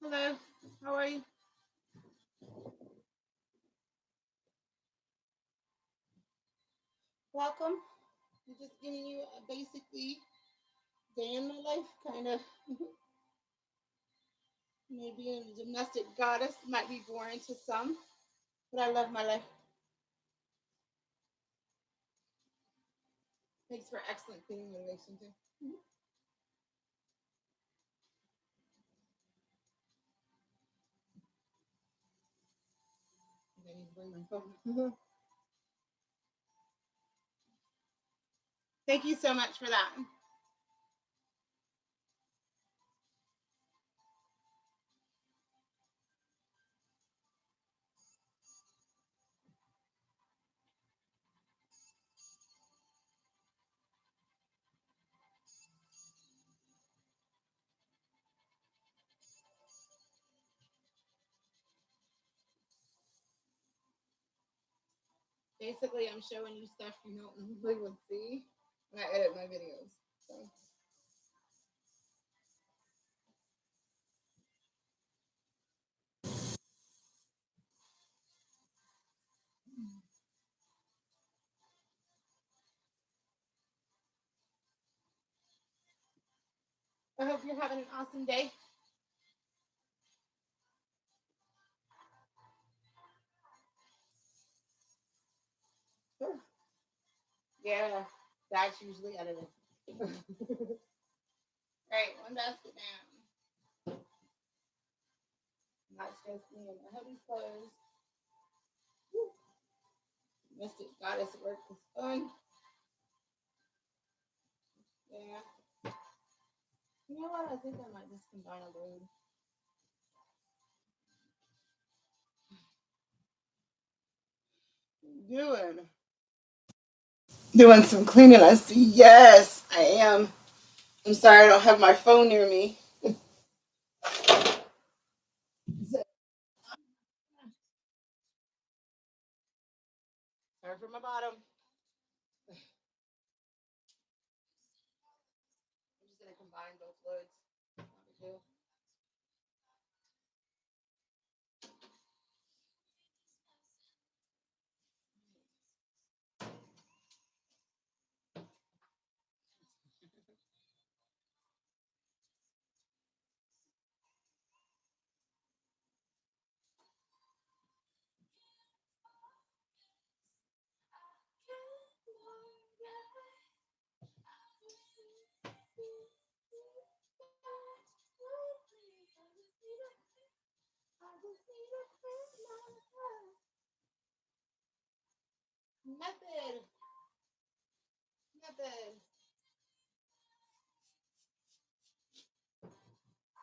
A: Hello, how are you? Welcome. I'm just giving you a basically day in my life, kind of. Maybe a domestic goddess might be boring to some, but I love my life. Makes for excellent cleaning relation too. I need to bring my phone. Thank you so much for that. Basically, I'm showing you stuff you don't normally would see when I edit my videos. So. I hope you're having an awesome day. Sure. Yeah, that's usually edited. Right, one basket down. Not just me and my hubby's clothes. Woo. Missed it. Goddess work was fun. Yeah. You know what? I think I might just combine a load. Doing some cleaning. I see. Yes, I am. I'm sorry I don't have my phone near me. Sorry for my bottom. I'm just gonna combine both loads. Not a big deal. Method. Method.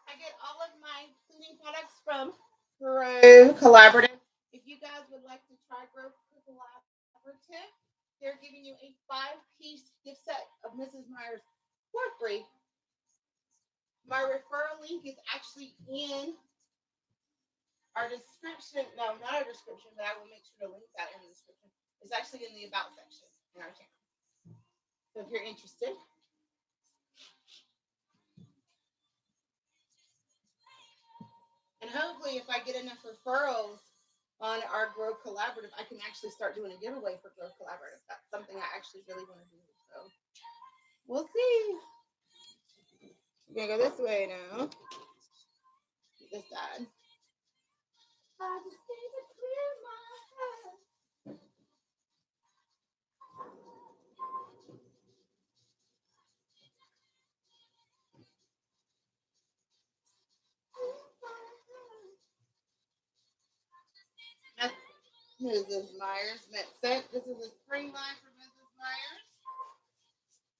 A: I get all of my cleaning products from Grow Collaborative. If you guys would like to try Grow Collaborative, they're giving you a 5-piece gift set of Mrs. Meyers for free. My referral link is actually in our description. No, not our description, but I will make sure to link that in the description. It's actually in the About section in our channel. So if you're interested, and hopefully, if I get enough referrals on our Grow Collaborative, I can actually start doing a giveaway for Grow Collaborative. That's something I actually really want to do. So we'll see. We're gonna go this way now. This side. I just need to clear my head. Mrs. Meyers Mint Scent. This is a spring line for Mrs. Meyers.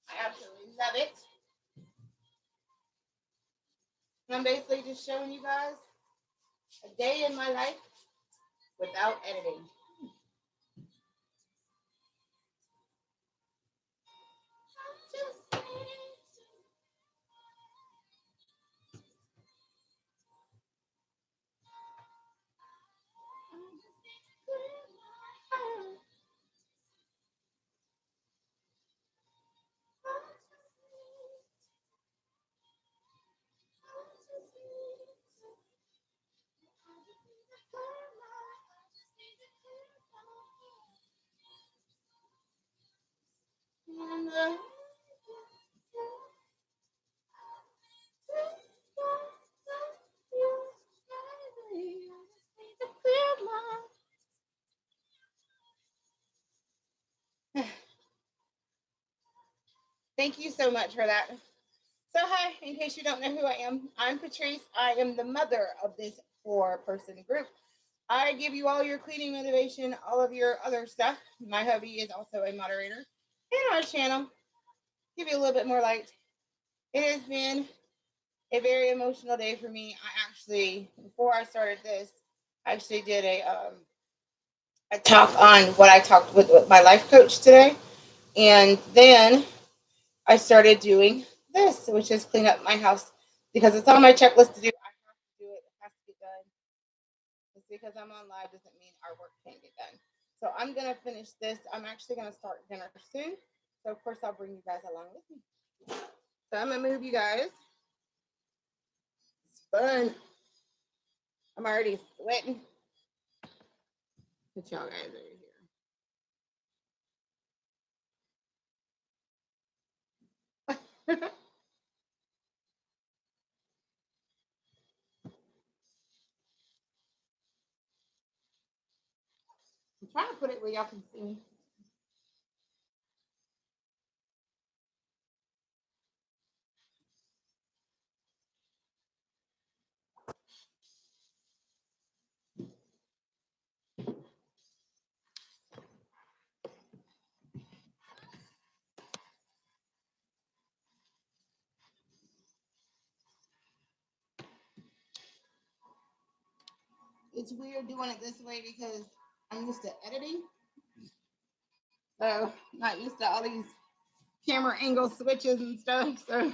A: I absolutely love it. I'm basically just showing you guys a day in my life without editing. Thank you so much for that. So, hi, in case you don't know who I am, I'm Patrice. I am the mother of this 4-person group. I give you all your cleaning motivation, all of your other stuff. My hubby is also a moderator in our channel. Give you a little bit more light. It has been a very emotional day for me. I actually, before I started this, I actually did a talk on what I talked with my life coach today. And then I started doing this, which is clean up my house because it's on my checklist to do. I have to do it. It has to get done. Just because I'm on live doesn't mean our work can't get done. So I'm gonna finish this. I'm actually gonna start dinner soon. So of course I'll bring you guys along with me. So I'm gonna move you guys. It's fun. I'm already sweating. Put y'all guys over here. I'm trying to put it where y'all can see. It's weird doing it this way because I'm used to editing. So not used to all these camera angle switches and stuff. So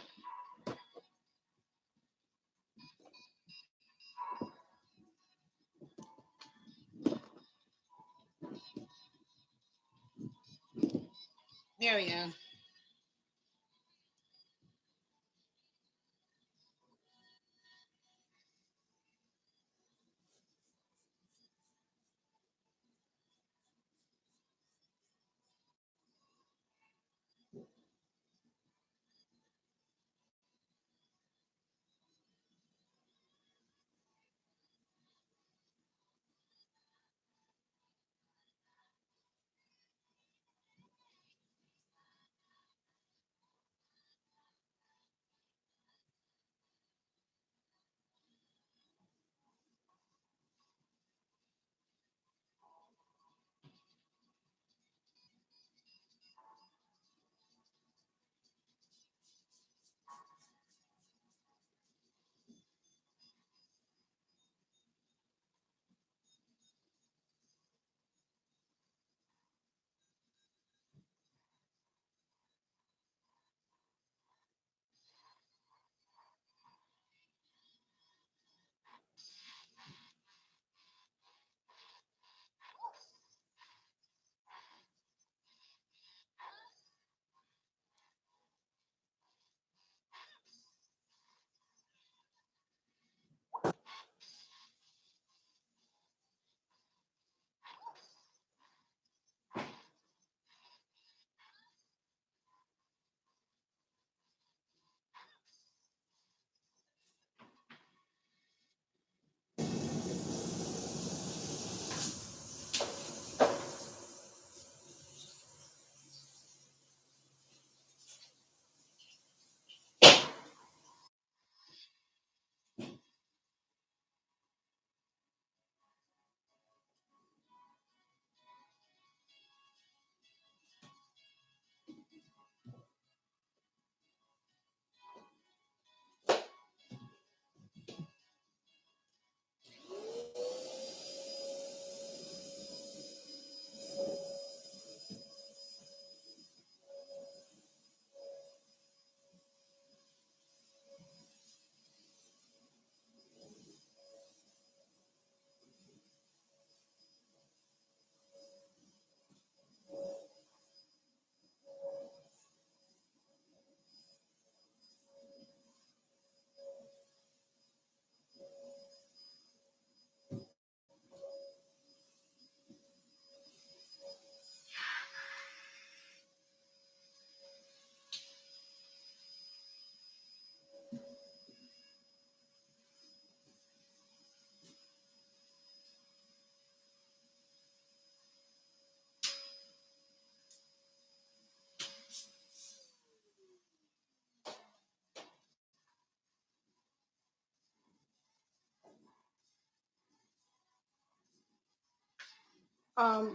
A: there we go.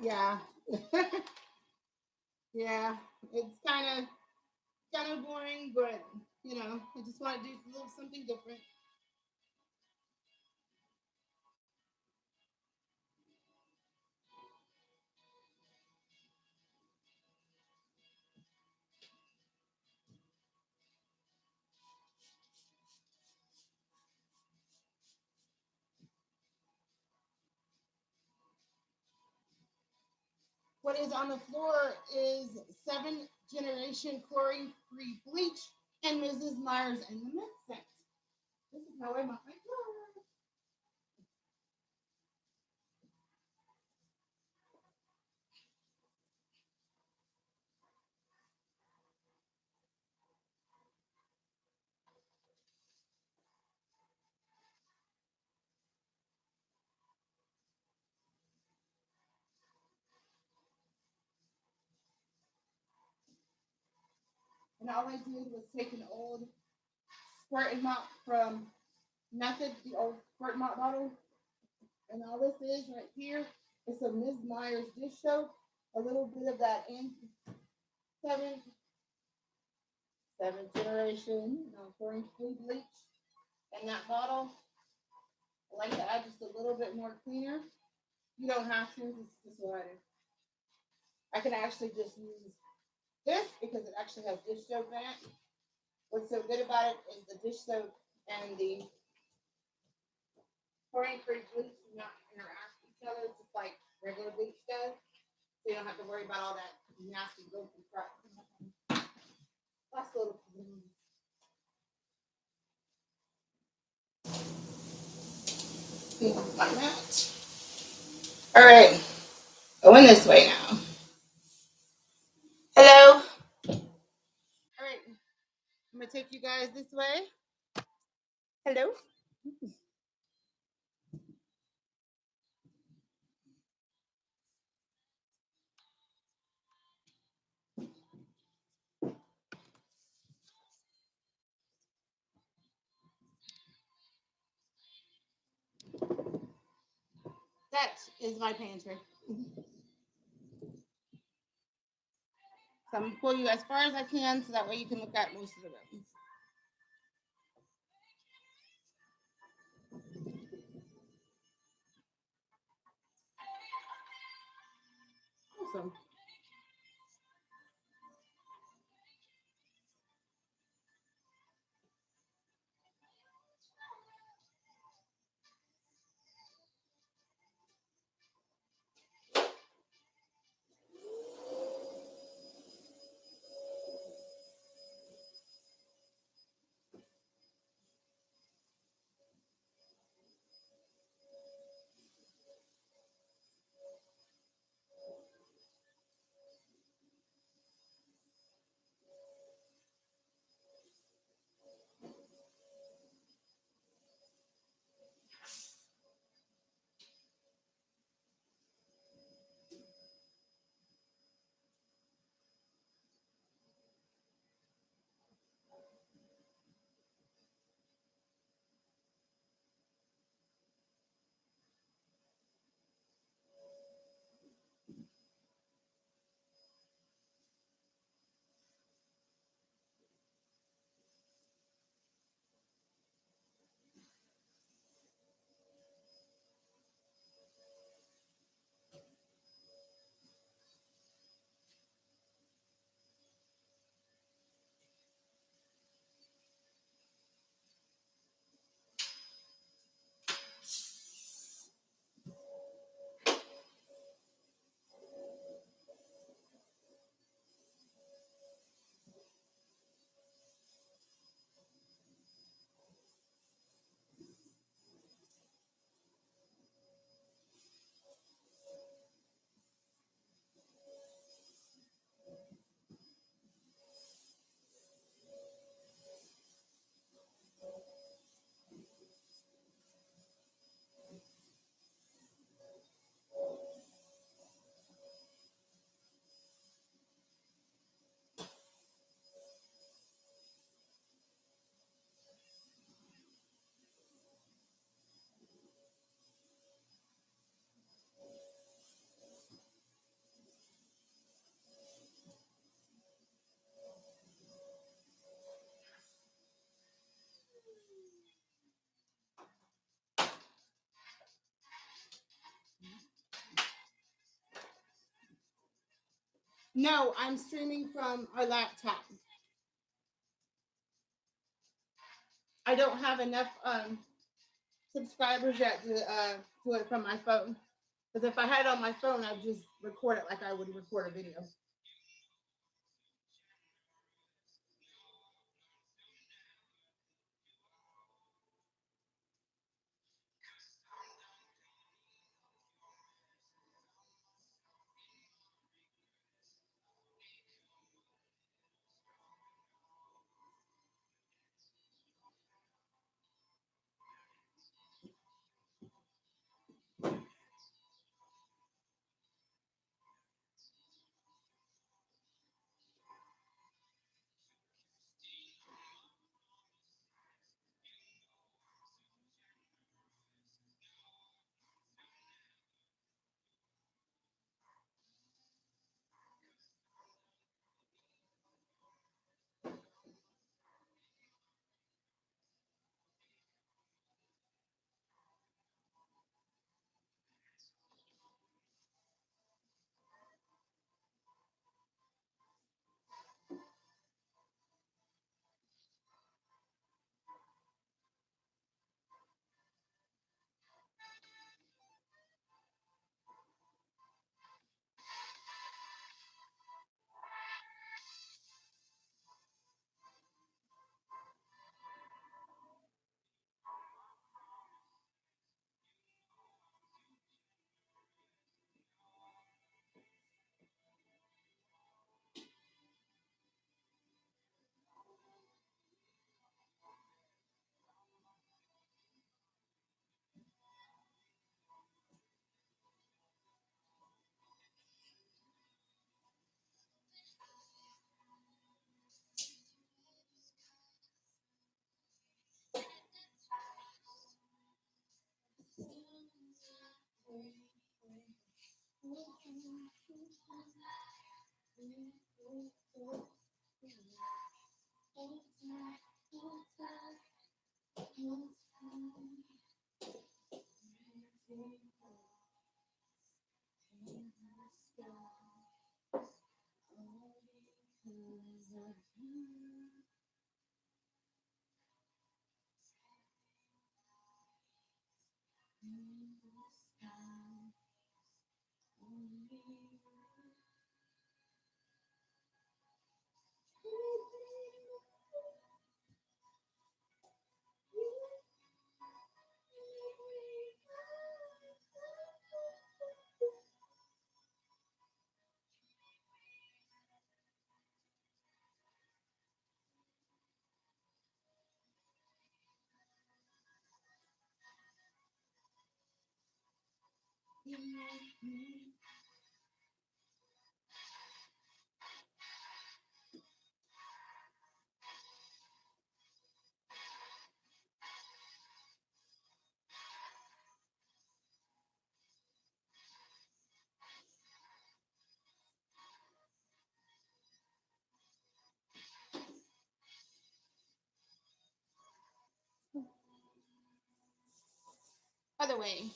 A: Yeah. Yeah. It's kind of boring, but I just want to do a little something different. What is on the floor is 7th generation chlorine free bleach and Mrs. Myers and the mint scent. This is how I mop my floor. And all I did was take an old squirt and mop from Method, the old squirt mop bottle. And all this is right here is some Ms. Meyers dish soap, a little bit of that seventh, seventh generation chlorine free bleach in that bottle. I like to add just a little bit more cleaner. You don't have to, it's just what I do. I can actually just use this because it actually has dish soap in it. What's so good about it is the dish soap and the chlorine free bleach do not interact with each other just like regular bleach does. So you don't have to worry about all that nasty goop and crap. Last little like that. All right, going this way now. Hello. All right, I'm gonna take you guys this way. Hello. That is my pantry. So I'm gonna pull you as far as I can so that way you can look at most of the room. Awesome. No, I'm streaming from our laptop. I don't have enough subscribers yet to do it from my phone. Because if I had it on my phone, I'd just record it like I would record a video. Other way.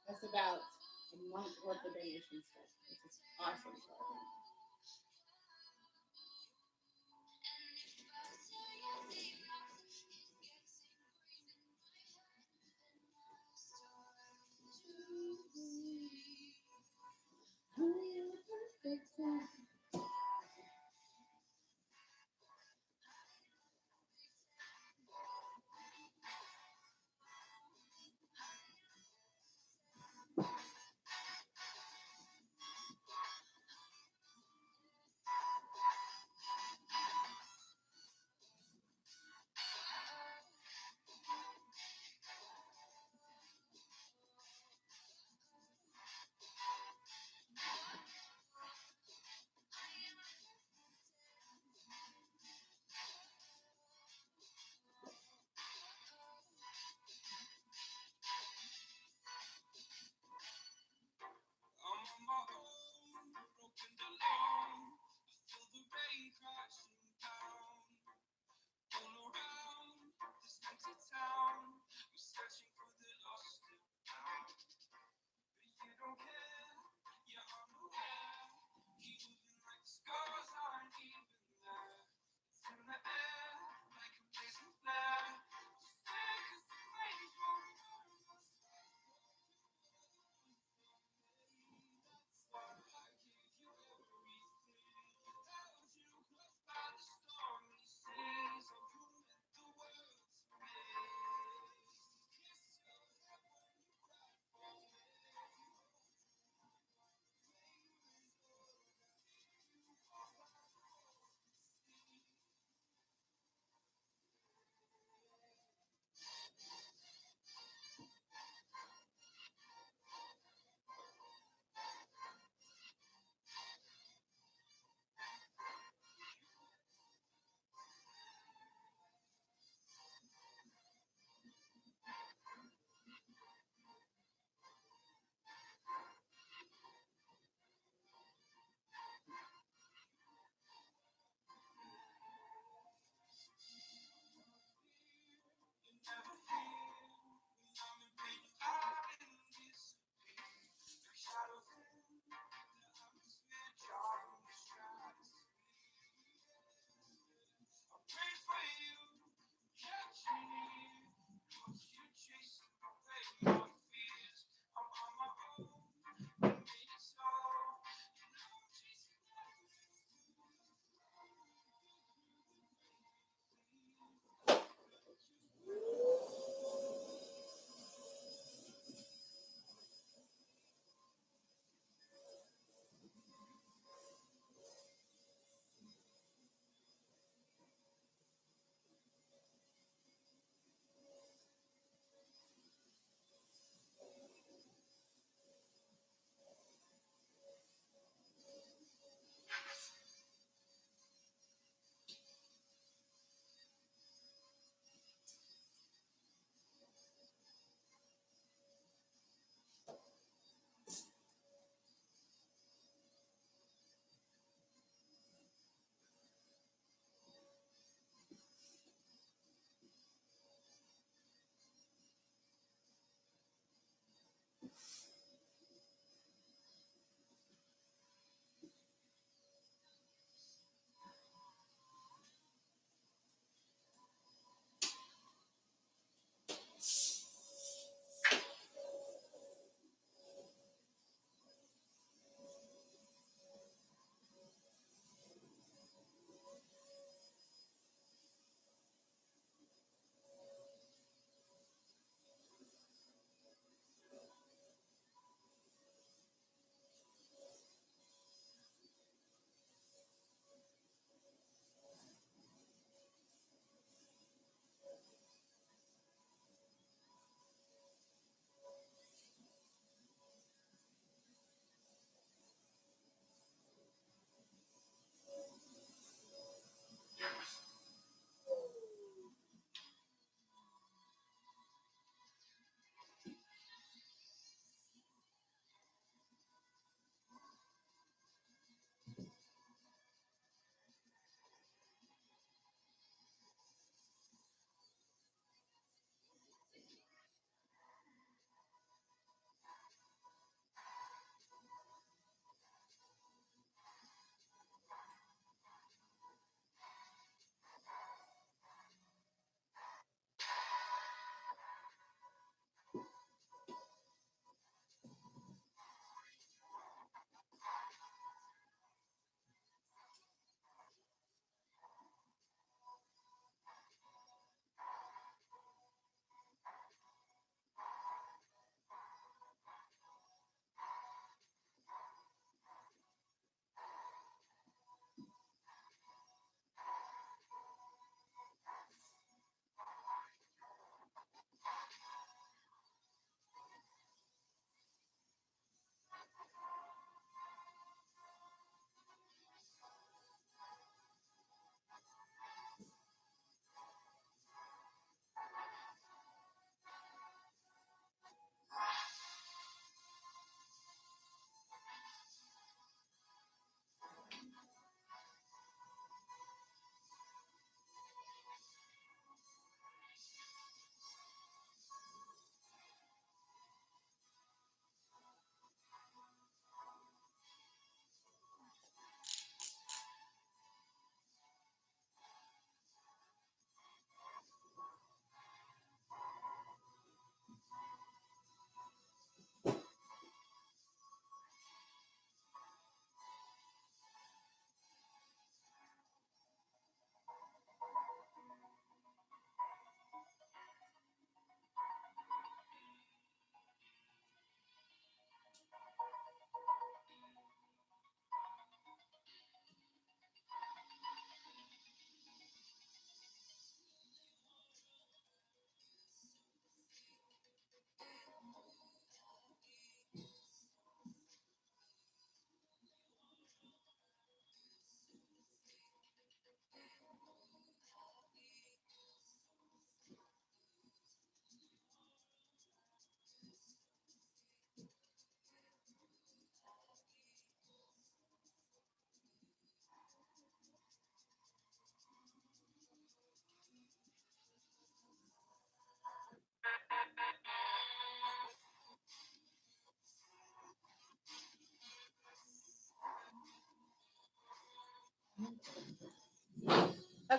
A: That's about a month worth of donation stuff, which is awesome.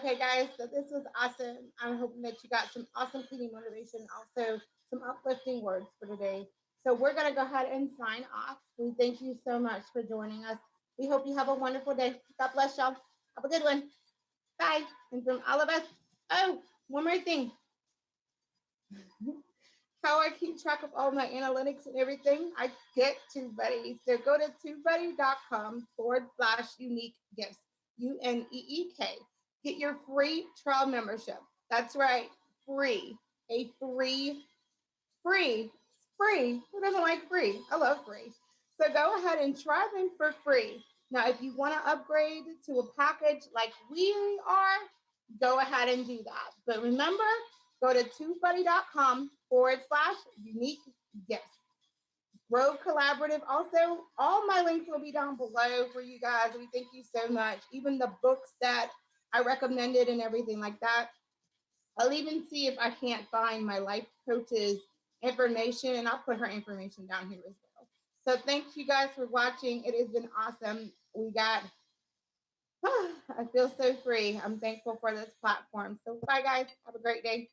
A: Okay, guys, so this was awesome. I'm hoping that you got some awesome cleaning motivation, also some uplifting words for today. So we're going to go ahead and sign off. We thank you so much for joining us. We hope you have a wonderful day. God bless y'all. Have a good one. Bye. And from all of us, oh, one more thing. How I keep track of all my analytics and everything, I get TubeBuddy. So go to tubebuddy.com/unique gifts. UNEEK. Get your free trial membership. That's right, free. A free. It's free. Who doesn't like free? I love free. So go ahead and try them for free. Now, if you want to upgrade to a package like we are, go ahead and do that. But remember, go to tubebuddy.com/unique gifts. Grow Collaborative. Also, all my links will be down below for you guys. We thank you so much. Even the books that I recommended and everything like that. I'll even see if I can't find my life coach's information, and I'll put her information down here as well. So thank you guys for watching. It has been awesome. We got, I feel so free. I'm thankful for this platform. So bye, guys. Have a great day.